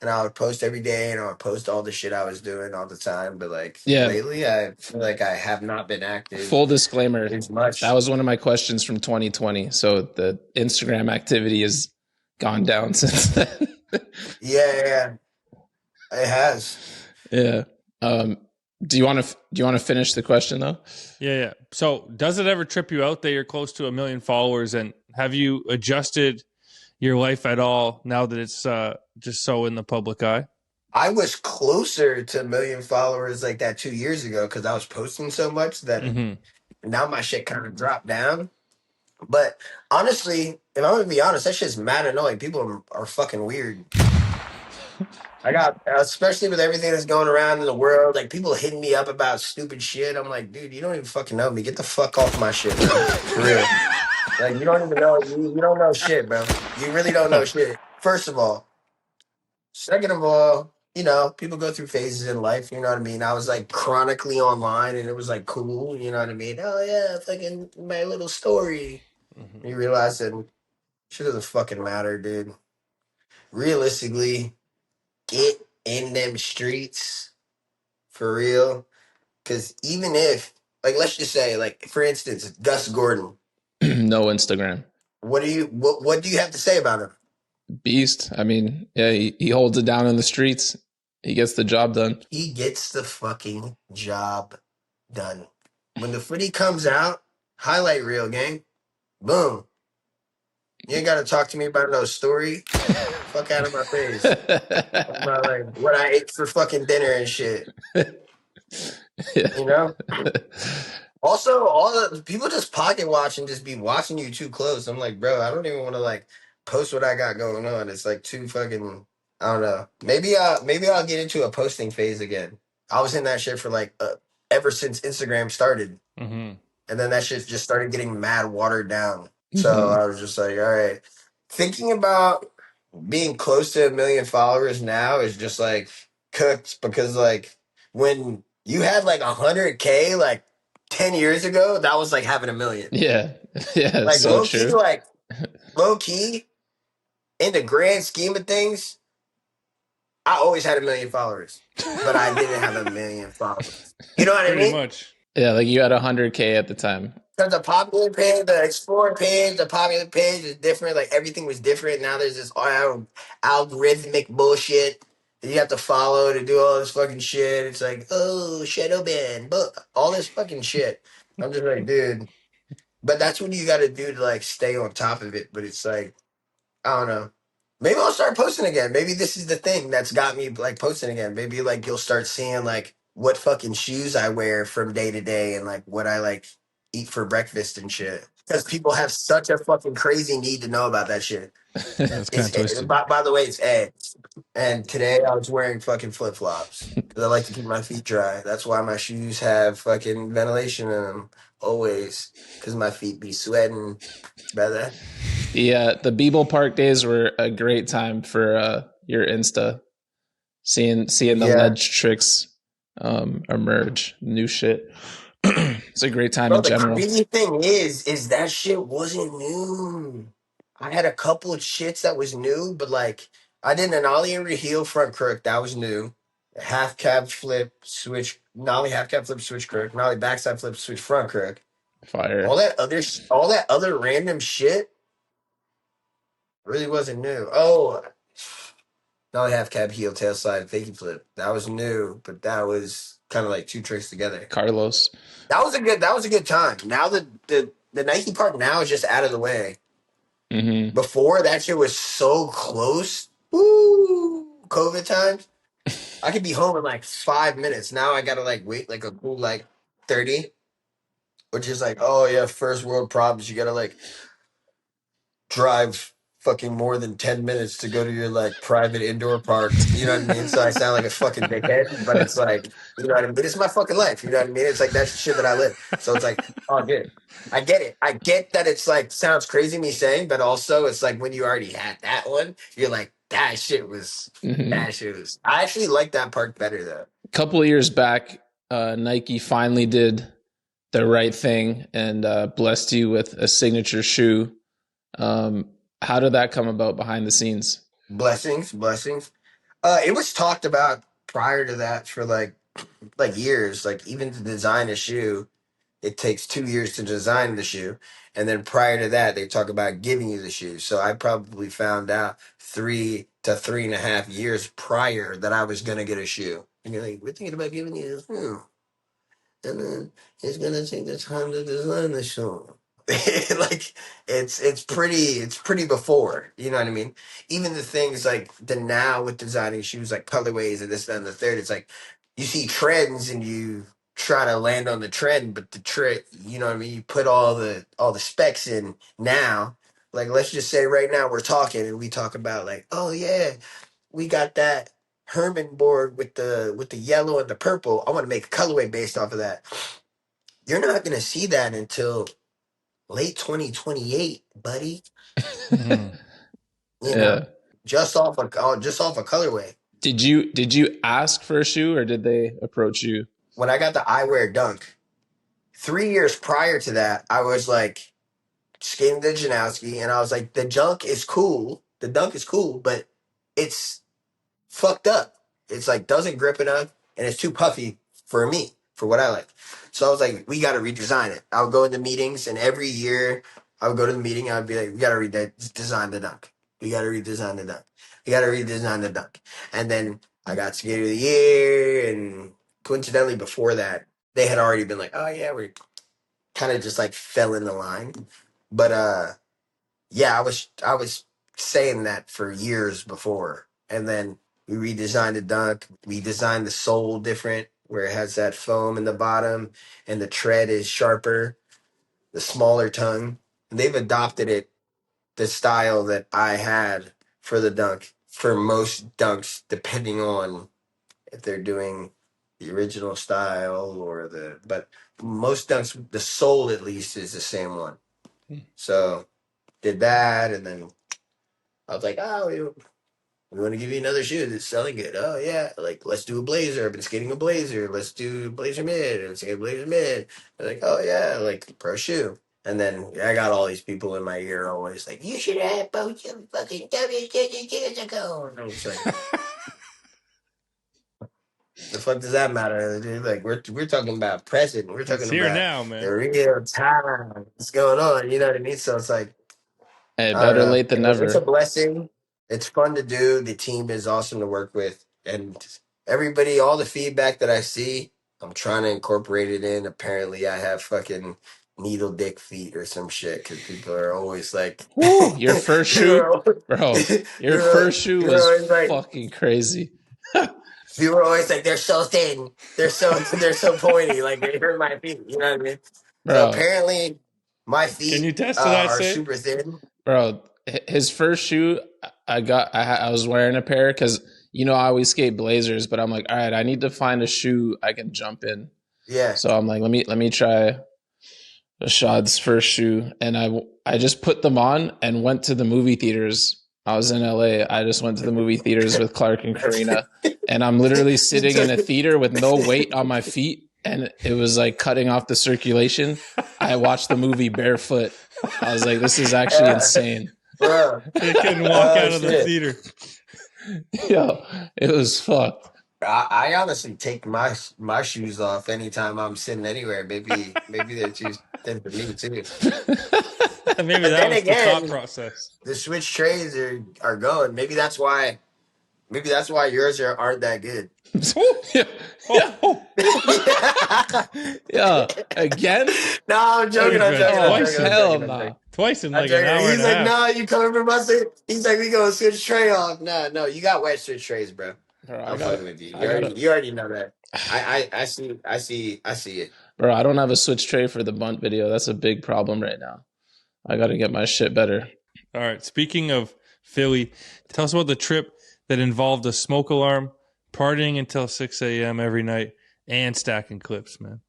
and I would post every day, and I would post all the shit I was doing all the time. But like Yeah. lately, I feel like I have not been active Full disclaimer, as much. that was one of my questions from 2020. So the Instagram activity has gone down since then. Yeah, it has. Yeah. Do you want to finish the question though? Yeah. So does it ever trip you out that you're close to 1 million followers, and have you adjusted your life at all now that it's just so in the public eye? I was closer to 1 million followers like that 2 years ago because I was posting so much that now my shit kind of dropped down. But honestly, if I'm gonna be honest, that shit's mad annoying. People are fucking weird. I got, especially with everything that's going around in the world, like people hitting me up about stupid shit. I'm like, dude, you don't even fucking know me. Get the fuck off my shit, bro. For real. Like, you don't even know, you don't know shit, bro. You really don't know shit. First of all. Second of all, you know, people go through phases in life, you know what I mean? I was like chronically online and it was like cool, you know what I mean? Oh yeah, fucking my little story. You realize that shit doesn't fucking matter, dude. Realistically, get in them streets for real. Cause even if, like, let's just say, like, for instance, Gus Gordon. No Instagram. What do you have to say about him? Beast. I mean, yeah, he holds it down in the streets. He gets the job done. He gets the fucking job done. When the footy comes out, highlight reel, gang. Boom. You ain't got to talk to me about no story. Fuck out of my face. About like what I ate for fucking dinner and shit. Yeah. You know? Also, all the people just pocket watch and just be watching you too close. I'm like, bro, I don't even want to like post what I got going on. It's like too fucking. I don't know. Maybe I'll get into a posting phase again. I was in that shit for like ever since Instagram started, Mm-hmm. and then that shit just started getting mad watered down. So Mhm. I was just like, all right. Thinking about being close to 1 million followers now is just like cooked because like when you had like 100K like 10 years ago, that was like having 1 million. Yeah. Yeah, it's Like so true. low key, in the grand scheme of things, I always had 1 million followers, but I didn't have 1 million followers. You know what I Pretty mean? much. Yeah, like you had 100K at the time. Because the popular page, the explore page, the popular page is different. Like everything was different. Now there's this algorithmic bullshit that you have to follow to do all this fucking shit. It's like, oh, shadow ban, but all this fucking shit. I'm just like, dude. But that's what you got to do to like stay on top of it. But it's like, I don't know. Maybe I'll start posting again. Maybe this is the thing that's got me like posting again. Maybe like you'll start seeing like what fucking shoes I wear from day to day and like what I like eat for breakfast and shit. Because people have such a fucking crazy need to know about that shit. That's kind of twisted. By the way, it's eggs. And today I was wearing fucking flip flops because I like to keep my feet dry. That's why my shoes have fucking ventilation in them always because my feet be sweating, brother. The Beeble Park days were a great time for your Insta. Seeing the Yeah. ledge tricks emerge, new shit. It's a great time Bro, in the general. crazy thing is that shit wasn't new. I had a couple of shits that was new, but like I did an ollie and heel front crook, that was new. Half cab flip, switch, nollie half cab flip, switch crook, nollie backside flip, switch front crook. Fire. All that other random shit really wasn't new. Oh, nollie half cab heel tail slide fakie flip. That was new, but that was kind of like two tricks together. Carlos. That was a good time. Now the Nike part now is just out of the way. Mm-hmm. Before that shit was so close. Woo! COVID times. I could be home in like 5 minutes. Now I gotta like wait like a cool like 30. Which is like, oh yeah, first world problems. You gotta like drive fucking more than 10 minutes to go to your like private indoor park. You know what I mean? So I sound like a fucking dickhead, but it's like, you know what I mean? It's my fucking life. You know what I mean? It's like that's the shit that I live. So it's like, oh, good. I get it. I get that it's like sounds crazy me saying, but also it's like when you already had that one, you're like, Mm-hmm. that shit was. I actually like that park better though. A couple of years back, Nike finally did the right thing and blessed you with a signature shoe. How did that come about behind the scenes? Blessings, blessings. It was talked about prior to that for like years. Like even to design a shoe, it takes 2 years to design the shoe, and then prior to that, they talk about giving you the shoe. So I probably found out 3 to 3.5 years prior that I was gonna get a shoe. And you're like, we're thinking about giving you a shoe, and then it's gonna take the time to design the shoe. Like it's pretty before, you know what I mean? Even the things like the now with designing shoes like colorways and this that, and the third, it's like you see trends and you try to land on the trend, but the trick, you know what I mean, you put all the specs in now. Like let's just say right now we're talking and we talk about like, oh yeah, we got that Herman board with the yellow and the purple. I want to make a colorway based off of that. You're not gonna see that until late 2028, buddy. Mhm. You know, Yeah. just off a colorway. Did you ask for a shoe or did they approach you? When I got the eyewear dunk, 3 years prior to that, I was like skating the Janowski, and I was like, the dunk is cool. The dunk is cool, but it's fucked up. It's like doesn't grip enough, and it's too puffy for me, for what I like. So I was like, we got to redesign it. I would go into meetings, and every year I would go to the meeting. I'd be like, we got to redesign the dunk. We got to redesign the dunk. We got to redesign the dunk. And then I got Skater of the Year, and coincidentally before that, they had already been like, oh yeah, we kind of just like fell in the line. But yeah, I was saying that for years before, and then we redesigned the dunk. We designed the sole different, where it has that foam in the bottom, and the tread is sharper, the smaller tongue. And they've adopted it, the style that I had for the dunk, for most dunks, depending on if they're doing the original style or the. But most dunks, the sole at least is the same one. So did that, and then I was like, oh, we want to give you another shoe that's selling good. Oh yeah, like let's do a blazer. I've been skating a blazer. Let's do blazer mid. Let's skate blazer mid. They're like, oh yeah, like pro shoe. And then I got all these people in my ear always like, you should have both your fucking years ago. And I'm just like, the fuck does that matter, dude? Like we're talking about present. We're It's talking here about now, man. the real time. What's going on? You know what I mean? So it's like, Hey, I don't better know. late than It's a never. blessing. It's fun to do. The team is awesome to work with, and everybody, all the feedback that I see, I'm trying to incorporate it in. Apparently, I have fucking needle dick feet or some shit because people are always like, Woo, your first people shoe, are always, bro. Your people are first shoe people are was always like, fucking crazy. people are always like, they're so thin, they're so pointy, like they hurt my feet. You know what I mean? So Bro, apparently, my Can feet you test to that, are say? super thin. bro, his first shoe, I was wearing a pair because I always skate blazers, but I'm like, all right, I need to find a shoe I can jump in. Yeah. So I'm like, let me try Ishad's first shoe, and I just put them on and went to the movie theaters. I was in LA. I just went to the movie theaters with Clark and Karina, and I'm literally You sitting in took a theater with no weight on my feet, and it was like cutting off the circulation. I watched the movie barefoot. I was like, this is actually insane. bro. You couldn't walk Oh out of the shit. theater. Yo, it was fucked. I honestly take my shoes off anytime I'm sitting anywhere. Maybe they're too thin for me too. Maybe But that then was the thought again, process. the switch trays are going. Maybe that's why. Maybe that's why yours aren't that good. yeah, Oh, yeah. Again? No, I'm that joking. has I'm been joking. I'm Oh, twice joking. I'm in hell joking. I'm nah. joking. twice in I'm like an joking. hour He's and a like, half. no, you coming from us? He's like, we gonna switch tray off. No, you got wet switch trays, bro. Bro, I'm fucking with you. I gotta, You already know that. I see it. bro, I don't have a switch tray for the bunt video. That's a big problem right now. I gotta get my shit better. All right. Speaking of Philly, tell us about the trip that involved a smoke alarm, partying until 6 a.m. every night, and stacking clips, man.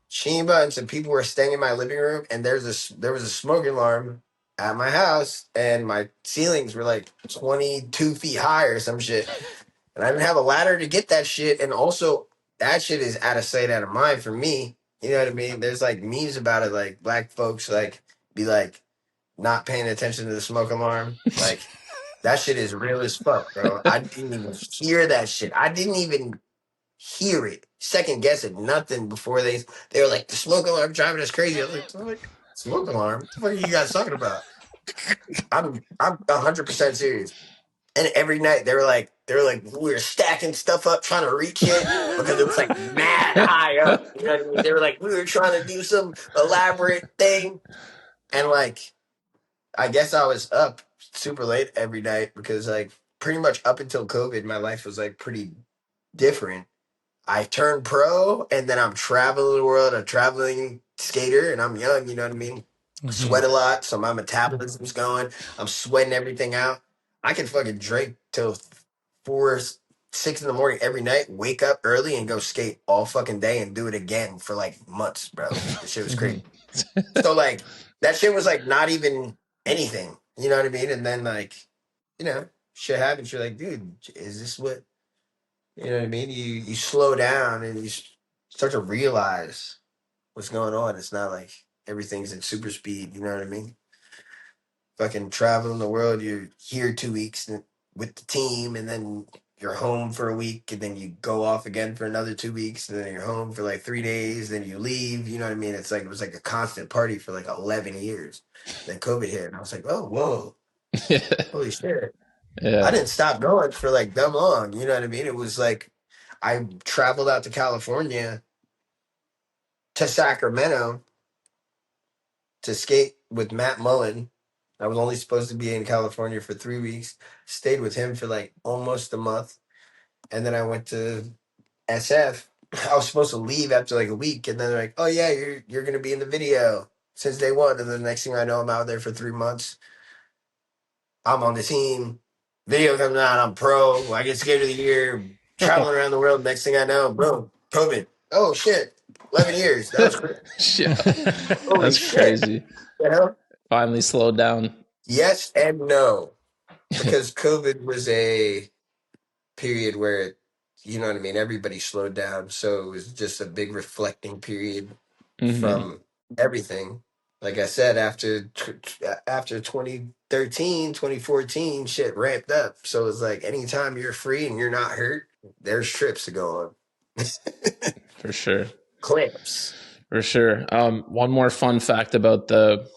Sheba and some people were staying in my living room, and there was a smoke alarm at my house, and my ceilings were like 22 feet high or some shit, and I didn't have a ladder to get that shit, and also that shit is out of sight, out of mind for me. You know what I mean? There's like memes about it, like black folks like be like not paying attention to the smoke alarm, like that shit is real as fuck, bro. I didn't even hear that shit. I didn't even hear it, second guess it, nothing before they were like the smoke alarm driving us crazy. I was like, smoke alarm? What the fuck are you guys talking about? I'm 100% serious. And every night they were like we were stacking stuff up trying to reach it because it was like mad high up. You know what I mean? They were like we were trying to do some elaborate thing, and like I guess I was up super late every night because like pretty much up until COVID, my life was like pretty different. I turned pro and then I'm traveling the world, a traveling skater, and I'm young, you know what I mean? Sweat a lot, so my metabolism's going. I'm sweating everything out. I can fucking drink till 4, 6 in the morning every night, wake up early and go skate all fucking day and do it again for like months, bro. This shit was crazy. So like that shit was like not even anything. You know what I mean? And then like, shit happens. You're like, dude, is this what you know what I mean? You slow down and you start to realize what's going on. It's not like everything's at super speed. You know what I mean? Fucking traveling the world. You're here 2 weeks with the team, and then you're home for a week and then you go off again for another 2 weeks and then you're home for like 3 days, then you leave. You know what I mean? It's like it was like a constant party for like 11 years. Then COVID hit, and I was like, oh, whoa, holy shit! I Yeah. didn't stop going for like that long. You know what I mean? It was like I traveled out to California to Sacramento to skate with Matt Mullen. I was only supposed to be in California for 3 weeks. Stayed with him for like almost a month, and then I went to SF. I was supposed to leave after like a week, and then they're like, "Oh yeah, you're gonna be in the video since day one." And then the next thing I know, I'm out there for 3 months. I'm on the team. Video comes out. I'm pro. I get skater of the year. Traveling around the world. Next thing I know, boom, COVID. Oh shit! 11 years. That was crazy. Yeah. Holy That's shit! crazy. You know? Finally slowed down. Yes and no, because COVID was a period where, you know what I mean, everybody slowed down. So it was just a big reflecting period Mm-hmm. from everything. Like I said, after 2013, 2014, shit ramped up. So it's like anytime you're free and you're not hurt, there's trips to go on. For sure. Clamps. For sure. One more fun fact about the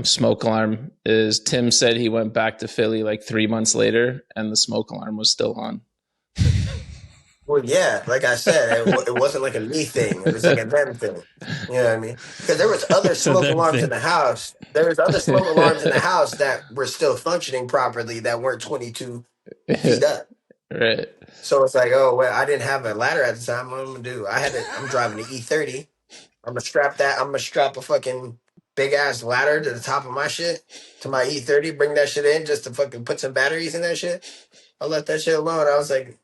smoke alarm is Tim said he went back to Philly like 3 months later and the smoke alarm was still on. Well, yeah, like I said, it wasn't like a me thing. It was like a them thing. You know what I mean? Because there was other It's a smoke them alarms in thing. the house. There was other smoke alarms in the house that were still functioning properly that weren't 22 feet up. Right. So it's like, oh well, I didn't have a ladder at the time. What am I gonna do? I'm driving the E30. I'm gonna strap a fucking big ass ladder to the top of my shit, to my E30, bring that shit in just to fucking put some batteries in that shit. I left that shit alone. I was like,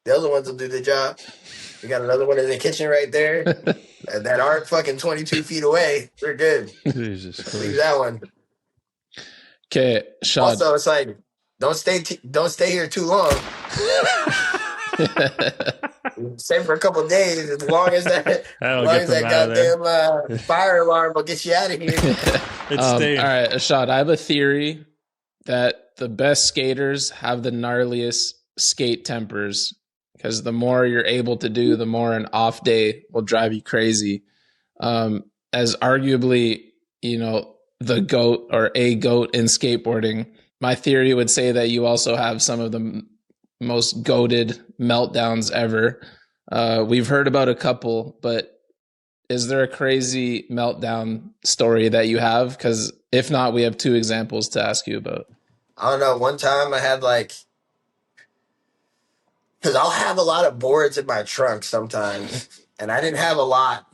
the other ones will do the job. We got another one in the kitchen right there that aren't fucking 22 feet away. We're good. Jesus Leave Christ. that one. Okay, Shad. Also, it's like, don't stay here too long. Stay for a couple of days, as long as that goddamn fire alarm will get you out of here. All right, Ashad, I have a theory that the best skaters have the gnarliest skate tempers because the more you're able to do, the more an off day will drive you crazy. As arguably, the GOAT or a GOAT in skateboarding, my theory would say that you also have some of the most goated meltdowns ever. We've heard about a couple, but is there a crazy meltdown story that you have? Because if not, we have two examples to ask you about. I don't know. One time I had because I'll have a lot of boards in my trunk sometimes, and I didn't have a lot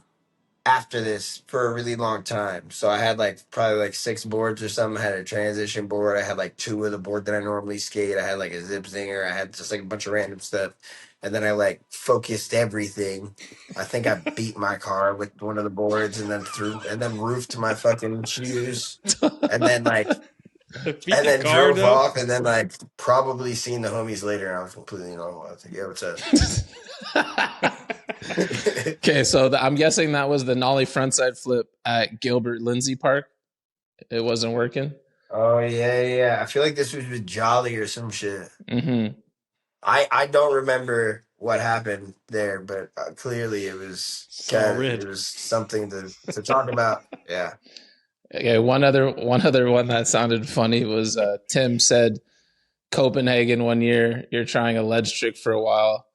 after this for a really long time. So I had probably 6 boards or something. I had a transition board. I had 2 of the board that I normally skate. I had a zip zinger. I had just a bunch of random stuff. And then I focused everything. I think I beat my car with one of the boards and then roofed my fucking shoes. And then drove off and then probably seen the homies later and I was completely normal. I was like, yeah, what's up? Okay, so I'm guessing that was the nollie frontside flip at Gilbert Lindsay Park. It wasn't working. Oh yeah. I feel like this was with Jolly or some shit. Mm-hmm. I don't remember what happened there, but clearly it was something to talk about. Yeah. Okay, one other one that sounded funny was Tim said Copenhagen one year. You're trying a ledge trick for a while.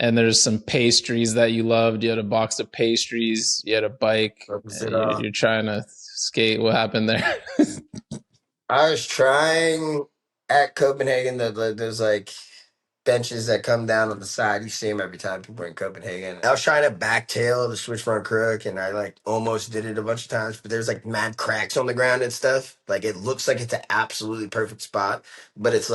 And there's some pastries that you loved. You had a box of pastries. You had a bike. You're trying to skate. What happened there? I was trying at Copenhagen. There's benches that come down on the side. You see them every time people are in Copenhagen. I was trying to backtail the switch front crook, and I almost did it a bunch of times. But there's mad cracks on the ground and stuff. It looks like it's an absolutely perfect spot, but it's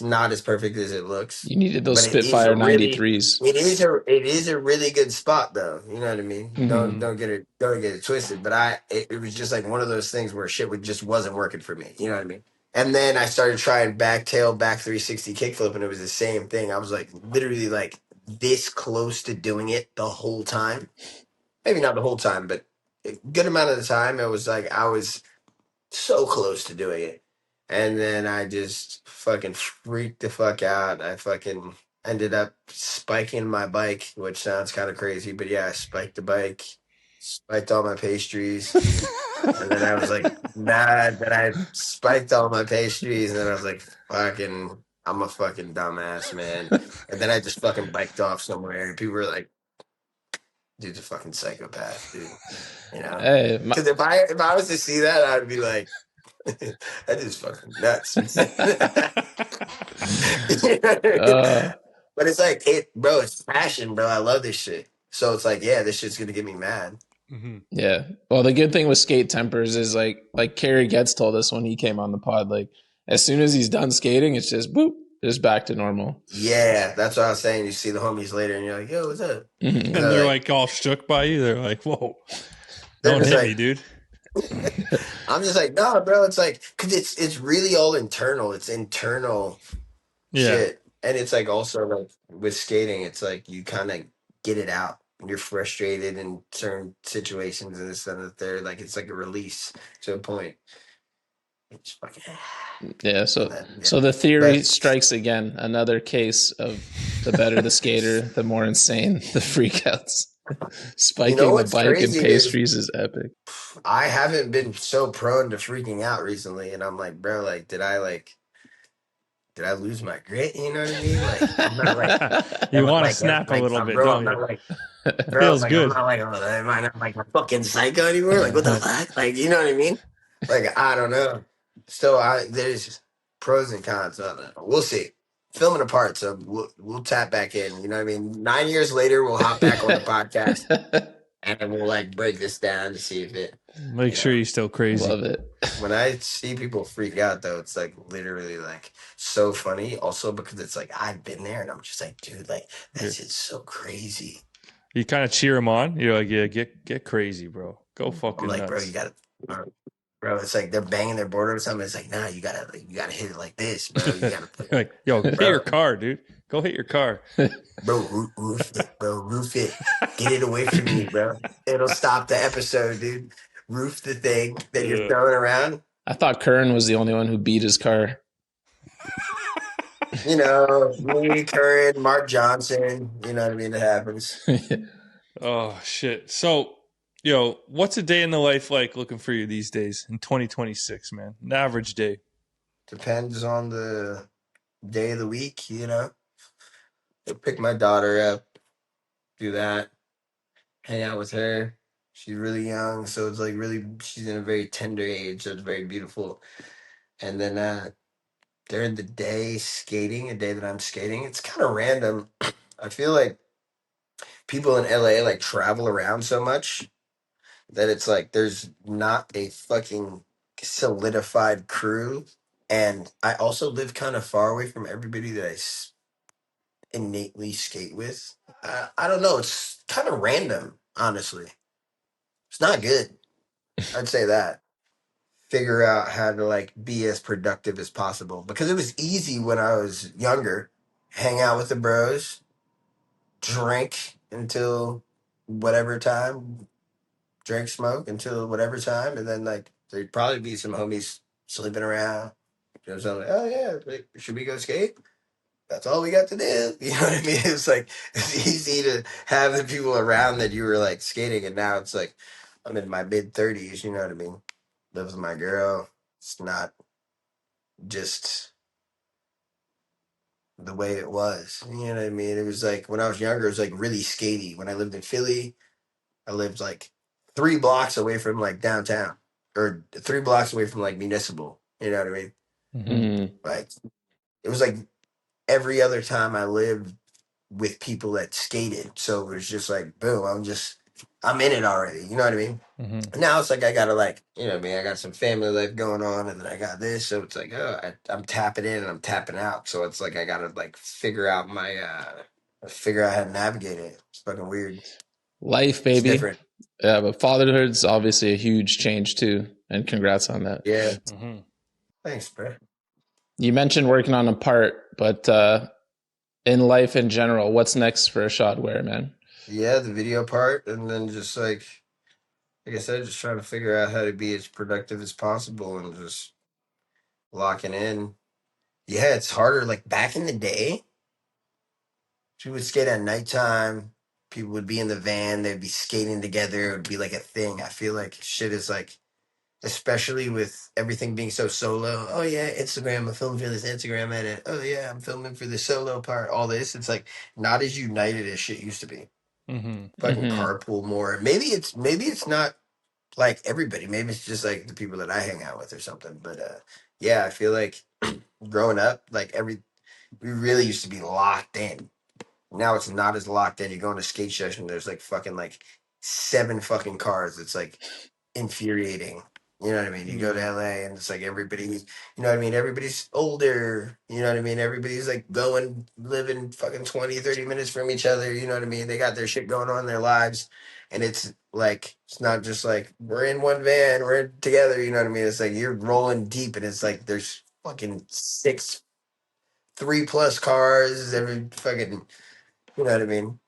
not as perfect as it looks. You needed those Spitfire 93s. It is a really good spot though. You know what I mean? Mm-hmm. Don't get it twisted. But it was just one of those things where shit just wasn't working for me. You know what I mean? And then I started trying back 360 kickflip, and it was the same thing. I was literally this close to doing it the whole time. Maybe not the whole time, but a good amount of the time. It was I was so close to doing it. And then I just fucking freaked the fuck out. I fucking ended up spiking my bike, which sounds kind of crazy, but yeah, I spiked the bike, spiked all my pastries. And then I was like mad that I spiked all my pastries. And then I was like, fucking, I'm a fucking dumbass, man. And then I just fucking biked off somewhere. And people were like, dude's a fucking psychopath, dude. You know? Hey, Because if I was to see that, I'd be like, that is fucking nuts. You know what I mean? But it's like, bro, it's passion, bro. I love this shit. So it's like, yeah, this shit's gonna get me mad. Mm-hmm. yeah. Well, the good thing with skate tempers is like Kerry Getz told us when he came on the pod, like as soon as he's done skating, it's just boop, just back to normal. Yeah, that's what I was saying. You see the homies later, and you're like, yo, what's up? Mhm. And they're like all shook by you. They're like, whoa, don't just hit like- me, dude. I'm just like, no, bro. It's like, cause it's really all internal. It's internal Yeah. shit, and it's like also like with skating, it's like you kind of get it out. You're frustrated in certain situations and this and that. There, like it's like a release to a point. It's fucking Yeah, so yeah. so the theory But- strikes again. Another case of the better the skater, the more insane the freakouts. Spiking the what's bike and crazy is- pastries is epic. I haven't been so prone to freaking out recently, and I'm like, bro, like, did I lose my grit? You know what I mean? Like, I'm not like You want to like, snap like, a little bit, bro, don't I'm you? not like, bro, Feels like, good. I'm not like, oh, am I not like a fucking psycho anymore? Like, what the fuck? Like, you know what I mean? Like, I don't know. So there's pros and cons on it. We'll see. Filming apart, so we'll tap back in. You know what I mean? 9 years later, we'll hop back on the podcast and then we'll like break this down to see if it. Make sure you're still crazy. Love it. When I see people freak out, though, it's like literally like so funny. Also because it's like I've been there, and I'm just like, dude, like that's just so crazy. You kind of cheer them on. You're like, yeah, get crazy, bro. Go fucking I'm like, nuts. bro, you gotta, bro. It's like they're banging their board or something. It's like, nah, you gotta hit it like this, bro. You gotta put, Like, yo, hit Bro. your car, dude. Go hit your car. bro, roof it, bro, roof it. Get it away from me, bro. It'll stop the episode, dude. Roof the thing that you're Yeah. throwing around. I thought Curran was the only one who beat his car. You know, me, Curran, Mark Johnson. You know what I mean? It happens. Oh shit. So, yo, what's a day in the life like looking for you these days in 2026, man? An average day. Depends on the day of the week, you know. I'll pick my daughter up, do that, hang out with her. She's really young, so it's like really she's in a very tender age, so it's very beautiful. And then during the day skating, a day that I'm skating, it's kind of random. I feel like people in LA like travel around so much that it's like there's not a fucking solidified crew. And I also live kind of far away from everybody that innately skate with. I don't know. It's kind of random, honestly. It's not good. I'd say that. Figure out how to like be as productive as possible because it was easy when I was younger. Hang out with the bros, drink until whatever time, drink, smoke until whatever time, and then like there'd probably be some homies sleeping around. You know, so I'm like, oh yeah, like, should we go skate? That's all we got to do. You know what I mean? It's like it's easy to have the people around that you were like skating, and now it's like I'm in my mid-30s. You know what I mean? Live with my girl. It's not just the way it was. You know what I mean? It was like when I was younger, it was like really skatey. When I lived in Philly, I lived like 3 blocks away from like downtown, or 3 blocks away from like municipal. You know what I mean? Mhm. Like it was like every other time I lived with people that skated. So it was just like, boom, I'm in it already. You know what I mean? Mm-hmm. Now it's like I gotta like, you know what I mean? I got some family life going on and then I got this. So it's like, I'm tapping in and I'm tapping out. So it's like I gotta like figure out how to navigate it. It's fucking weird. Life, It's baby. different. Yeah, but fatherhood's obviously a huge change too. And congrats on that. Yeah. Mm-hmm. Thanks, bro. You mentioned working on a part, but in life in general, what's next for Ishod Wair, man? Yeah, the video part, and then just like I said, just trying to figure out how to be as productive as possible and just locking in. Yeah, it's harder. Like back in the day, we would skate at nighttime. People would be in the van. They'd be skating together. It would be like a thing. I feel like shit is like, especially with everything being so solo. Oh yeah, Instagram. I'm filming for this Instagram edit. Oh yeah, I'm filming for the solo part. All this. It's like not as united as shit used to be. Mm-hmm. Fucking carpool more. Maybe it's not like everybody. Maybe it's just like the people that I hang out with or something. But yeah, I feel like growing up, like we really used to be locked in. Now it's not as locked in. You go on a skate session, there's like fucking like seven fucking cars. It's like infuriating. You know what I mean? You go to LA and it's like everybody's, you know what I mean? Everybody's older. You know what I mean? Everybody's like going, living fucking 20, 30 minutes from each other. You know what I mean? They got their shit going on in their lives. And it's like, it's not just like, we're in one van, we're together. You know what I mean? It's like you're rolling deep and it's like there's fucking six, 3+ cars, every fucking, you know what I mean?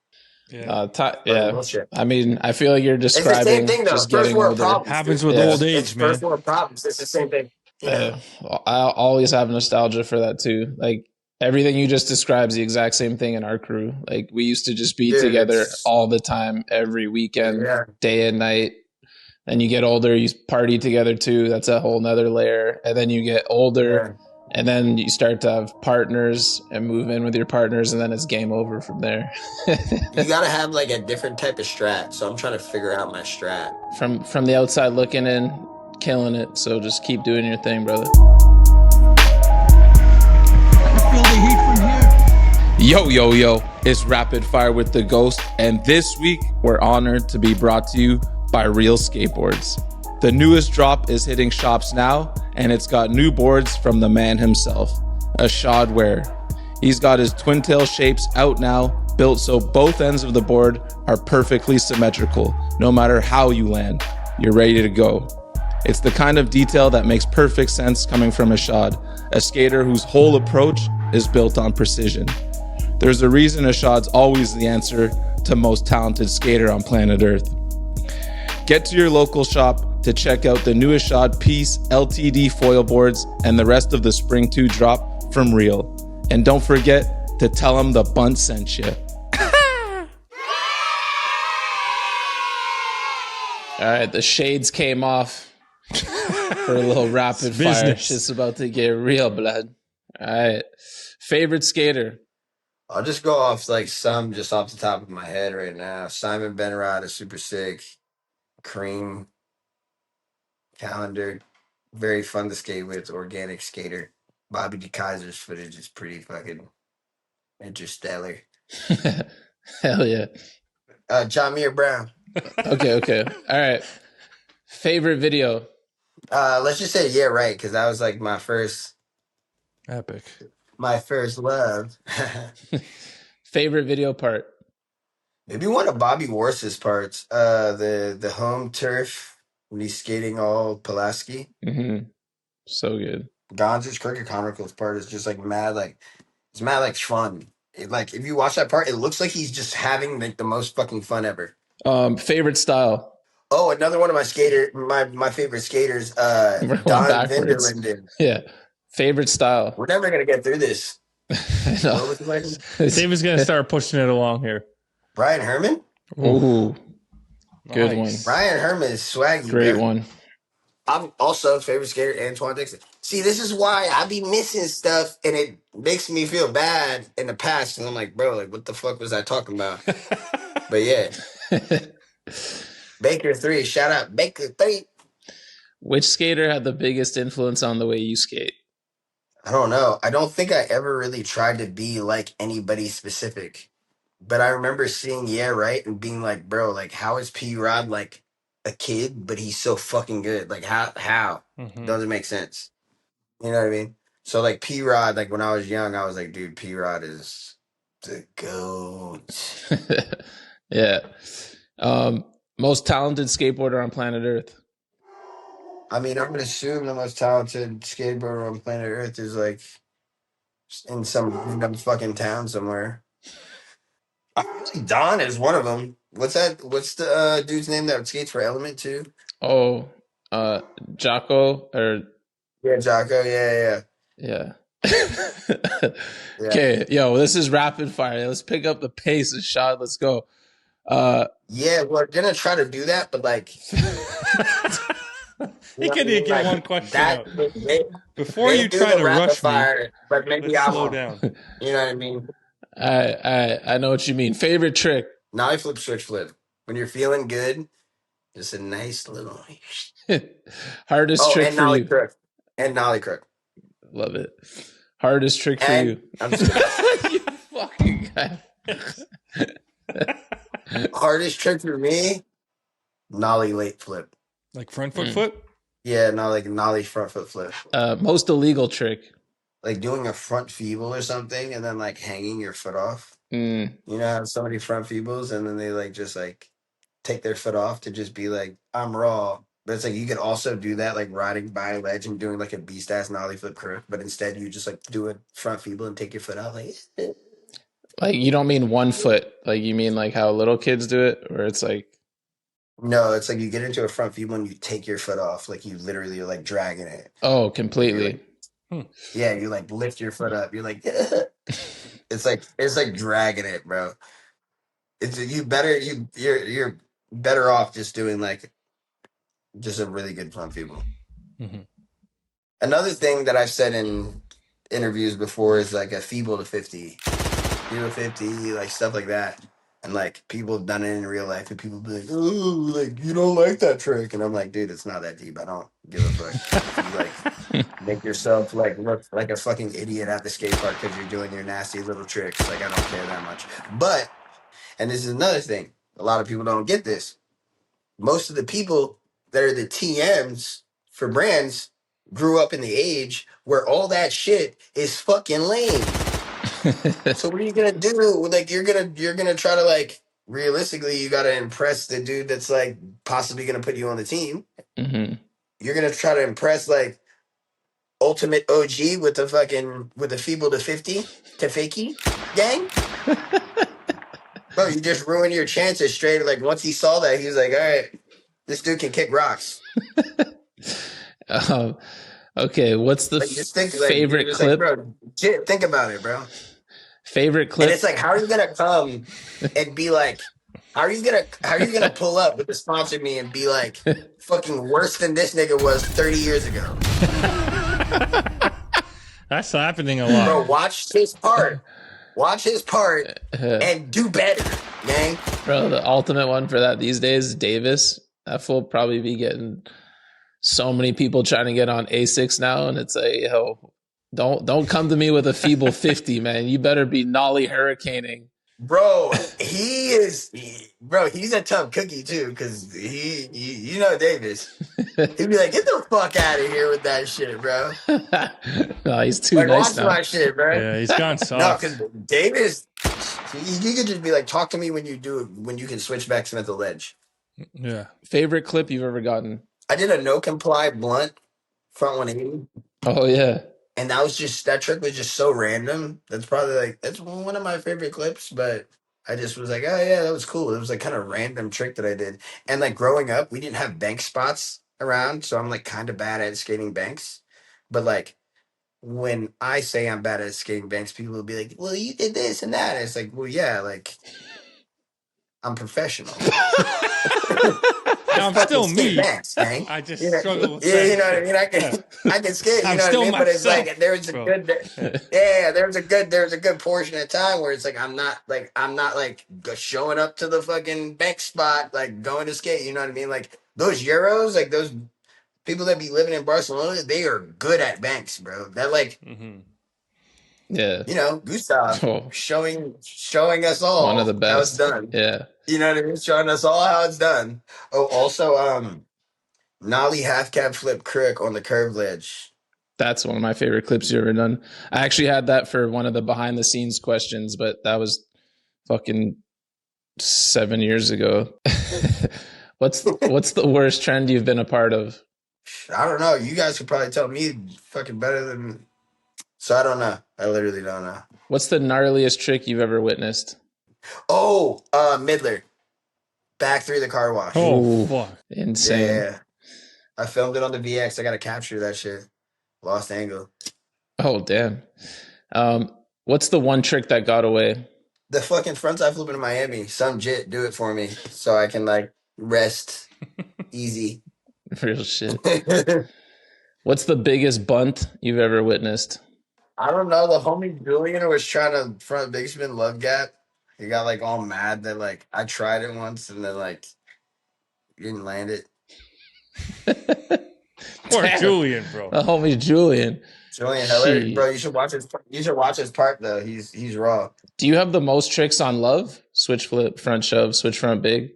Yeah. Fucking Yeah. bullshit. I mean, I feel like you're It's the same describing thing though. just First getting world older. problems, Happens dude. with Yeah. old It's age, first man. world problems. It's the same thing. Yeah. I always have nostalgia for that too. Like everything you just described is the exact same thing in our crew. Like we used to just be Dude, together it's all the time, every weekend, yeah, day and night. Then you get older, you party together too. That's a whole nother layer. And then you get older, yeah. and then you start to have partners and move in with your partners, and then it's game over from there. You gotta have like a different type of strat. So I'm trying to figure out my strat. From the outside looking in, killing it. So just keep doing your thing, brother. Yo, it's Rapid Fire with the Ghost, and this week we're honored to be brought to you by Real Skateboards. The newest drop is hitting shops now, and it's got new boards from the man himself, Ishod Wair. He's got his twin tail shapes out now, built so both ends of the board are perfectly symmetrical. No matter how you land, you're ready to go. It's the kind of detail that makes perfect sense coming from Ishod, a skater whose whole approach is built on precision. There's a reason Ishod's always the answer to most talented skater on planet Earth. Get to your local shop to check out the new Ishod Peace LTD foil boards and the rest of the Spring 2 drop from Real. And don't forget to tell them the Bunt sent you. All right, the shades came off for a little rapid fire. Business. Shit's about to get real, blood. All right. Favorite skater? I'll just go off like some just off the top of my head right now. Simon Benrod is super sick. Cream Calendar, very fun to skate with. Organic skater. Bobby De Kaiser's footage is pretty fucking interstellar. Hell yeah. John Muir Brown. Okay. All right. Favorite video? Let's just say yeah, right, because that was like my first Epic. love. Favorite video part? Maybe one of Bobby Worce's parts. The home turf when he's skating all Pulaski. Mm-hmm. So good. Gonz's Cricket Chronicles part is just like mad, like it's mad like fun. Like if you watch that part, it looks like he's just having like the most fucking fun ever. Favorite style? Oh, another one of my favorite skaters, We're going Don backwards. Vinderlinden. Yeah. Favorite style? We're never gonna get through this. I know. What was his name? Dave is gonna start pushing it along here. Brian Herman. Ooh, good Nice. Brian Herman is swaggy. Great man. one. I'm also favorite skater Antoine Dixon. See, this is why I be missing stuff, and it makes me feel bad in the past. And I'm like, bro, like, what the fuck was I talking about? But yeah, Baker 3. Shout out Baker 3. Which skater had the biggest influence on the way you skate? I don't know. I don't think I ever really tried to be like anybody specific. But I remember seeing Yeah Right and being like, bro, like how is P Rod like a kid, but he's so fucking good? Like how? Mhm. Doesn't make sense. You know what I mean? So like P Rod, like when I was young, I was like, dude, P Rod is the GOAT. Yeah. Most talented skateboarder on planet Earth. I mean, I'm gonna assume the most talented skateboarder on planet Earth is like in some random fucking town somewhere. I feel like Don is one of them. What's that? What's the dude's name that skates for Element too? Oh, Jocko or Yeah, Jocko. Yeah. Yeah. Yeah. Okay, yo, this is rapid fire. Let's pick up the pace of shot. Let's go. Yeah, we're gonna try to do that, but like, you He know what I can't even mean? get Like one question that out. they, Before they you do try the to rapid rush me, fire, but maybe let's I slow won't. down. You know what I mean? I know what you mean. Favorite trick. Nollie flip, switch flip. When you're feeling good, just a nice little. Hardest Oh, trick and for nollie you. crook, and nollie crook, Love it. Hardest trick for and you. I'm just kidding. You fucking guy. Hardest trick for me, nollie late flip. Like front foot Mm. flip? Yeah, no, like nollie front foot flip. Most illegal trick. Like doing a front feeble or something, and then like hanging your foot off. Mm. You know how somebody front feebles and then they like just like take their foot off to just be like, I'm raw. But it's like you could also do that like riding by a ledge and doing like a beast ass nollie flip crook, but instead you just like do a front feeble and take your foot out like Like you don't mean one foot. Like you mean like how little kids do it, where it's like no, it's like you get into a front feeble and you take your foot off, like you literally are like dragging it. oh, You're like, completely. yeah, you like lift your foot up. You're like, it's like dragging it, bro. It's you're better off just doing like just a really good front feeble. Mm-hmm. Another thing that I've said in interviews before is like a feeble to 50, feeble 50, like stuff like that. And like people have done it in real life, and people be like, "Oh, like you don't like that trick," and I'm like, "Dude, it's not that deep. I don't give a fuck." If you like make yourself like look like a fucking idiot at the skate park because you're doing your nasty little tricks, like I don't care that much. But and this is another thing, a lot of people don't get this. Most of the people that are the TMs for brands grew up in the age where all that shit is fucking lame. So what are you gonna do? Like you're gonna try to like realistically you gotta impress the dude that's like possibly gonna put you on the team. Mm-hmm. You're gonna try to impress like ultimate OG with the fucking with the feeble to 50 to fakey gang. Bro, you just ruined your chances straight. Like once he saw that, he was like, all right, this dude can kick rocks. um, okay, what's the Like just think like favorite it's like, clip? bro, shit, think about it, bro. Favorite And clip? it's like, how are you gonna come and be like, how are you gonna pull up with the sponsor me and be like fucking worse than this nigga was 30 years ago? That's happening a lot. Bro, watch his part. Watch his part Uh, and do better, gang. bro, the ultimate one for that these days, Davis. That fool probably be getting so many people trying to get on A6 now, and it's like, yo, don't come to me with a feeble 50, man. You better be nollie hurricaning. Bro, bro, he's a tough cookie too, because you know Davis. He'd be like, get the fuck out of here with that shit, bro. No, he's too Like, nice watch now. my shit, bro. Yeah, he's gone No, soft. because Davis, you could just be like, talk to me when you can switch back Smith the ledge. Yeah. Favorite clip you've ever gotten? I did a no comply blunt front 180, Oh yeah. and that trick was just so random. That's probably like that's one of my favorite clips, but I just was like, oh yeah, that was cool. It was like kind of random trick that I did, and like growing up, we didn't have bank spots around, so I'm like kind of bad at skating banks, but like. When I say I'm bad at skating banks, people will be like, "Well, you did this and that." And it's like, well, yeah, like I'm professional. I I'm fucking still skate me. banks, man. I just You know, struggle with yeah, saying you know what I shit. mean. Yeah. I can skate. You I'm know what I still mean. But it's myself, like there's a bro. good, there's a good portion of time where it's like I'm not like showing up to the fucking bank spot like going to skate. You know what I mean? Like those Euros, like those people that be living in Barcelona, they are good at banks, bro. That like. Mm-hmm. Yeah. You know, Gustav Oh, showing us one of all the how it's best. done. Yeah. You know what I mean? Showing us all how it's done. Oh, also, Nollie half cab flip crook on the curve ledge. That's one of my favorite clips you've ever done. I actually had that for one of the behind the scenes questions, but that was fucking 7 years ago. what's the worst trend you've been a part of? I don't know. You guys could probably tell me fucking better than. So I don't know. I literally don't know. What's the gnarliest trick you've ever witnessed? Oh, Midler. Back through the car wash. Oh, Ooh, fuck. insane. Yeah. I filmed it on the VX. I gotta capture that shit. Lost angle. Oh, damn. What's the one trick that got away? The fucking frontside flip in Miami. Some jit do it for me so I can like rest easy. Real shit. I What's the biggest bunt you've ever witnessed? don't know. The homie Julian was trying to front big spin love gap. He got like all mad that like I tried it once and then like didn't land it. Poor Damn. Julian, bro. The homie Julian. Julian Heller, Shit. bro, you should watch his. You should watch his part though. He's raw. Do you have the most tricks on love? Switch flip, front shove, switch front big.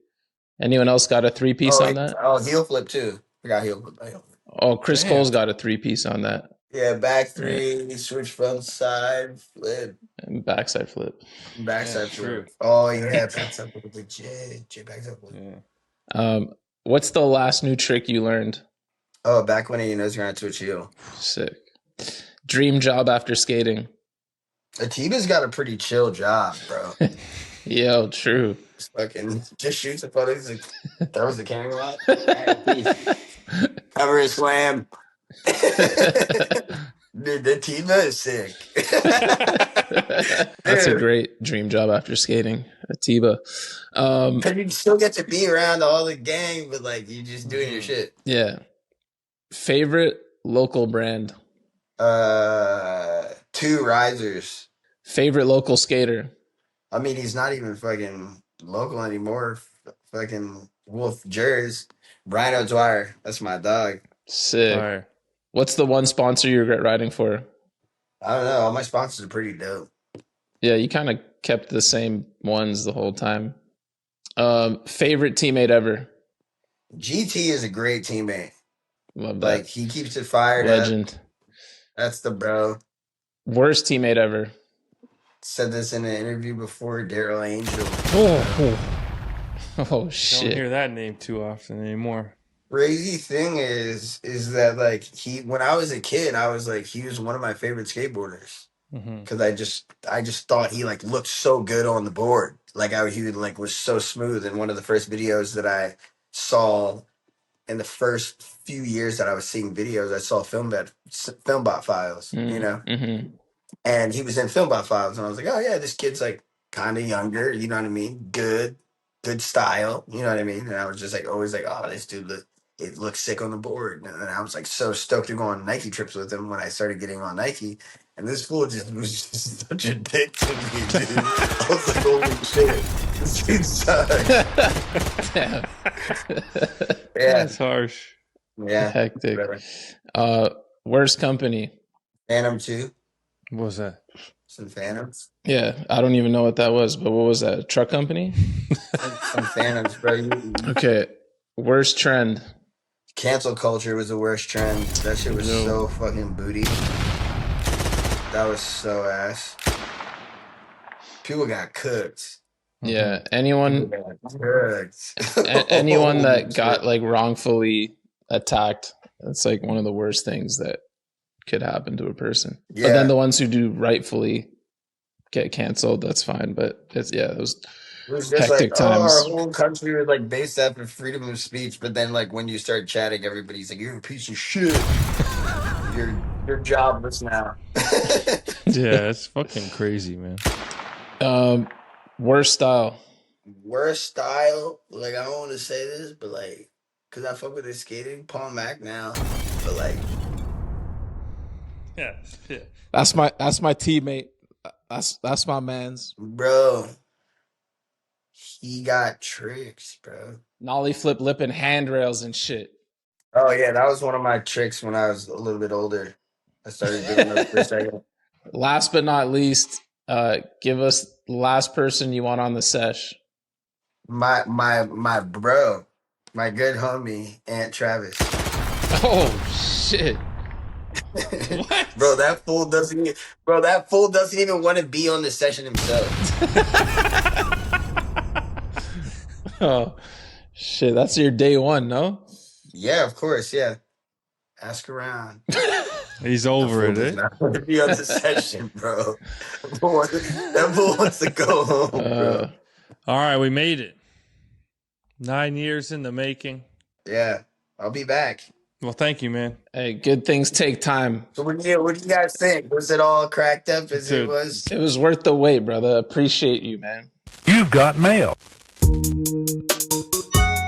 Anyone else got a 3-piece on that? Heel flip too. I got heel flip. Oh, Chris Damn. Cole's got a 3-piece on that. Yeah, back three, switch front side, flip, And backside flip. backside Yeah, true. flip. Oh yeah, backside flip with the J backside flip. Yeah. What's the last new trick you learned? Oh, back when he knows you're gonna switch heel. Sick. Dream job after skating. Atiba's got a pretty chill job, bro. Yo, true. Just shoots a photo. He's like, throws the camera out. Cover his slam. Dude, the Atiba is sick. That's a great dream job after skating. Atiba. But you still get to be around all the gang, but like you just doing your shit. Yeah. Favorite local brand. 2 risers. Favorite local skater. I mean, he's not even fucking local anymore. Fucking Wolf Jers. Ishod Wair. That's my dog. Sick. Fire. What's the one sponsor you regret riding for? I don't know. All my sponsors are pretty dope. Yeah, you kind of kept the same ones the whole time. Favorite teammate ever. GT is a great teammate. Love that. Like, he keeps it fired up. Legend. That's the bro. Worst teammate ever. Said this in an interview before, Daryl Angel. Oh Don't shit. hear that name too often anymore. Crazy thing is that like when I was a kid, I was like, he was one of my favorite skateboarders because I just thought he like looked so good on the board. Like he like was so smooth. And one of the first videos that I saw in the first few years that I was seeing videos, I saw Filmbot files, you know. Mm-hmm. And he was in Filmbot files, and I was like, oh yeah, this kid's like kind of younger, you know what I mean? Good style, you know what I mean? And I was just like always like, oh, this dude it looks sick on the board. And I was like so stoked to go on Nike trips with him when I started getting on Nike. And this fool was just such a dick to me, dude. I was like, holy shit, this dude sucks. Yeah. Yeah, That's harsh. yeah. Hectic. Whatever. Worst company. Phantom 2, What was that? some Phantoms. Yeah, I don't even know what that was, but what was that? A truck company? Some Phantoms, bro. Okay. Worst trend. Cancel culture was the worst trend. That shit was so fucking booty. That was so ass. People got cooked. Yeah. Anyone People got cooked. anyone that Holy got shit. like wrongfully attacked, that's like one of the worst things that could happen to a person. Yeah. But then the ones who do rightfully get canceled, that's fine. But it's it was It was just hectic like, times. oh, our whole country was like based off of freedom of speech, but then like when you start chatting, everybody's like, you're a piece of shit. You're jobless now. Yeah, it's fucking crazy, man. Worst style. Worst style, like I don't want to say this, but like, cause I fuck with his skating, Paul Mac now, but like, Yeah. That's my teammate. That's my man's. bro, he got tricks, bro. Nollie flip lip and handrails and shit. Oh yeah, that was one of my tricks when I was a little bit older. I started doing those for a second. Last but not least, give us the last person you want on the sesh. My bro, my good homie, Aunt Travis. Oh shit. What? Bro, that fool doesn't even want to be on the session himself. Oh shit, that's your day one, no? Yeah, of course, yeah. Ask around. He's over it, eh? Not want to be on the session, bro. That fool wants to go home, bro. All right, we made it. 9 years in the making. Yeah, I'll be back. Well, thank you, man. Hey, good things take time. So what do you guys think? Was it all cracked up as it Dude. was? It was worth the wait, brother. Appreciate you, man. You've got mail.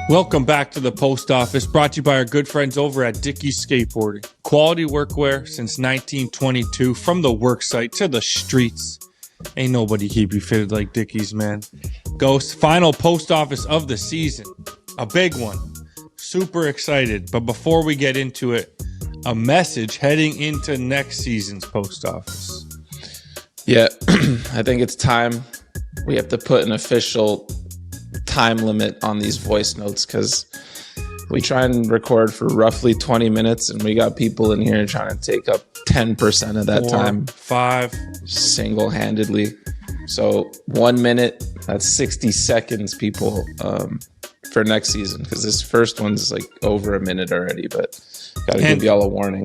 Welcome back to the post office, brought to you by our good friends over at Dickey's Skateboarding. Quality workwear since 1922, from the work site to the streets. Ain't nobody keep you fitted like Dickey's, man. Ghost, final post office of the season. A big one. Super excited. But before we get into it, a message heading into next season's post office. Yeah, I think it's time we have to put an official time limit on these voice notes, because we try and record for roughly 20 minutes and we got people in here trying to take up 10% of that 4, time 5 single-handedly. So 1 minute, that's 60 seconds, people, for next season, because this first one's like over a minute already, but gotta give y'all a warning.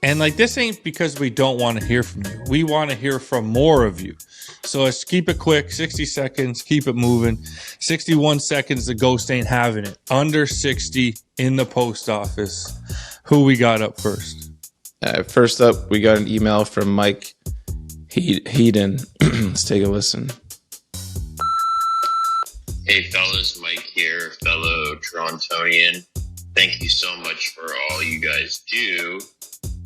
And like, this ain't because we don't want to hear from you. We want to hear from more of you. So let's keep it quick. 60 seconds, keep it moving. 61 seconds, the Ghost ain't having it. Under 60 in the post office. Who we got up first? First up, we got an email from Mike Heaton. Let's take a listen. Hey fellas, Mike here, fellow Torontonian. Thank you so much for all you guys do.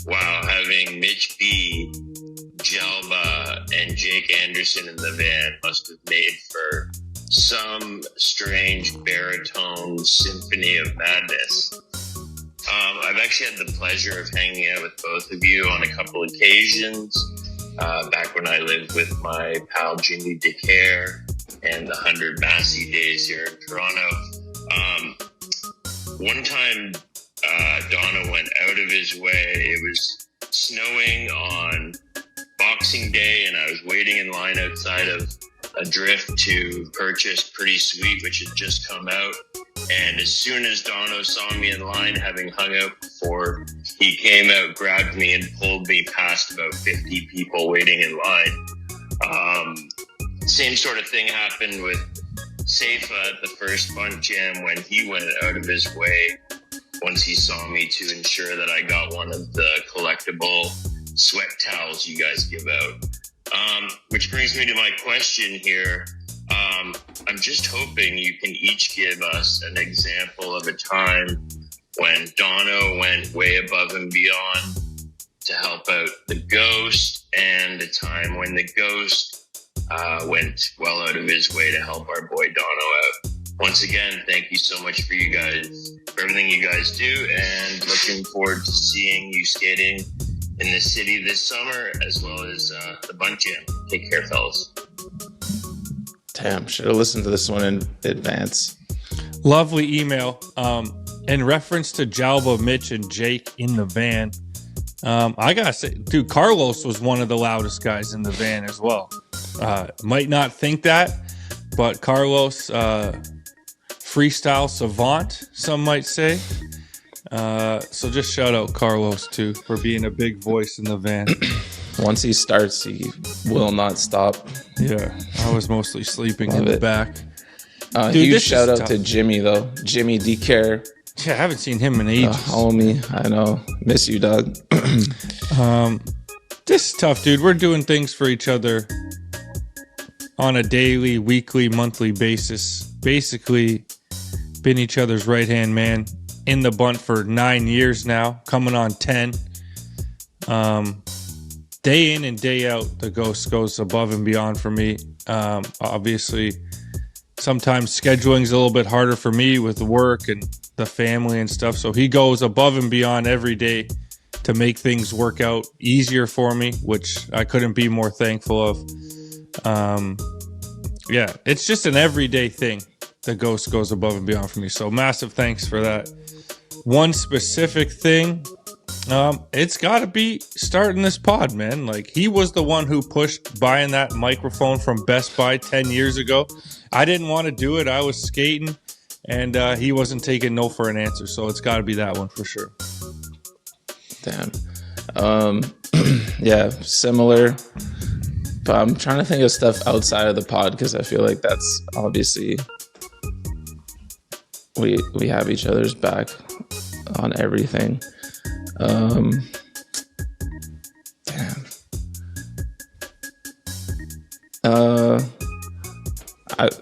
Wow, having Mitch B, Jalba, and Jake Anderson in the van must have made for some strange baritone symphony of madness. I've actually had the pleasure of hanging out with both of you on a couple occasions, back when I lived with my pal Jimmy DeCare and the 100 Massey days here in Toronto. One time, Donna went out of his way. It was snowing on Boxing Day, and I was waiting in line outside of a Drift to purchase Pretty Sweet, which had just come out. And as soon as Dono saw me in line, having hung out before, he came out, grabbed me, and pulled me past about 50 people waiting in line. Same sort of thing happened with Seifa at the first Bunt Jam, when he went out of his way once he saw me to ensure that I got one of the collectible sweat towels you guys give out. Which brings me to my question here. I'm just hoping you can each give us an example of a time when Dono went way above and beyond to help out the Ghost, and a time when the Ghost went well out of his way to help our boy Dono out. Once again, thank you so much for everything you guys do, and looking forward to seeing you skating in the city this summer, as well as the Bunt Jam. Take care, fellas. Damn, should have listened to this one in advance. Lovely email. In reference to Jalba, Mitch, and Jake in the van, I gotta say, dude, Carlos was one of the loudest guys in the van as well. Might not think that, but Carlos, freestyle savant, some might say. So just shout out Carlos too for being a big voice in the van. Once he starts, he will not stop. Yeah, I was mostly sleeping in the back. Huge shout out to Jimmy, though. Jimmy DeCare. Yeah, I haven't seen him in ages. Homie, I know. Miss you, dog. This is tough, dude. We're doing things for each other on a daily, weekly, monthly basis. Basically, been each other's right-hand man in the Bunt for 9 years now, coming on 10. Day in and day out, the Ghost goes above and beyond for me. Obviously, sometimes scheduling's a little bit harder for me with work and the family and stuff. So he goes above and beyond every day to make things work out easier for me, which I couldn't be more thankful of. Yeah, it's just an everyday thing. The Ghost goes above and beyond for me. So massive thanks for that. One specific thing, it's got to be starting this pod, man. Like, he was the one who pushed buying that microphone from Best Buy 10 years ago. I didn't want to do it. I was skating, and he wasn't taking no for an answer. So it's got to be that one for sure. Damn. Yeah, similar. But I'm trying to think of stuff outside of the pod, because I feel like that's obviously we have each other's back on everything. Damn.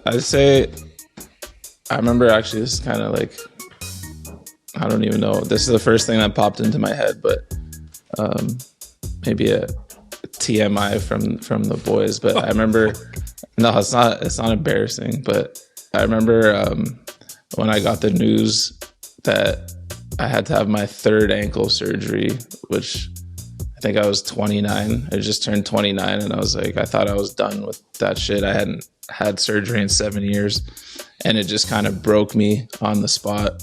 I'd say I remember actually. This is kind of like I don't even know. This is the first thing that popped into my head, but maybe a TMI from the boys. But I remember. No, it's not. It's not embarrassing. But I remember when I got the news that I had to have my third ankle surgery, which I think I was 29. I just turned 29, and I was like, I thought I was done with that shit. I hadn't had surgery in 7 years, and it just kind of broke me on the spot.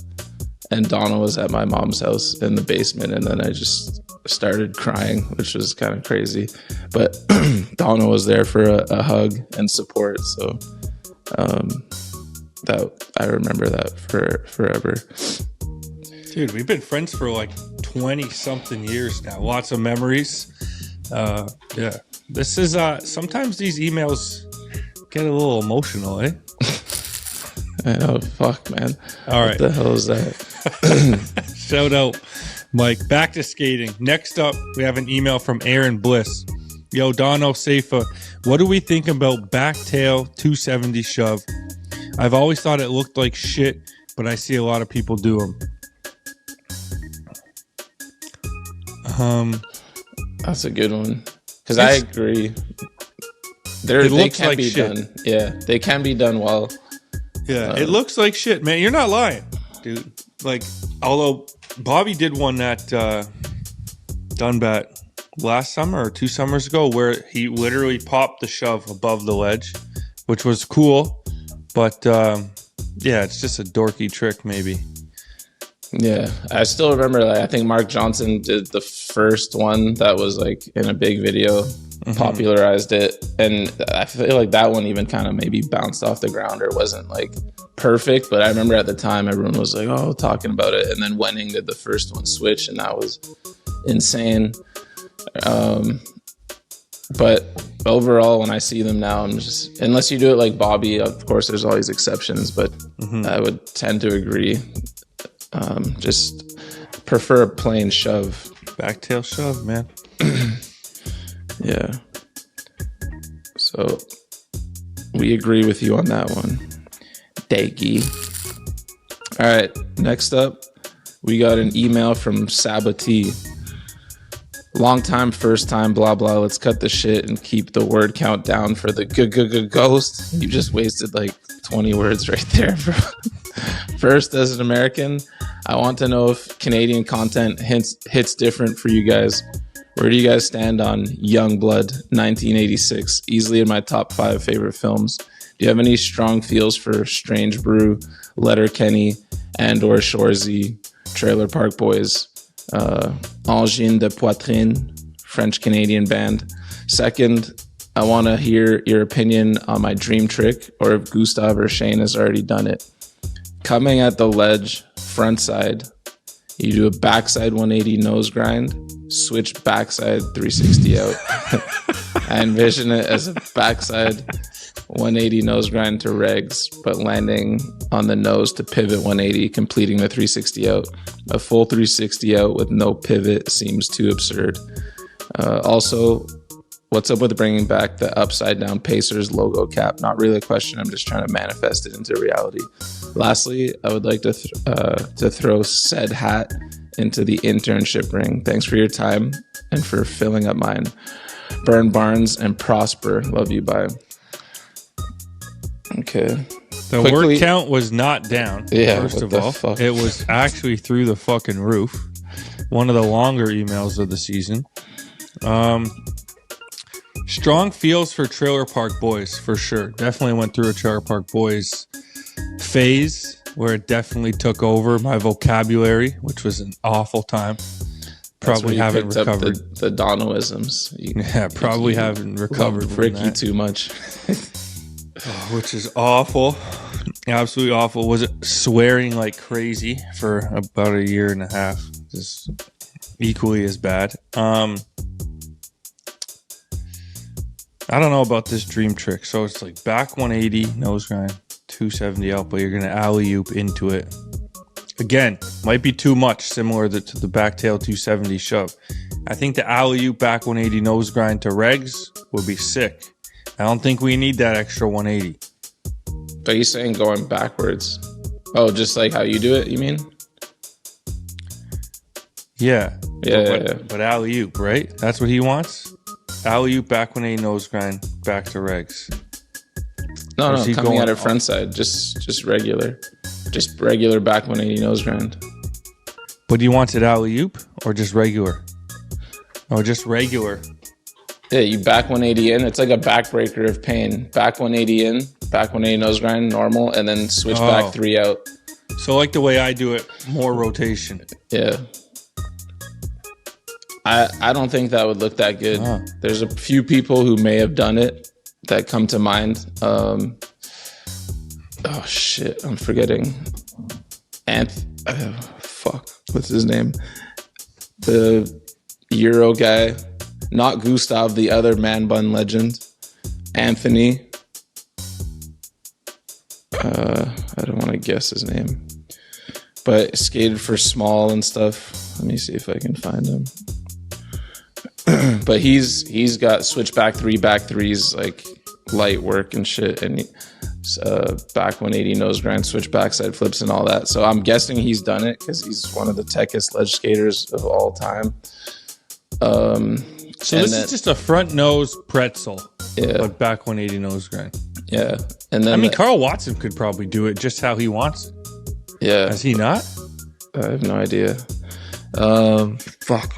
And Donna was at my mom's house in the basement, and then I just started crying, which was kind of crazy. But Donna was there for a hug and support, so that I remember that for forever. Dude, we've been friends for like 20 something years now. Lots of memories. Yeah, this is sometimes these emails get a little emotional, eh? I know, fuck, man. All right, what the hell is that? Shout out, Mike. Back to skating. Next up, we have an email from Aaron Bliss. Yo, Dono Safa, what do we think about backtail 270 shove? I've always thought it looked like shit, but I see a lot of people do them. That's a good one, because I agree. They can like be shit. Done. Yeah, they can be done well. Yeah, it looks like shit, man. You're not lying, dude. Like, although Bobby did one at Dunbat last summer or 2 summers ago, where he literally popped the shove above the ledge, which was cool. But yeah, it's just a dorky trick, maybe. Yeah, I still remember. Like, I think Mark Johnson did the first one that was like in a big video, popularized it, and I feel like that one even kind of maybe bounced off the ground or wasn't like perfect. But I remember at the time everyone was like, "Oh, talking about it," and then Wenning did the first one switch, and that was insane. But overall, when I see them now, I'm just, unless you do it like Bobby, of course, there's always exceptions, but I would tend to agree. Just prefer a plain shove. Backtail shove, man. Yeah. So we agree with you on that one. Daggy. All right. Next up, we got an email from Sabati. Long time, first time, blah, blah. Let's cut the shit and keep the word count down for the ghost. You just wasted like 20 words right there, bro. First, as an American, I want to know if Canadian content hits different for you guys. Where do you guys stand on Youngblood 1986? Easily in my top 5 favorite films. Do you have any strong feels for Strange Brew, Letterkenny, and or Shorzy, Trailer Park Boys, Angine de Poitrine, French-Canadian band? Second, I want to hear your opinion on my dream trick, or if Gustav or Shane has already done it. Coming at the ledge, front side, you do a backside 180 nose grind, switch backside 360 out. I envision it as a backside 180 nose grind to regs, but landing on the nose to pivot 180, completing the 360 out. A full 360 out with no pivot seems too absurd. Also, what's up with bringing back the upside down Pacers logo cap? Not really a question. I'm just trying to manifest it into reality. Lastly, I would like to throw said hat into the internship ring. Thanks for your time and for filling up mine. Burn Barnes and prosper. Love you. Bye. Okay. The word count was not down. Yeah. First of all, it was actually through the fucking roof. One of the longer emails of the season. Strong feels for Trailer Park Boys, for sure. Definitely went through a Trailer Park Boys phase where it definitely took over my vocabulary, which was an awful time. Probably haven't recovered. The Donoisms. Yeah, probably haven't recovered from Ricky that. Too much. Which is awful. Absolutely awful. Was it swearing like crazy for about a year and a half? Just equally as bad. I don't know about this dream trick. So it's like back 180, nose grind, 270 out, but you're going to alley-oop into it. again, might be too much, similar to the backtail 270 shove. I think the alley-oop back 180 nose grind to regs would be sick. I don't think we need that extra 180. But he's saying going backwards. Oh, just like how you do it, you mean? Yeah. Yeah. But alley-oop, right? That's what he wants? Alley-oop back 180 nose grind back to regs. No, coming out of front side. Just regular. Just regular back 180 nose grind. But he wants it alley-oop or just regular? Oh, just regular. Yeah, you back 180 in. It's like a backbreaker of pain. Back 180 in, back 180 nose grind, normal, and then switch back 3 out. So like the way I do it, more rotation. Yeah. I don't think that would look that good. There's a few people who may have done it that come to mind. Oh shit, I'm forgetting. What's his name? The Euro guy, not Gustav, the other man bun legend, Anthony. I don't want to guess his name, but skated for Small and stuff. Let me see if I can find him. But he's got switch back 3 back 3s, like light work and shit, and back 180 nose grind, switch backside flips and all that. So I'm guessing he's done it because he's one of the techest ledge skaters of all time. So this is just a front nose pretzel, yeah, but back 180 nose grind. Yeah, and then I mean, Carl Watson could probably do it just how he wants it. Yeah, has he not? I have no idea. Fuck.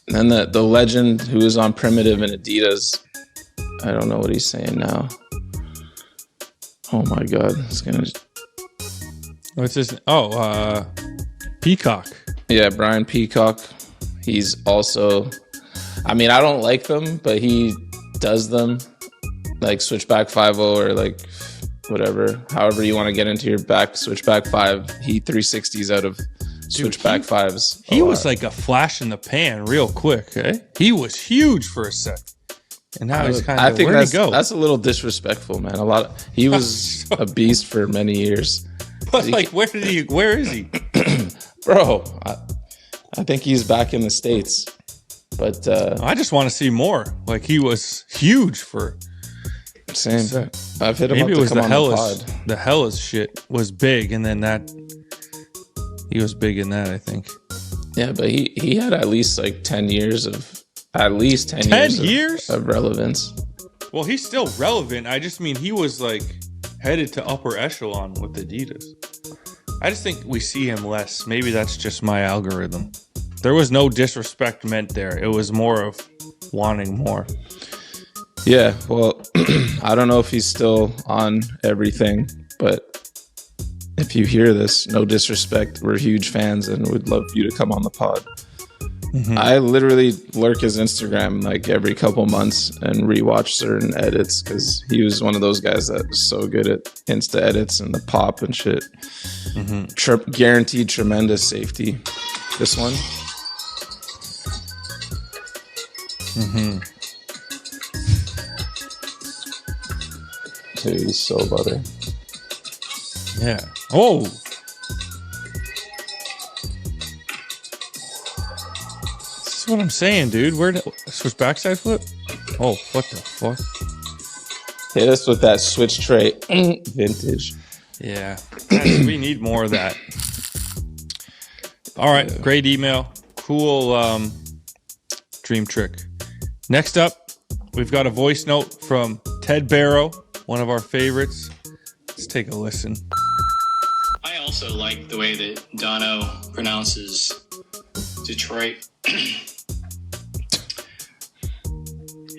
And then the legend who is on Primitive and Adidas, I don't know what he's saying now. Oh my god, it's gonna. What's his? Peacock. Yeah, Brian Peacock. He's also. I mean, I don't like them, but he does them, like switchback 5-0 or like whatever. However you want to get into your back switchback 5. He 360s out of switchback 5s. He was like a flash in the pan, real quick. Eh? He was huge for a sec, and now he's kind of. I think where'd he go? That's a little disrespectful, man. He was a beast for many years. But like, where is he, bro? I think he's back in the States. But I just want to see more. Like, he was huge for. Same. I've hit him Maybe up it was to come on the pod. The Hellas shit was big, and then he was big in that, I think. Yeah, but he had at least like 10 years of 10 years of relevance. Well, he's still relevant. I just mean he was like headed to upper echelon with Adidas. I just think we see him less. Maybe that's just my algorithm. There was no disrespect meant there. It was more of wanting more. Yeah, well, I don't know if he's still on everything, but if you hear this, no disrespect, we're huge fans and would love you to come on the pod. Mm-hmm. I literally lurk his Instagram like every couple months and rewatch certain edits because he was one of those guys that was so good at Insta edits and the pop and shit. Mm-hmm. Guaranteed tremendous safety. This one. Mm-hmm. Dude, he's so butter. Yeah. Oh. This is what I'm saying, dude. Where switch backside flip? Oh, what the fuck? Hit us with that switch tray. Vintage. Yeah. Guys, we need more of that. All right. Great email. Cool dream trick. Next up, we've got a voice note from Ted Barrow, one of our favorites. Let's take a listen. I also like the way that Dono pronounces Detroit.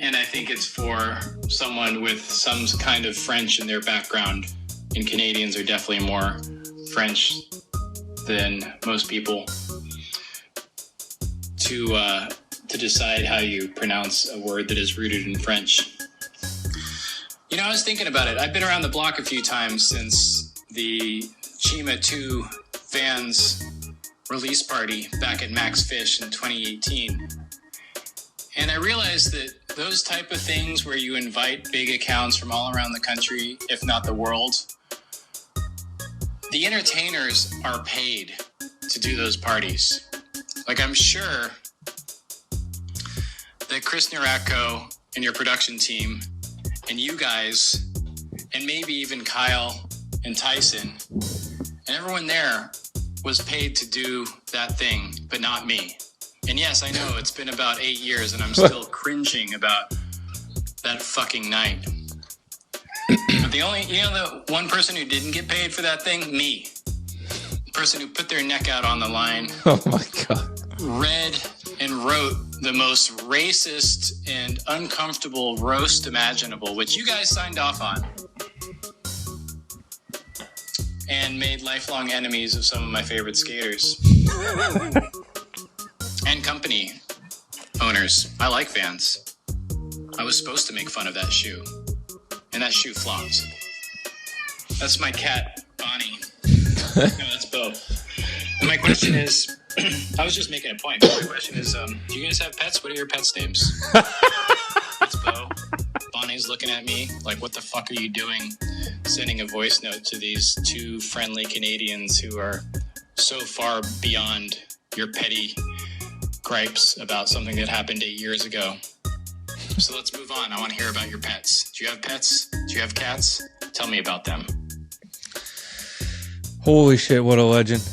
And I think it's for someone with some kind of French in their background. And Canadians are definitely more French than most people to decide how you pronounce a word that is rooted in French. You know, I was thinking about it. I've been around the block a few times since the Chima 2 fans release party back at Max Fish in 2018. And I realized that those type of things where you invite big accounts from all around the country, if not the world, the entertainers are paid to do those parties. Like, I'm sure that Chris Narako and your production team and you guys, and maybe even Kyle and Tyson, and everyone there was paid to do that thing, but not me. And yes, I know it's been about 8 years and I'm still cringing about that fucking night. But the one person who didn't get paid for that thing, me. The person who put their neck out on the line. Oh my God. Read and wrote the most racist and uncomfortable roast imaginable, which you guys signed off on. And made lifelong enemies of some of my favorite skaters. And company owners. I like Vans. I was supposed to make fun of that shoe. And that shoe flopped. That's my cat, Bonnie. No, that's Bo. And my question is, I was just making a point. My question is, do you guys have pets? What are your pets' names? It's Bo. Bonnie's looking at me like, what the fuck are you doing? Sending a voice note to these two friendly Canadians who are so far beyond your petty gripes about something that happened 8 years ago. So let's move on. I want to hear about your pets. Do you have pets? Do you have cats? Tell me about them. Holy shit, what a legend.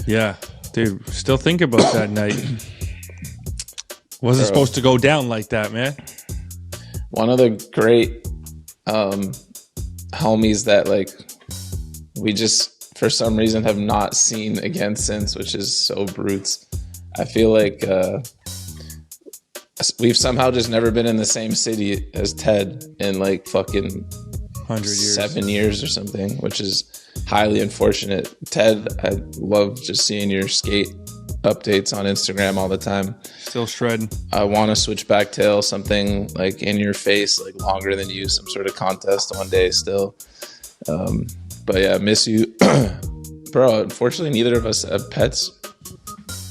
Yeah, dude, still think about that night. Wasn't supposed to go down like that, man. One of the great homies that like we just for some reason have not seen again since, which is so brutes. I feel like we've somehow just never been in the same city as Ted in like fucking 100 years. 7 years or something, which is highly unfortunate. Ted, I love just seeing your skate updates on Instagram all the time. Still shredding. I want to switch back tail, something like in your face, like longer than you, some sort of contest one day still. But yeah, I miss you. Bro, unfortunately, neither of us have pets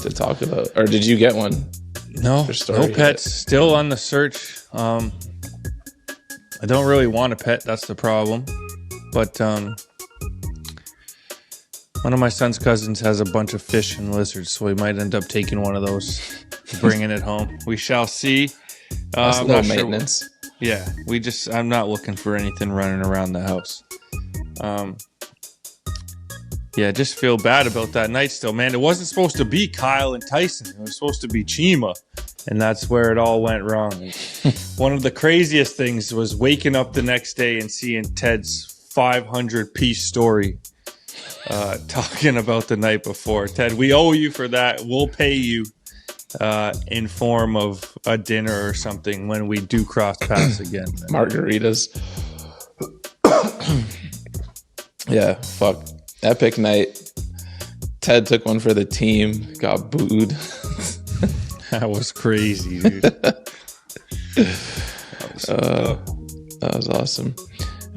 to talk about. Or did you get one? No pets. Still on the search. I don't really want a pet. That's the problem. But one of my son's cousins has a bunch of fish and lizards, so we might end up taking one of those, bringing it home. We shall see. That's low maintenance. Sure. Yeah, I'm not looking for anything running around the house. Yeah, just feel bad about that night still, man. It wasn't supposed to be Kyle and Tyson. It was supposed to be Chima, and that's where it all went wrong. One of the craziest things was waking up the next day and seeing Ted's 500-piece story talking about the night before. Ted, we owe you for that. We'll pay you in form of a dinner or something when we do cross paths again. Margaritas. Yeah, fuck. Epic night. Ted took one for the team, got booed. That was crazy, dude. That was awesome.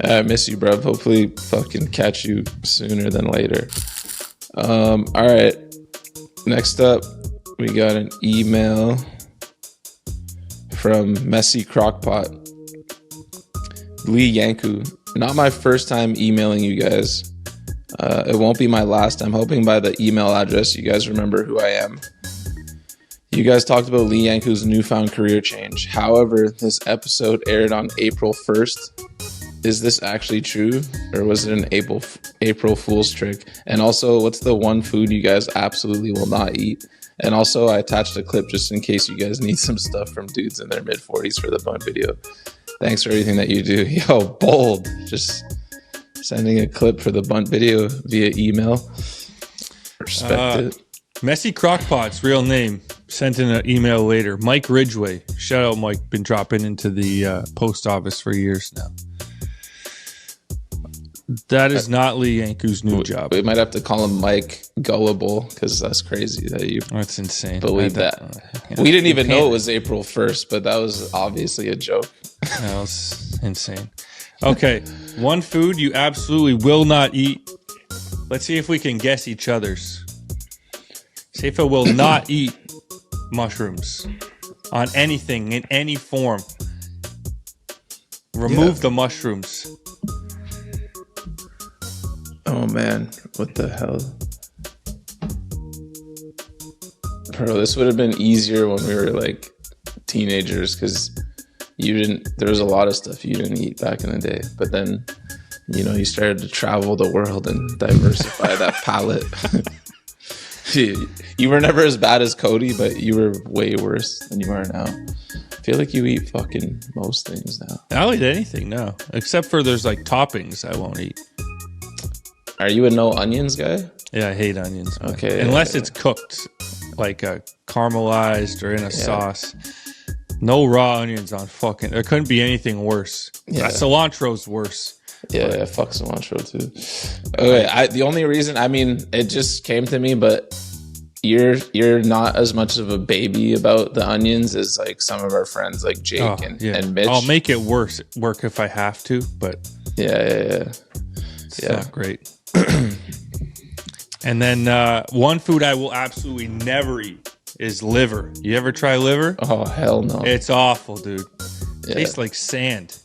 I miss you, bro. Hopefully fucking catch you sooner than later. All right. Next up, we got an email from Messy Crockpot. Lee Yanku. Not my first time emailing you guys. It won't be my last. I'm hoping by the email address you guys remember who I am. You guys talked about Lee Yanku's newfound career change. However, this episode aired on April 1st. Is this actually true? Or was it an April Fool's trick? And also, what's the one food you guys absolutely will not eat? And also, I attached a clip just in case you guys need some stuff from dudes in their mid-40s for the Bunt video. Thanks for everything that you do. Yo, bold. Just sending a clip for the Bunt video via email. Respect it. Messy Crockpot's real name. Sent in an email later. Mike Ridgway. Shout out, Mike. Been dropping into the post office for years now. That is not Lee Yanku's new job. We might have to call him Mike Gullible because that's crazy that you That's insane. believe that. We didn't even know it was April 1st, but that was obviously a joke. That was insane. Okay, one food you absolutely will not eat. Let's see if we can guess each other's. Seifa will not eat mushrooms on anything in any form. Remove the mushrooms. Oh man, what the hell? Bro, this would have been easier when we were like teenagers because there was a lot of stuff you didn't eat back in the day. But then, you started to travel the world and diversify that palate. You were never as bad as Cody, but you were way worse than you are now. I feel like you eat fucking most things now. I'll eat anything now, except for there's like toppings I won't eat. Are you a no onions guy? Yeah, I hate onions. Man. Okay. Unless it's cooked, like caramelized or in a sauce. No raw onions on fucking... There couldn't be anything worse. Yeah. Cilantro's worse. Yeah, fuck cilantro too. Okay, the only reason, it just came to me, but you're not as much of a baby about the onions as like some of our friends like Jake and Mitch. I'll make it work if I have to, but yeah. It's not great. And then one food I will absolutely never eat is liver. You ever try liver? Oh, hell no. It's awful, dude. Yeah. Tastes like sand.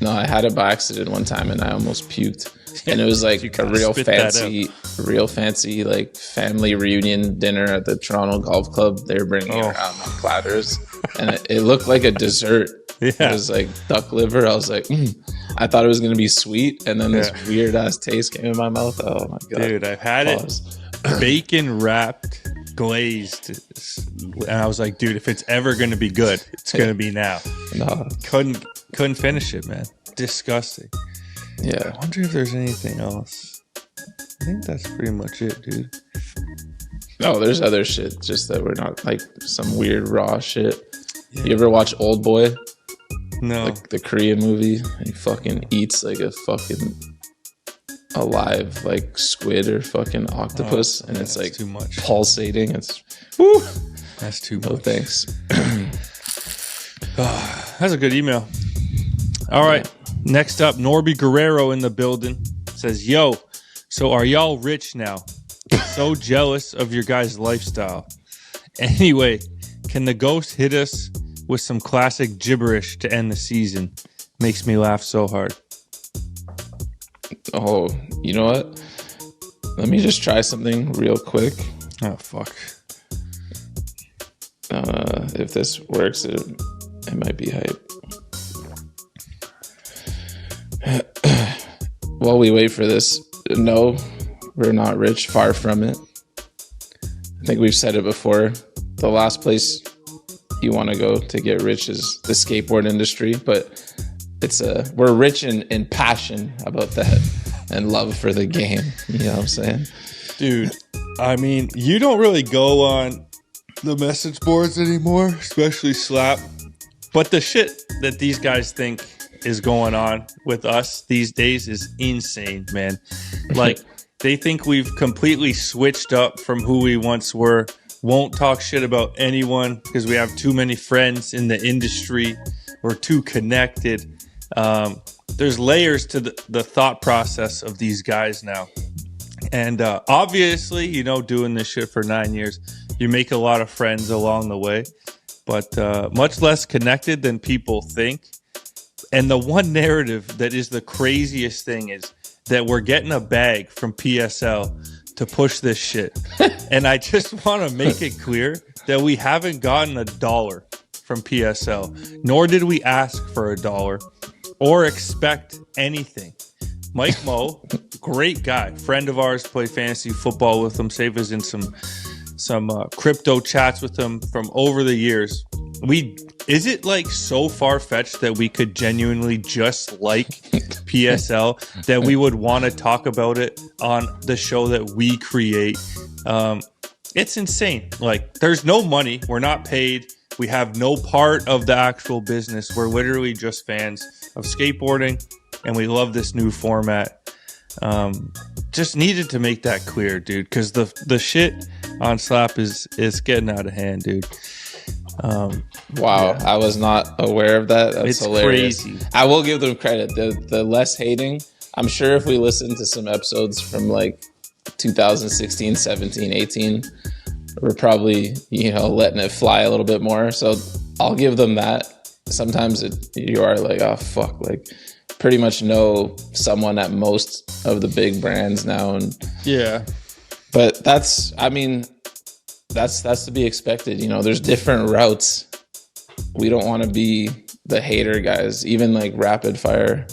No, I had it by accident one time and I almost puked. And it was like a real fancy like family reunion dinner at the Toronto Golf Club. They were bringing it around on platters, and it looked like a dessert. Yeah. It was like duck liver. I was like, I thought it was gonna be sweet, and then this weird ass taste came in my mouth. Oh my god, dude! I've had it bacon wrapped, glazed, and I was like, dude, if it's ever gonna be good, it's gonna be now. No, couldn't finish it, man. Disgusting. Yeah. I wonder if there's anything else. I think that's pretty much it, dude. No, there's other shit, just that we're not like some weird raw shit. Yeah. You ever watch Old Boy? No. Like the Korean movie? He fucking eats like a fucking alive like squid or fucking octopus, and it's like too much. Pulsating. It's woo. That's too much. No thanks. That's a good email. All right. Next up, Norby Guerrero in the building says, yo, so are y'all rich now? So jealous of your guys' lifestyle. Anyway, can the ghost hit us with some classic gibberish to end the season? Makes me laugh so hard. Oh, you know what? Let me just try something real quick. Oh, fuck. If this works, it might be hype. While we wait for this, no, we're not rich. Far from it. I think we've said it before. The last place you want to go to get rich is the skateboard industry, but we're rich in passion about that and love for the game. You know what I'm saying? Dude, I mean, you don't really go on the message boards anymore, especially Slap. But the shit that these guys think is going on with us these days is insane, man. Like, they think we've completely switched up from who we once were. Won't talk shit about anyone because we have too many friends in the industry. We're too connected. There's layers to the thought process of these guys now. And obviously, doing this shit for 9 years, you make a lot of friends along the way, but much less connected than people think. And the one narrative that is the craziest thing is that we're getting a bag from PSL to push this shit. And I just want to make it clear that we haven't gotten $1 from PSL, nor did we ask for $1 or expect anything. Mike Moe, great guy, friend of ours, played fantasy football with him, saved us in some crypto chats with him from over the years. Is it like so far-fetched that we could genuinely just like PSL, that we would want to talk about it on the show that we create? It's insane. Like, there's no money. We're not paid. We have no part of the actual business. We're literally just fans of skateboarding, and we love this new format. Just needed to make that clear, dude, because the shit on Slap is getting out of hand, dude. Wow, yeah. I was not aware of that. That's hilarious. Crazy. I will give them credit. The less hating, I'm sure if we listen to some episodes from like 2016, 17, 18, we're probably, letting it fly a little bit more. So I'll give them that. Sometimes you are like, oh, fuck, like, pretty much know someone at most of the big brands now. And Yeah. but that's, I mean, that's to be expected. You know, there's different routes. We don't want to be the hater guys, even like rapid fire.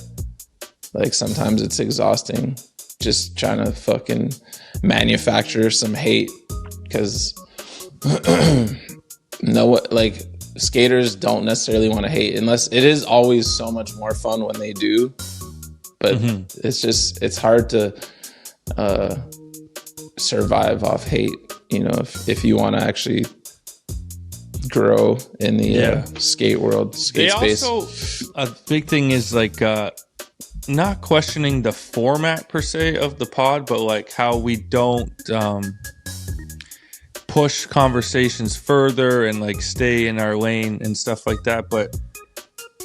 Like sometimes it's exhausting just trying to fucking manufacture some hate, because like skaters don't necessarily want to hate, unless it is always so much more fun when they do. But it's hard to survive off hate, you know, if you want to actually grow in the skate world, skate space. Also, a big thing is like not questioning the format per se of the pod, but like how we don't push conversations further and like stay in our lane and stuff like that. But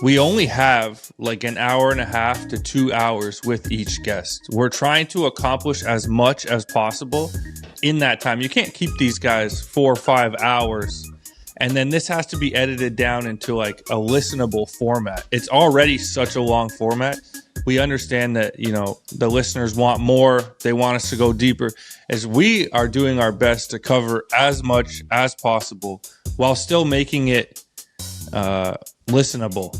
we only have like an hour and a half to 2 hours with each guest. We're trying to accomplish as much as possible in that time. You can't keep these guys 4 or 5 hours, and then this has to be edited down into like a listenable format. It's already such a long format. We understand that, you know, the listeners want more. They want us to go deeper, as we are doing our best to cover as much as possible while still making it listenable.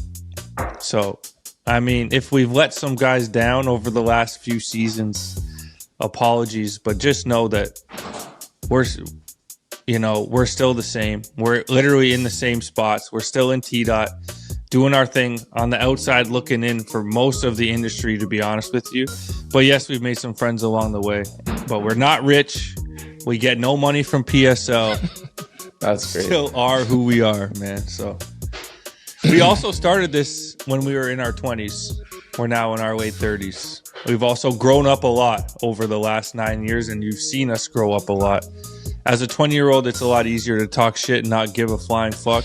So, I mean, if we've let some guys down over the last few seasons, apologies, but just know that we're still the same. We're literally in the same spots. We're still in T-Dot, doing our thing on the outside, looking in for most of the industry, to be honest with you. But yes, we've made some friends along the way, but we're not rich. We get no money from PSL. That's great. Still are who we are, man. So we also started this when we were in our 20s. We're now in our late 30s. We've also grown up a lot over the last 9 years, and you've seen us grow up a lot. As a 20-year-old, it's a lot easier to talk shit and not give a flying fuck.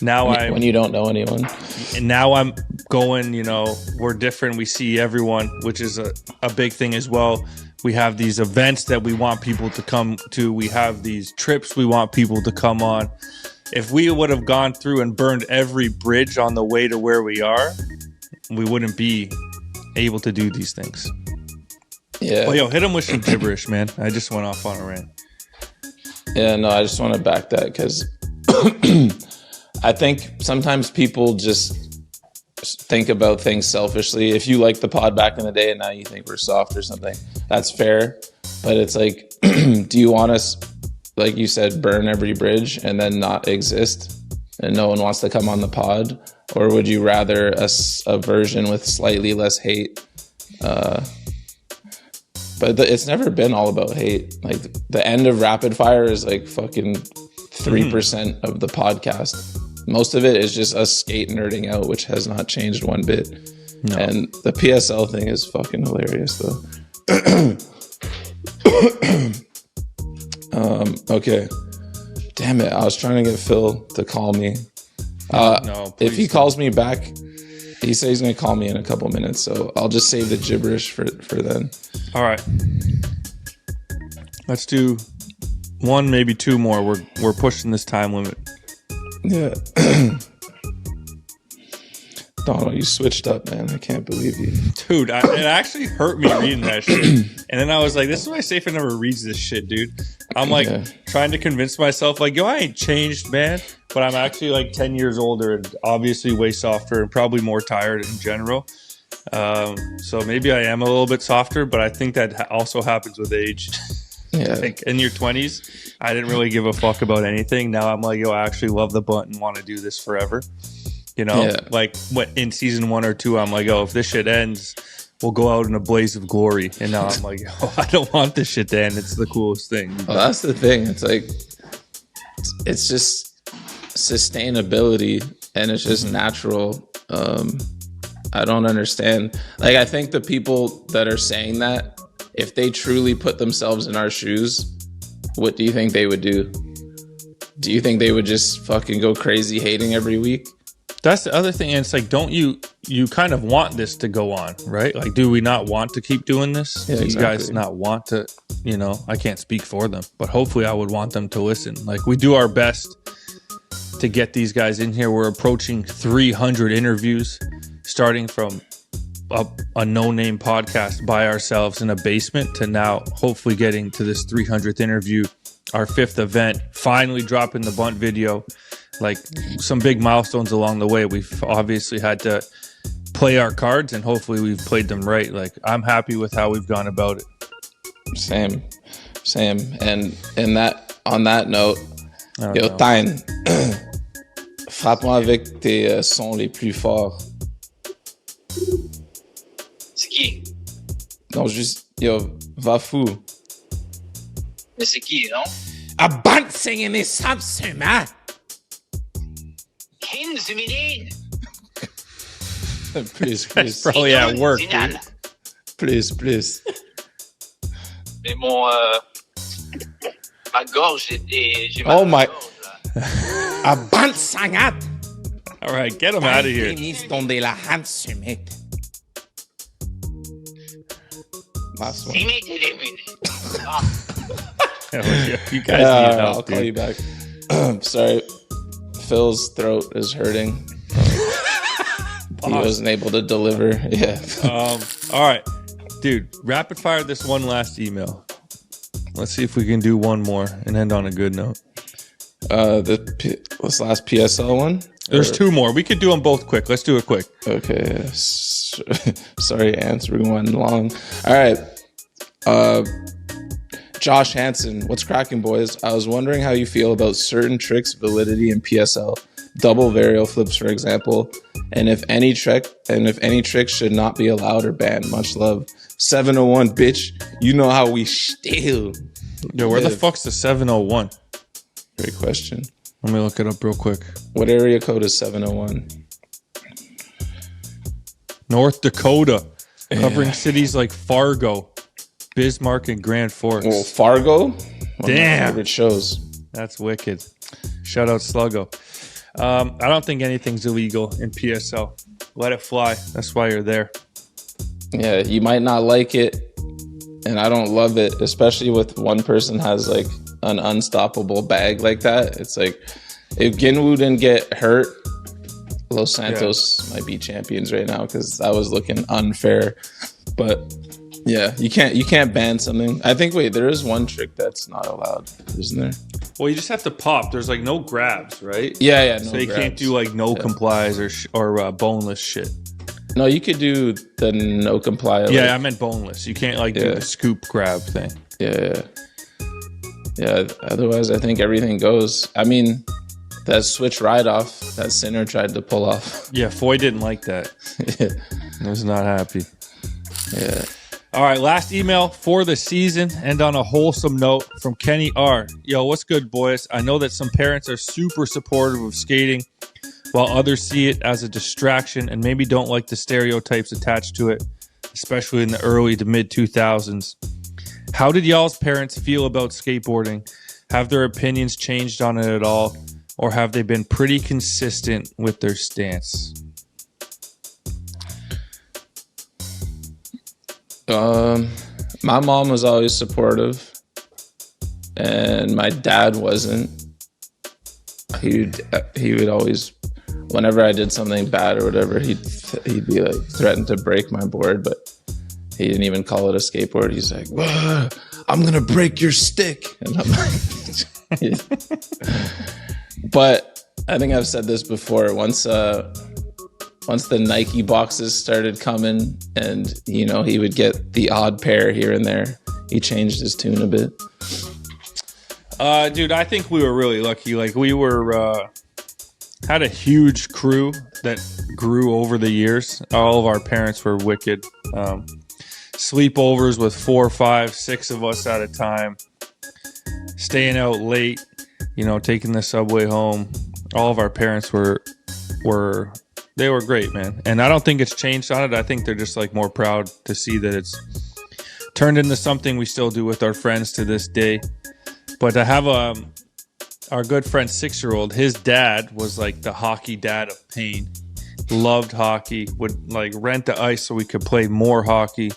Now when you don't know anyone. And now I'm going, you know, we're different. We see everyone, which is a big thing as well. We have these events that we want people to come to. We have these trips we want people to come on. If we would have gone through and burned every bridge on the way to where we are, we wouldn't be able to do these things. Yeah. Well, yo, hit him with some gibberish, man. I just went off on a rant. Yeah, no, I just want to back that, because I think sometimes people just think about things selfishly. If you like the pod back in the day and now you think we're soft or something, that's fair. But it's like, do you want us, like you said, burn every bridge and then not exist and no one wants to come on the pod? Or would you rather a version with slightly less hate? But it's never been all about hate. Like the end of Rapid Fire is like fucking 3% of the podcast. Most of it is just us skate nerding out, which has not changed one bit. No. And the PSL thing is fucking hilarious, though. Okay. Damn it. I was trying to get Phil to call me. No, if he calls me back, he says he's going to call me in a couple minutes. So I'll just save the gibberish for then. All right. Let's do one, maybe two more. We're pushing this time limit. Yeah. Donald, you switched up, man. I can't believe you. Dude, it actually hurt me reading that shit. And then I was like, this is why Safer never reads this shit, dude. I'm like trying to convince myself, like, yo, I ain't changed, man. But I'm actually like 10 years older and obviously way softer and probably more tired in general. So maybe I am a little bit softer, but I think that also happens with age. Yeah. Like in your 20s, I didn't really give a fuck about anything. Now I'm like, yo, I actually love the Bunt and want to do this forever. You know, like what in season 1 or 2, I'm like, oh, if this shit ends, we'll go out in a blaze of glory. And now I'm like, oh, I don't want this shit to end. It's the coolest thing. Well, that's the thing. It's like, it's just sustainability and it's just natural. I don't understand. Like, I think the people that are saying that, if they truly put themselves in our shoes, what do you think they would do? Do you think they would just fucking go crazy hating every week? That's the other thing. And it's like, don't you kind of want this to go on, right? Like, do we not want to keep doing this? Yeah, These guys not want to, you know, I can't speak for them, but hopefully I would want them to listen. Like, we do our best to get these guys in here. We're approaching 300 interviews, starting from a no-name podcast by ourselves in a basement to now hopefully getting to this 300th interview, our 5th event, finally dropping the Bunt video. Like, some big milestones along the way. We've obviously had to play our cards, and hopefully we've played them right. Like, I'm happy with how we've gone about it. Same. And on that note, yo, Tyne, frappe-moi avec tes sons les plus forts. C'est qui? Non, juste, yo, va fou. Mais c'est qui, non? A Bunt singing this something, man. Hinzuminin! Please. Probably at work, dude. Please. Mais ma gorge, j'ai Oh mal à la my. gorge, là. A Bunt sangat. All right, get him out of here. Donde la handsome. Last one. Hell yeah. You guys need help, I'll call dude. you back. Sorry. Phil's throat is hurting. He wasn't able to deliver. Yeah. All right, dude, rapid fire this one last email. Let's see if we can do one more and end on a good note. This last PSL one? There's 2 more. We could do them both quick. Let's do it quick. Okay. Sorry, answering one long. All right. Josh Hansen, what's cracking, boys? I was wondering how you feel about certain tricks' validity in PSL, double varial flips, for example, and if any trick should not be allowed or banned. Much love. 701, bitch. You know how we still. Yo, where the fuck's the 701? Great question. Let me look it up real quick. What area code is 701? North Dakota, covering cities like Fargo, Bismarck, and Grand Forks. Well, Fargo? One of my Damn. favorite shows. That's wicked. Shout out Sluggo. I don't think anything's illegal in PSL. Let it fly. That's why you're there. Yeah, you might not like it, and I don't love it, especially with one person has like an unstoppable bag like that. It's like, if Ginwoo didn't get hurt, Los Santos might be champions right now, because that was looking unfair. But yeah, you can't ban something. I think, wait, there is one trick that's not allowed, isn't there? Well, you just have to pop. There's like no grabs, right? Yeah. No so you grabs. can't do like no complies or boneless shit. No, you could do the no comply. Yeah, like, I meant boneless. You can't like do the scoop grab thing. Yeah. Otherwise, I think everything goes. I mean, that switch ride off that Sinner tried to pull off. Yeah, Foy didn't like that. He was not happy. Yeah. All right, last email for the season, and on a wholesome note from Kenny R. Yo, what's good, boys? I know that some parents are super supportive of skating, while others see it as a distraction and maybe don't like the stereotypes attached to it, especially in the early to mid 2000s. How did y'all's parents feel about skateboarding? Have their opinions changed on it at all, or have they been pretty consistent with their stance? My mom was always supportive, and my dad wasn't. He would always, whenever I did something bad or whatever, he'd be like threatened to break my board, but he didn't even call it a skateboard. He's like, "Whoa, I'm gonna break your stick," and I'm like, but I think I've said this before. Once the Nike boxes started coming, and he would get the odd pair here and there, he changed his tune a bit. Dude, I think we were really lucky. Like, we were had a huge crew that grew over the years. All of our parents were wicked. Sleepovers with 4, 5, 6 of us at a time, staying out late, taking the subway home. All of our parents were great, man. And I don't think it's changed on it. I think they're just like more proud to see that it's turned into something we still do with our friends to this day. But I have our good friend 6-year-old, his dad was like the hockey dad of pain. Loved hockey, would like rent the ice so we could play more hockey.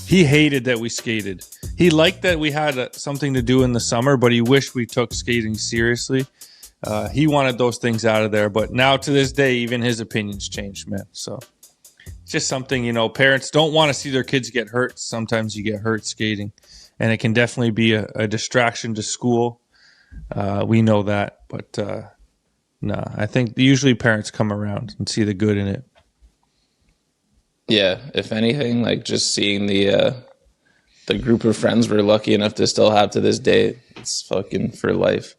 He hated that we skated. He liked that we had something to do in the summer, but he wished we took skating seriously. He wanted those things out of there, but now to this day, even his opinions changed, man. So just something, parents don't want to see their kids get hurt. Sometimes you get hurt skating, and it can definitely be a distraction to school. We know that, but no, I think usually parents come around and see the good in it. Yeah, if anything, like just seeing the group of friends we're lucky enough to still have to this day, it's fucking for life.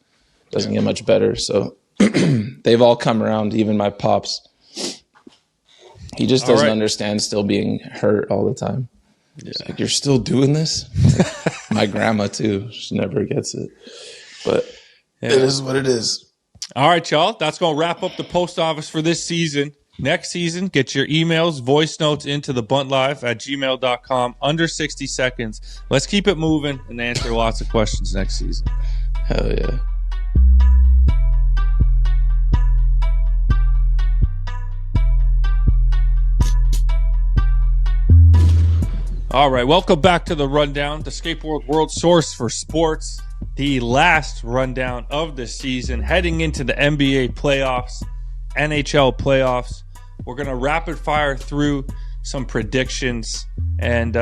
Doesn't get much better. So they've all come around, even my pops. He just doesn't understand still being hurt all the time. Yeah. He's like, you're still doing this? My grandma too. She never gets it. But it is what it is. All right, y'all. That's going to wrap up the post office for this season. Next season, get your emails, voice notes into the buntlive@gmail.com under 60 seconds. Let's keep it moving and answer lots of questions next season. Hell yeah. All right, welcome back to the Rundown, the Skateboard World Source for Sports. The last rundown of the season, heading into the NBA playoffs, NHL playoffs. We're going to rapid fire through some predictions, and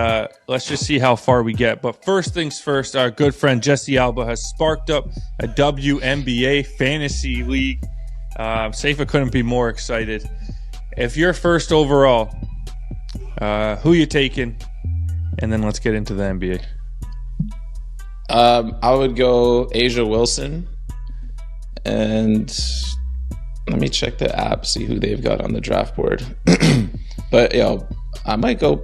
let's just see how far we get. But first things first, our good friend Jesse Alba has sparked up a WNBA fantasy league. Safa couldn't be more excited. If you're first overall, who you taking? And then let's get into the NBA. I would go Asia Wilson, and let me check the app, see who they've got on the draft board. But I might go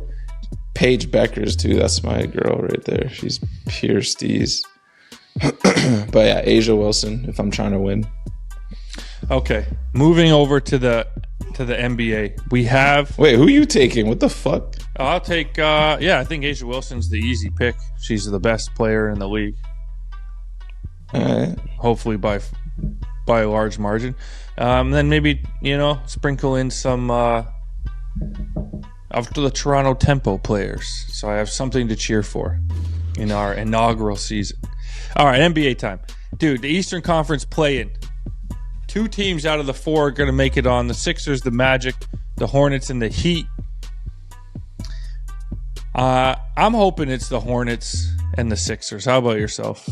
Paige Beckers too. That's my girl right there. She's pure steez. But yeah, Asia Wilson if I'm trying to win. Okay, moving over to the NBA. We have. Wait, who are you taking? What the fuck? I'll take. I think Asia Wilson's the easy pick. She's the best player in the league. All right. Hopefully by a large margin. Then maybe sprinkle in some of the Toronto Tempo players, so I have something to cheer for in our inaugural season. All right, NBA time, dude. The Eastern Conference play-in. 2 teams out of the 4 are going to make it on: the Sixers, the Magic, the Hornets, and the Heat. I'm hoping it's the Hornets and the Sixers. How about yourself?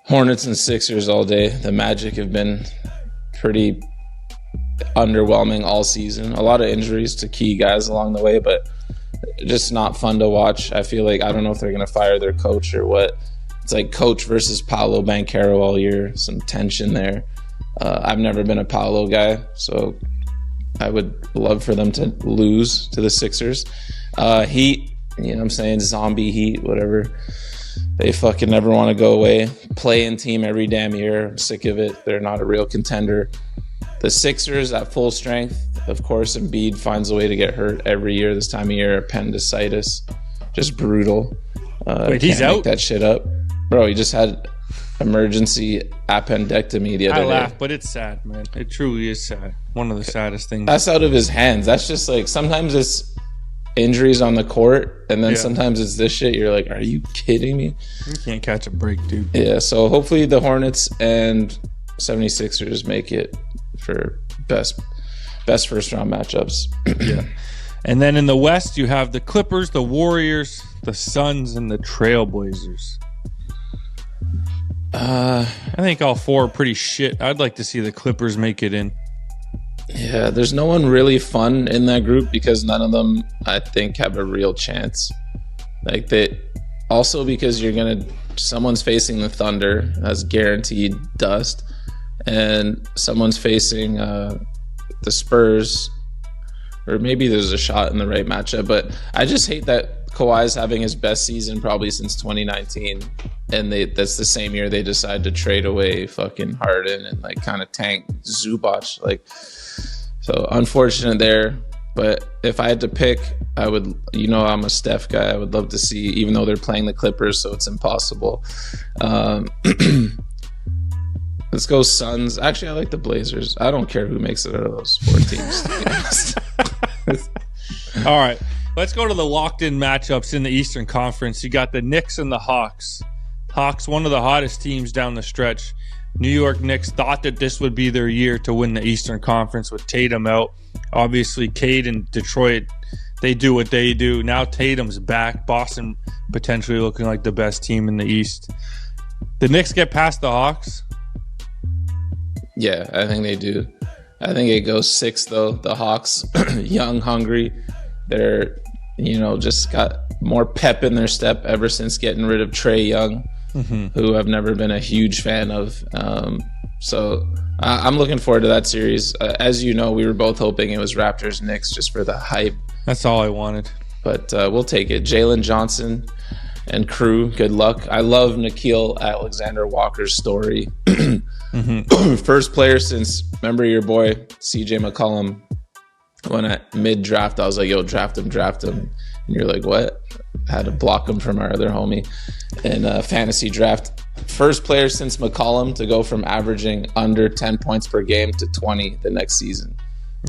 Hornets and Sixers all day. The Magic have been pretty underwhelming all season. A lot of injuries to key guys along the way, but just not fun to watch. I feel like I don't know if they're going to fire their coach or what. It's like coach versus Paolo Banchero all year. Some tension there. I've never been a Paolo guy, so I would love for them to lose to the Sixers. Heat, what I'm saying, zombie Heat, whatever. They fucking never want to go away. Play-in team every damn year. I'm sick of it. They're not a real contender. The Sixers at full strength, of course, Embiid finds a way to get hurt every year this time of year. Appendicitis. Just brutal. Wait, he's out? Make that shit up. Bro, he just had emergency appendectomy the other day. I laugh, but it's sad, man. It truly is sad. One of the saddest things. That's out of his hands. That's just like, sometimes it's injuries on the court, and then sometimes it's this shit. You're like, are you kidding me? You can't catch a break, dude. Yeah, so hopefully the Hornets and 76ers make it for best first round matchups. Yeah. And then in the West, you have the Clippers, the Warriors, the Suns, and the Trailblazers. I think all 4 are pretty shit. I'd like to see the Clippers make it in. Yeah, there's no one really fun in that group because none of them, I think, have a real chance. Like they, also because someone's facing the Thunder, that's guaranteed dust, and someone's facing the Spurs, or maybe there's a shot in the right matchup. But I just hate that Kawhi's having his best season probably since 2019, and that's the same year they decide to trade away fucking Harden and like kind of tank Zubac. Like, so unfortunate there. But if I had to pick, I would, I'm a Steph guy. I would love to see, even though they're playing the Clippers, so it's impossible. Let's go Suns. Actually, I like the Blazers. I don't care who makes it out of those 4 teams, to be honest. All right. Let's go to the locked-in matchups in the Eastern Conference. You got the Knicks and the Hawks. Hawks, one of the hottest teams down the stretch. New York Knicks thought that this would be their year to win the Eastern Conference with Tatum out. Obviously, Cade and Detroit, they do what they do. Now Tatum's back. Boston potentially looking like the best team in the East. The Knicks get past the Hawks? Yeah, I think they do. I think it goes 6, though. The Hawks, young, hungry. They're, just got more pep in their step ever since getting rid of Trae Young, who I've never been a huge fan of. So I'm looking forward to that series. As you know, we were both hoping it was Raptors-Knicks just for the hype. That's all I wanted. But we'll take it. Jalen Johnson and crew, good luck. I love Nickeil Alexander-Walker's story. First player since, remember your boy, CJ McCollum, when at mid-draft, I was like, yo, draft him. And you're like, what? I had to block him from our other homie in a fantasy draft. First player since McCollum to go from averaging under 10 points per game to 20 the next season.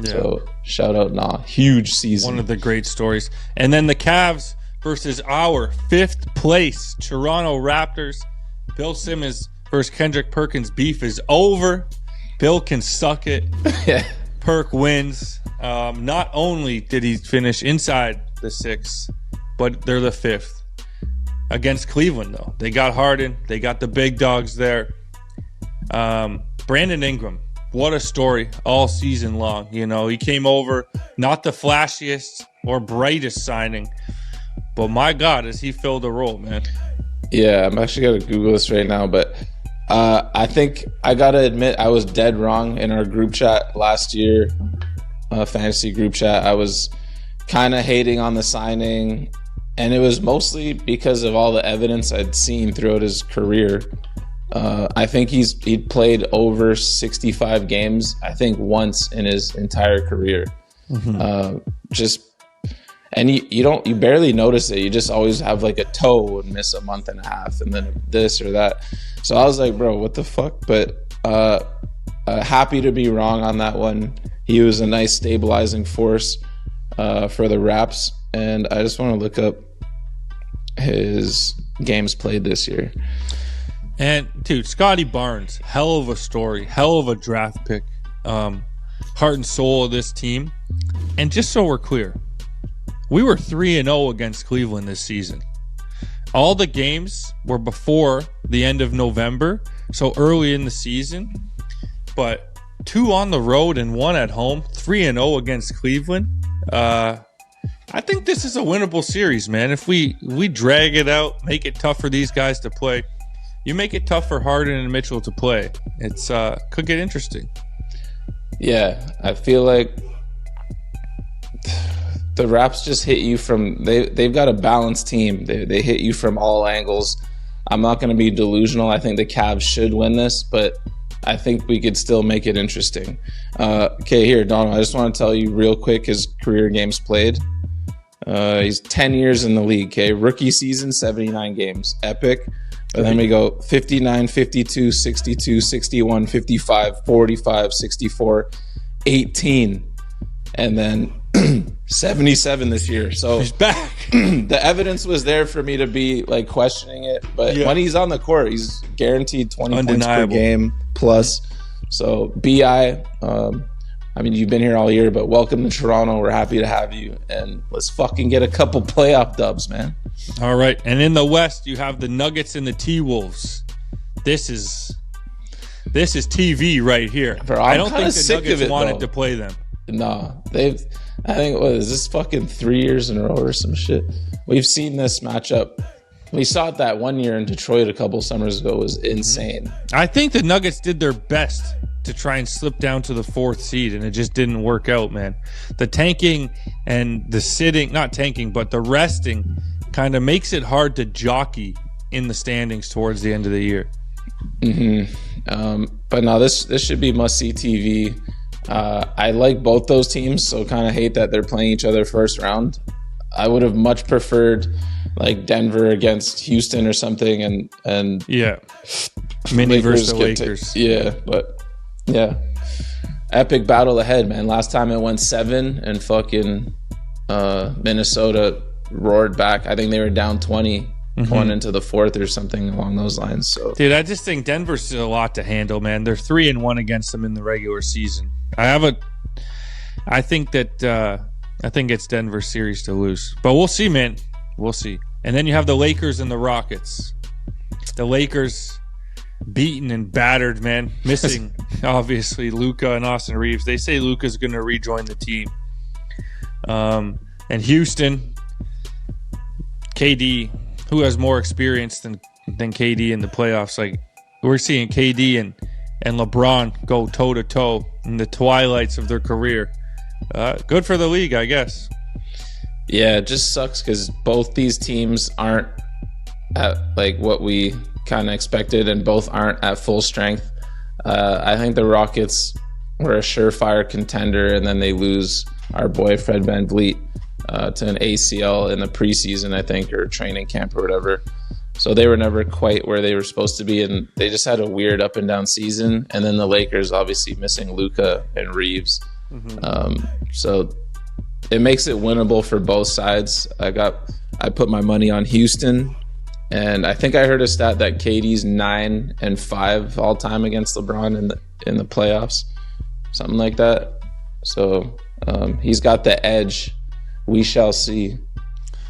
Yeah. So, shout out, huge season. One of the great stories. And then the Cavs versus our 5th place Toronto Raptors. Bill Simmons versus Kendrick Perkins beef is over. Bill can suck it. Yeah. Perk wins. Not only did he finish inside the 6th, but they're the 5th. Against Cleveland, though. They got Harden. They got the big dogs there. Brandon Ingram. What a story all season long. He came over, not the flashiest or brightest signing, but my God, has he filled a role, man. Yeah, I'm actually going to Google this right now, but I think I got to admit I was dead wrong in our group chat last year, fantasy group chat. I was kind of hating on the signing, and it was mostly because of all the evidence I'd seen throughout his career. I think he played over 65 games, I think once in his entire career. And you barely notice it. You just always have like a toe and miss a month and a half and then this or that. So I was like, bro, what the fuck? But happy to be wrong on that one. He was a nice stabilizing force for the Raps. And I just want to look up his games played this year. And dude, Scotty Barnes, hell of a story, hell of a draft pick, heart and soul of this team. And just so we're clear, we were 3-0 against Cleveland this season. All the games were before the end of November, so early in the season. But 2 on the road and 1 at home, 3-0 against Cleveland. I think this is a winnable series, man. If we drag it out, make it tough for these guys to play. You make it tough for Harden and Mitchell to play. It's could get interesting. Yeah, I feel like the Raps just hit you from they've got a balanced team. They hit you from all angles. I'm not going to be delusional. I think the Cavs should win this, but I think we could still make it interesting. Okay, here, Donald, I just want to tell you real quick his career games played. He's 10 years in the league, okay? Rookie season, 79 games. Epic. But then we go 59, 52, 62, 61, 55, 45, 64, 18. And then 77 this year. So he's back. The evidence was there for me to be like questioning it. But when he's on the court, he's guaranteed 20 points per game plus. So BI, I mean, you've been here all year, but welcome to Toronto. We're happy to have you. And let's fucking get a couple playoff dubs, man. All right. And in the West, you have the Nuggets and the T-Wolves. This is TV right here. Bro, I don't think the Nuggets wanted to play them. No, I think, what is this, fucking 3 years in a row or some shit? We've seen this matchup. We saw it that one year in Detroit a couple summers ago. It was insane. I think the Nuggets did their best to try and slip down to the 4th seed, and it just didn't work out, man. The tanking and the sitting, not tanking, but the resting kind of makes it hard to jockey in the standings towards the end of the year. But no, this should be must-see TV. I like both those teams, so kind of hate that they're playing each other first round. I would have much preferred like Denver against Houston or something, and yeah, Mini versus the Lakers. But yeah, epic battle ahead, man. Last time it went 7, and fucking Minnesota roared back. I think they were down 20 going into the 4th or something along those lines. So, dude, I just think Denver's a lot to handle, man. They're 3-1 against them in the regular season. I think it's Denver's series to lose. But we'll see, man. We'll see. And then you have the Lakers and the Rockets. The Lakers beaten and battered, man. Missing, obviously, Luka and Austin Reeves. They say Luka's going to rejoin the team. And Houston, KD, who has more experience than KD in the playoffs. Like, we're seeing KD and LeBron go toe-to-toe in the twilights of their career. Good for the league, I guess. Yeah, it just sucks because both these teams aren't at like what we kind of expected, and both aren't at full strength. I think the Rockets were a surefire contender, and then they lose our boy Fred VanVleet to an ACL in the preseason, I think, or training camp or whatever. So they were never quite where they were supposed to be, and they just had a weird up and down season. And then the Lakers obviously missing Luka and Reeves. So it makes it winnable for both sides. I put my money on Houston, and I think I heard a stat that KD's 9-5 all time against LeBron in the playoffs, something like that. So he's got the edge. We shall see.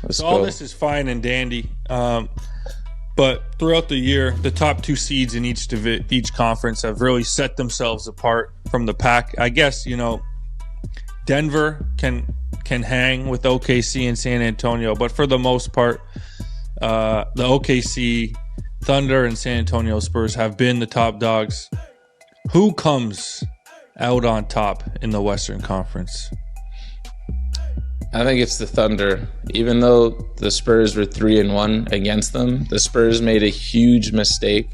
Let's all go. This is fine and dandy, but throughout the year, the top two seeds in each conference have really set themselves apart from the pack. I guess, Denver can hang with OKC and San Antonio, but for the most part, the OKC Thunder and San Antonio Spurs have been the top dogs. Who comes out on top in the Western Conference? I think it's the Thunder. Even though the Spurs were 3-1 against them, the Spurs made a huge mistake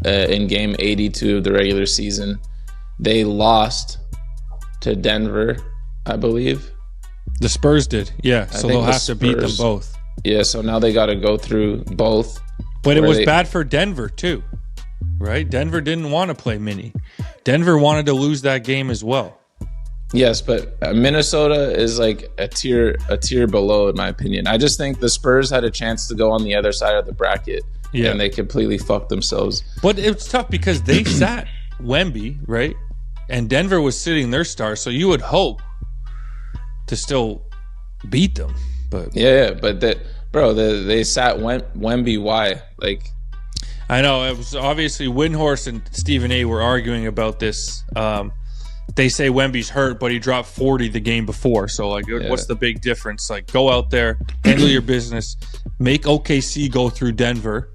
in game 82 of the regular season. They lost to Denver, I believe. The Spurs did, yeah. So they'll have to beat them both. Yeah, so now they got to go through both. But it was bad for Denver too, right? Denver didn't want to play mini. Denver wanted to lose that game as well. Yes, but Minnesota is like a tier below, in my opinion. I just think the Spurs had a chance to go on the other side of the bracket, and they completely fucked themselves. But it's tough because they sat Wemby, right? And Denver was sitting their star, so you would hope to still beat them. But but they sat Wemby. Why? Like, I know it was obviously Windhorst and Stephen A were arguing about this. They say Wemby's hurt, but he dropped 40 the game before. So, like, what's the big difference? Like, go out there, handle your business, make OKC go through Denver,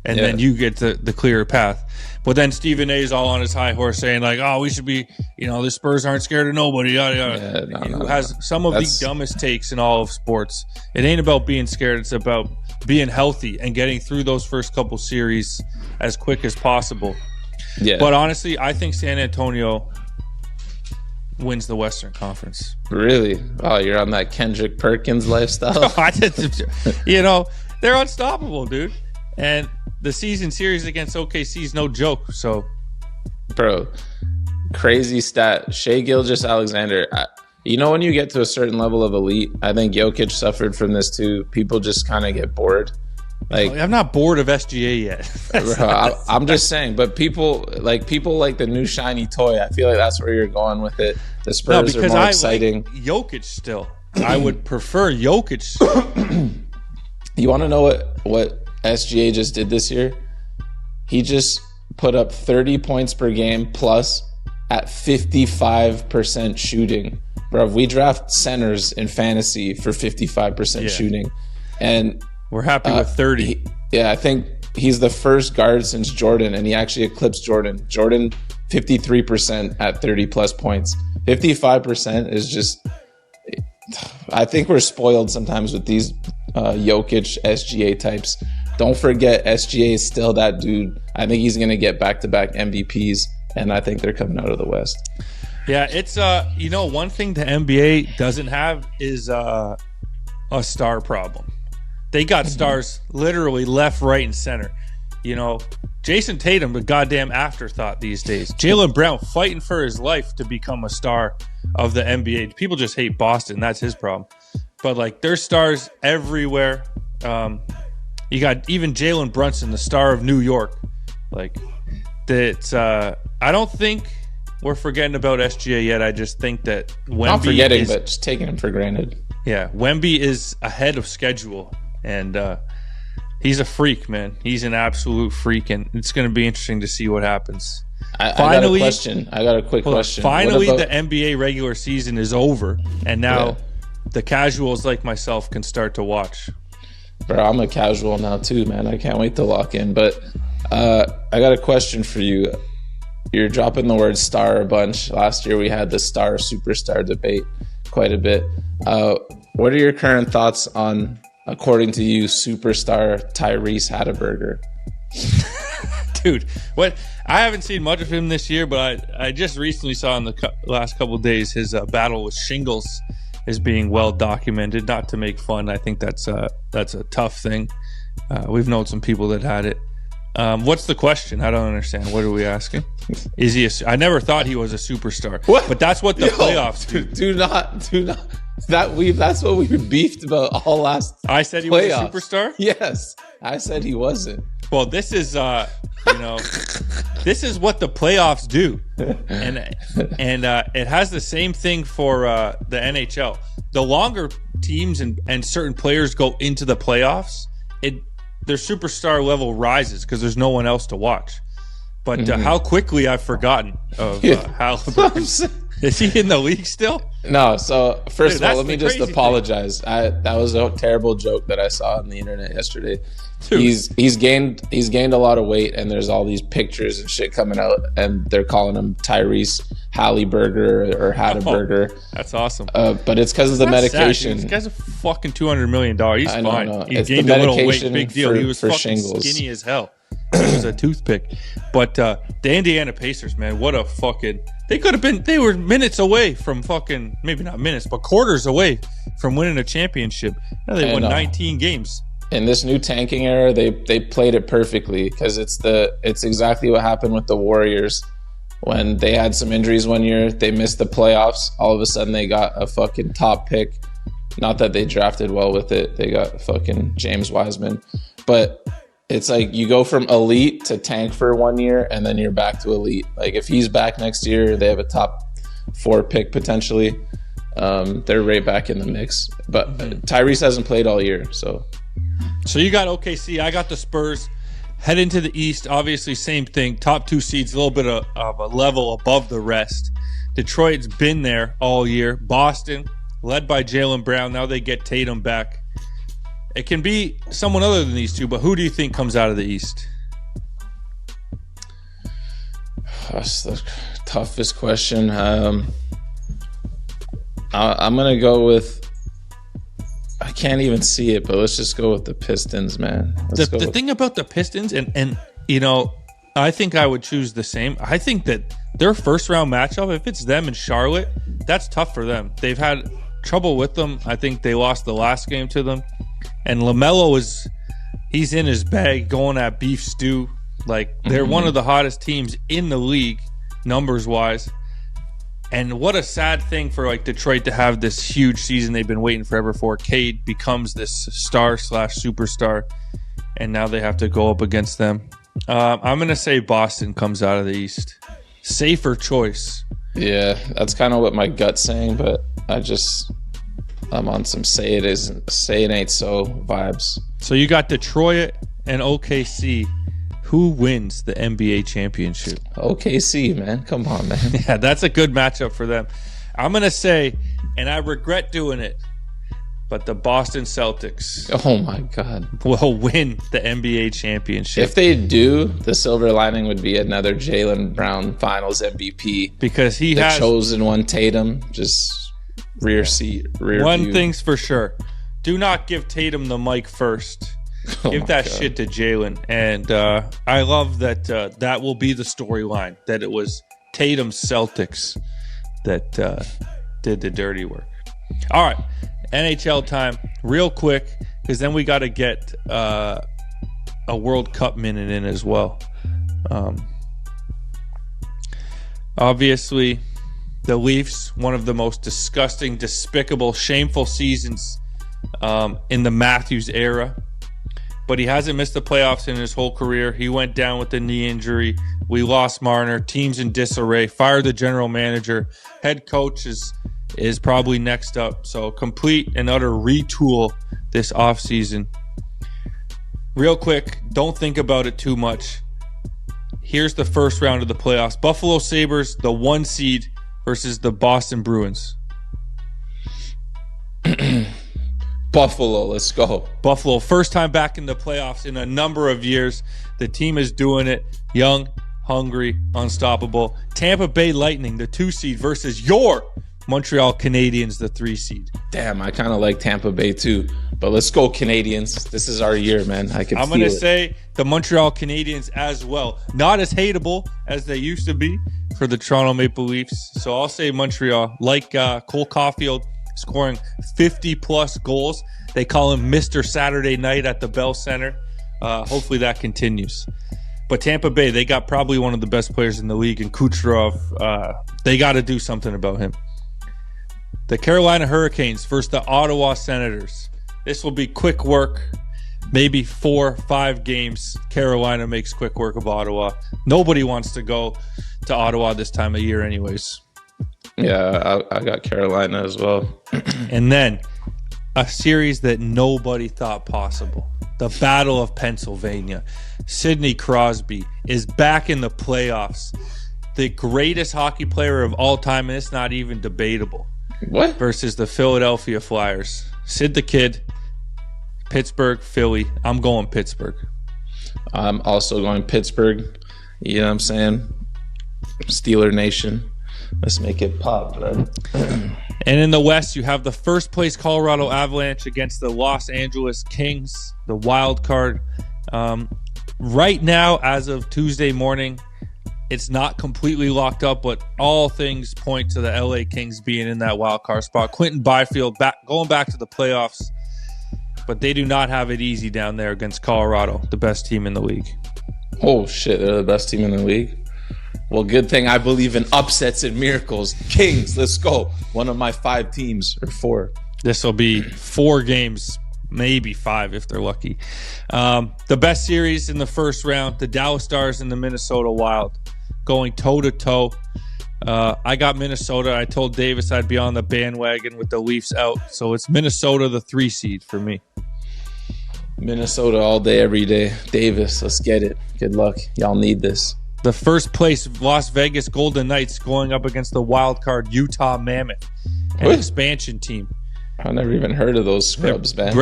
and then you get the clearer path. But then Stephen A is all on his high horse saying, like, oh, we should be, the Spurs aren't scared of nobody, yada, yada. Who has some of the dumbest takes in all of sports. It ain't about being scared. It's about being healthy and getting through those first couple series as quick as possible. Yeah. But honestly, I think San Antonio wins the Western Conference. Really? Oh, you're on that Kendrick Perkins lifestyle? They're unstoppable, dude. And the season series against OKC is no joke. So, bro, crazy stat. Shai Gilgeous-Alexander. When you get to a certain level of elite, I think Jokic suffered from this too. People just kind of get bored. Like, I'm not bored of SGA yet. Bro, I'm just saying, but people like the new shiny toy. I feel like that's where you're going with it. The Spurs are more exciting. Like Jokic still. I would prefer Jokic. You want to know what SGA just did this year? He just put up 30 points per game plus at 55% shooting. Bro, we draft centers in fantasy for 55% shooting. And we're happy with 30. I think he's the first guard since Jordan, and he actually eclipsed Jordan. Jordan, 53% at 30-plus points. 55% is just... I think we're spoiled sometimes with these Jokic, SGA types. Don't forget, SGA is still that dude. I think he's going to get back-to-back MVPs, and I think they're coming out of the West. Yeah, it's... one thing the NBA doesn't have is a star problem. They got stars literally left, right, and center. Jason Tatum, the goddamn afterthought these days. Jaylen Brown fighting for his life to become a star of the NBA. People just hate Boston. That's his problem. But, like, there's stars everywhere. You got even Jalen Brunson, the star of New York. Like, I don't think we're forgetting about SGA yet. I just think that Wemby Not forgetting, but just taking him for granted. Yeah, Wemby is ahead of schedule, and he's a freak, man. He's an absolute freak, and it's going to be interesting to see what happens. I got a question. I got a quick question. Finally, the NBA regular season is over, and now the casuals like myself can start to watch. Bro, I'm a casual now too, man. I can't wait to lock in. But I got a question for you. You're dropping the word star a bunch. Last year we had the star superstar debate quite a bit. What are your current thoughts on, according to you, superstar Tyrese Halliburton? Dude, what? I haven't seen much of him this year, but I just recently saw in the last couple of days his battle with shingles is being well documented. Not to make fun, I think that's a tough thing. We've known some people that had it. What's the question? I don't understand. What are we asking? Is he? I never thought he was a superstar. What? But that's what the playoffs do. Do not. That's what we beefed about all last. I said he playoffs. was a superstar. Yes, I said he wasn't. Well, this is this is what the playoffs do, and it has the same thing for the NHL. The longer teams and certain players go into the playoffs, their superstar level rises because there's no one else to watch. But how quickly I've forgotten of Halliburton. Is he in the league still? No. So first of all, let me just crazy apologize. That was a terrible joke that I saw on the internet yesterday. Dude. He's gained a lot of weight, and there's all these pictures and shit coming out, and they're calling him Tyrese Halliburger or Hatterburger. Oh, that's awesome. But it's because of the medication. This guy's a fucking $200 million. He's fine. No. He It's gained the a little weight. medication Big deal. He was for fucking shingles. skinny as hell. He was a toothpick. But the Indiana Pacers, man, what a fucking... They were minutes away from fucking... Maybe not minutes, but quarters away from winning a championship. Now they won 19 games. In this new tanking era, they played it perfectly because it's exactly what happened with the Warriors when they had some injuries one year. They missed the playoffs. All of a sudden, they got a fucking top pick. Not that they drafted well with it. They got fucking James Wiseman, but it's like you go from elite to tank for 1 year and then you're back to elite. Like if he's back next year, they have a top 4 pick potentially. They're right back in the mix. But Tyrese hasn't played all year, so you got OKC. I got the Spurs. Head into the East. Obviously, same thing. Top 2 seeds, a little bit of a level above the rest. Detroit's been there all year. Boston, led by Jaylen Brown. Now they get Tatum back. It can be someone other than these two, but who do you think comes out of the East? That's the toughest question. I'm going to go with... I can't even see it, but let's just go with the Pistons, man. The thing about the Pistons, and you know, I think I would choose the same. I think that their first round matchup, if it's them and Charlotte, that's tough for them. They've had trouble with them. I think they lost the last game to them. And LaMelo he's in his bag going at beef stew. Like they're one of the hottest teams in the league, numbers wise. And what a sad thing for like Detroit to have this huge season they've been waiting forever for. Cade becomes this star/superstar, and now they have to go up against them. I'm going to say Boston comes out of the East. Safer choice. Yeah, that's kind of what my gut's saying, but I'm on some say it ain't so vibes. So you got Detroit and OKC. Who wins the NBA championship? OKC, man. Come on, man. Yeah, that's a good matchup for them. I'm going to say, and I regret doing it, but the Boston Celtics Oh, my God. will win the NBA championship. If they do, the silver lining would be another Jaylen Brown Finals MVP. Because he The has chosen one, Tatum, just rear one view. thing's for sure. Do not give Tatum the mic first. Oh Give my that God. shit to Jalen. And I love that that will be the storyline, that it was Tatum's Celtics that did the dirty work. All right, NHL time, real quick, because then we got to get a World Cup minute in as well. Obviously, the Leafs, one of the most disgusting, despicable, shameful seasons in the Matthews era. but he hasn't missed the playoffs in his whole career. He went down with a knee injury. We lost Marner. Team's in disarray. Fired the general manager. Head coach is probably next up. So complete and utter retool this offseason. Real quick, don't think about it too much. Here's the first round of the playoffs. Buffalo Sabres, the 1 seed, versus the Boston Bruins. Buffalo, let's go. Buffalo, first time back in the playoffs in a number of years. The team is doing it. Young, hungry, unstoppable. Tampa Bay Lightning, the 2 seed, versus your Montreal Canadiens, the 3 seed. Damn, I kind of like Tampa Bay too. But let's go Canadiens. This is our year, man. I'm going to say the Montreal Canadiens as well. Not as hateable as they used to be for the Toronto Maple Leafs. So I'll say Montreal. Like Cole Caulfield scoring 50-plus goals. They call him Mr. Saturday Night at the Bell Center. Hopefully that continues. But Tampa Bay, they got probably one of the best players in the league, and Kucherov. They got to do something about him. The Carolina Hurricanes versus the Ottawa Senators. This will be quick work. Maybe 4 or 5 games. Carolina makes quick work of Ottawa. Nobody wants to go to Ottawa this time of year anyways. Yeah, I got Carolina as well. And then a series that nobody thought possible. The Battle of Pennsylvania. Sidney Crosby is back in the playoffs. The greatest hockey player of all time, and it's not even debatable. What? Versus the Philadelphia Flyers. Sid the Kid, Pittsburgh, Philly. I'm going Pittsburgh. I'm also going Pittsburgh. You know what I'm saying? Steeler Nation. Let's make it pop, bro. And in the West, you have the first place Colorado Avalanche against the Los Angeles Kings, the wild card. Right now, as of Tuesday morning, it's not completely locked up, but all things point to the LA Kings being in that wild card spot. Quentin Byfield going back to the playoffs, but they do not have it easy down there against Colorado, the best team in the league. Oh, shit. They're the best team in the league? Well, good thing I believe in upsets and miracles. Kings, let's go. One of my 5 teams, or 4. This will be 4 games, maybe 5 if they're lucky. The best series in the first round, the Dallas Stars and the Minnesota Wild, going toe-to-toe. I got Minnesota. I told Davis I'd be on the bandwagon with the Leafs out. So it's Minnesota, the 3 seed for me. Minnesota all day, every day. Davis, let's get it. Good luck. Y'all need this. The first place Las Vegas Golden Knights going up against the wild card Utah Mammoth, an expansion team. I've never even heard of those scrubs, man.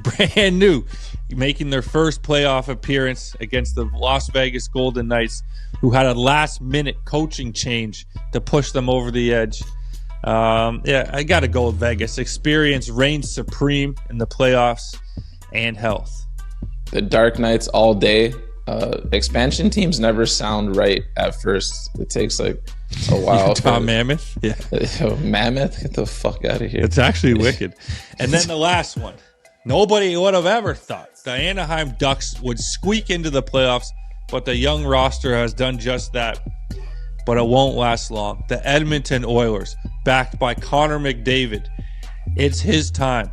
Brand new, making their first playoff appearance against the Las Vegas Golden Knights, who had a last-minute coaching change to push them over the edge. I got to go with Vegas. Experience reigns supreme in the playoffs and health. The Dark Knights all day. Expansion teams never sound right at first. It takes like a while. Utah Mammoth? Yeah. Mammoth? Get the fuck out of here. It's actually wicked. And then the last one. Nobody would have ever thought the Anaheim Ducks would squeak into the playoffs, but the young roster has done just that. But it won't last long. The Edmonton Oilers, backed by Connor McDavid. It's his time.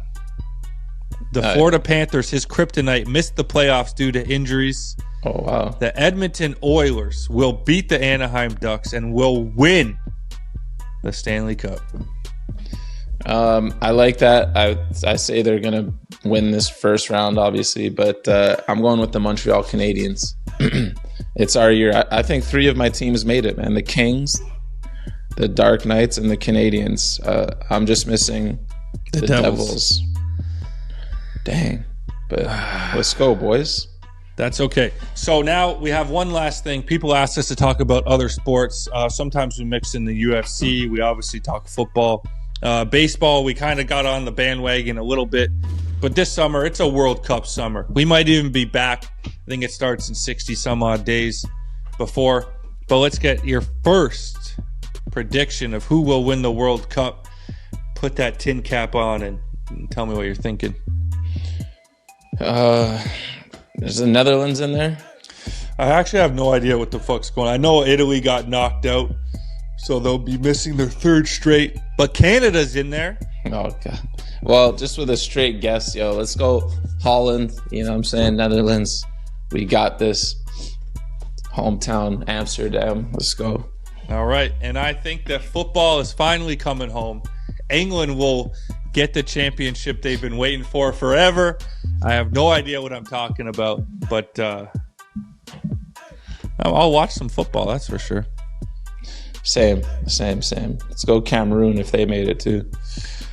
The Florida Panthers, his kryptonite, missed the playoffs due to injuries. Oh, wow. The Edmonton Oilers will beat the Anaheim Ducks and will win the Stanley Cup. I like that. I say they're going to win this first round, obviously, but I'm going with the Montreal Canadiens. It's our year. I think 3 of my teams made it, man. The Kings, the Dark Knights, and the Canadiens. I'm just missing the Devils. Dang. But let's go, boys. That's okay. So now we have one last thing. People ask us to talk about other sports. Sometimes we mix in the UFC. We obviously talk football. Baseball, we kind of got on the bandwagon a little bit. But this summer, it's a World Cup summer. We might even be back. I think it starts in 60 some odd days before. But let's get your first prediction of who will win the World Cup. Put that tin cap on and tell me what you're thinking. There's the Netherlands in there. I actually have no idea what the fuck's going on. I know Italy got knocked out, so they'll be missing their 3rd straight. But Canada's in there. Oh, God. Well, just with a straight guess, yo, let's go Holland. You know what I'm saying? Netherlands. We got this. Hometown, Amsterdam. Let's go. All right. And I think that football is finally coming home. England will get the championship they've been waiting for forever. I have no idea what I'm talking about, but I'll watch some football, that's for sure. Same. Let's go Cameroon if they made it too.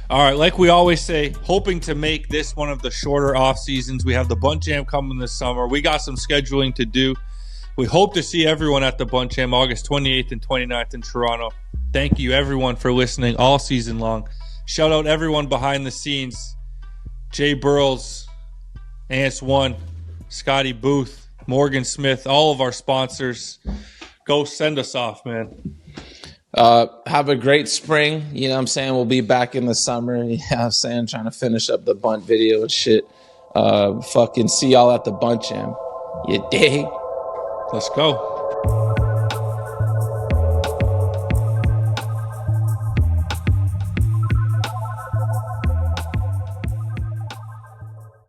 All right, like we always say, hoping to make this one of the shorter off seasons. We have the Bunt Jam coming this summer. We got some scheduling to do. We hope to see everyone at the Bunt Jam August 28th and 29th in Toronto. Thank you, everyone, for listening all season long. Shout out everyone behind the scenes. Jay Burrows, Ants One, Scotty Booth, Morgan Smith, all of our sponsors. Go send us off, man. Have a great spring. You know what I'm saying? We'll be back in the summer. Yeah, I'm saying, trying to finish up the Bunt video and shit. Fucking see y'all at the Bunt Jam. You dig? Let's go.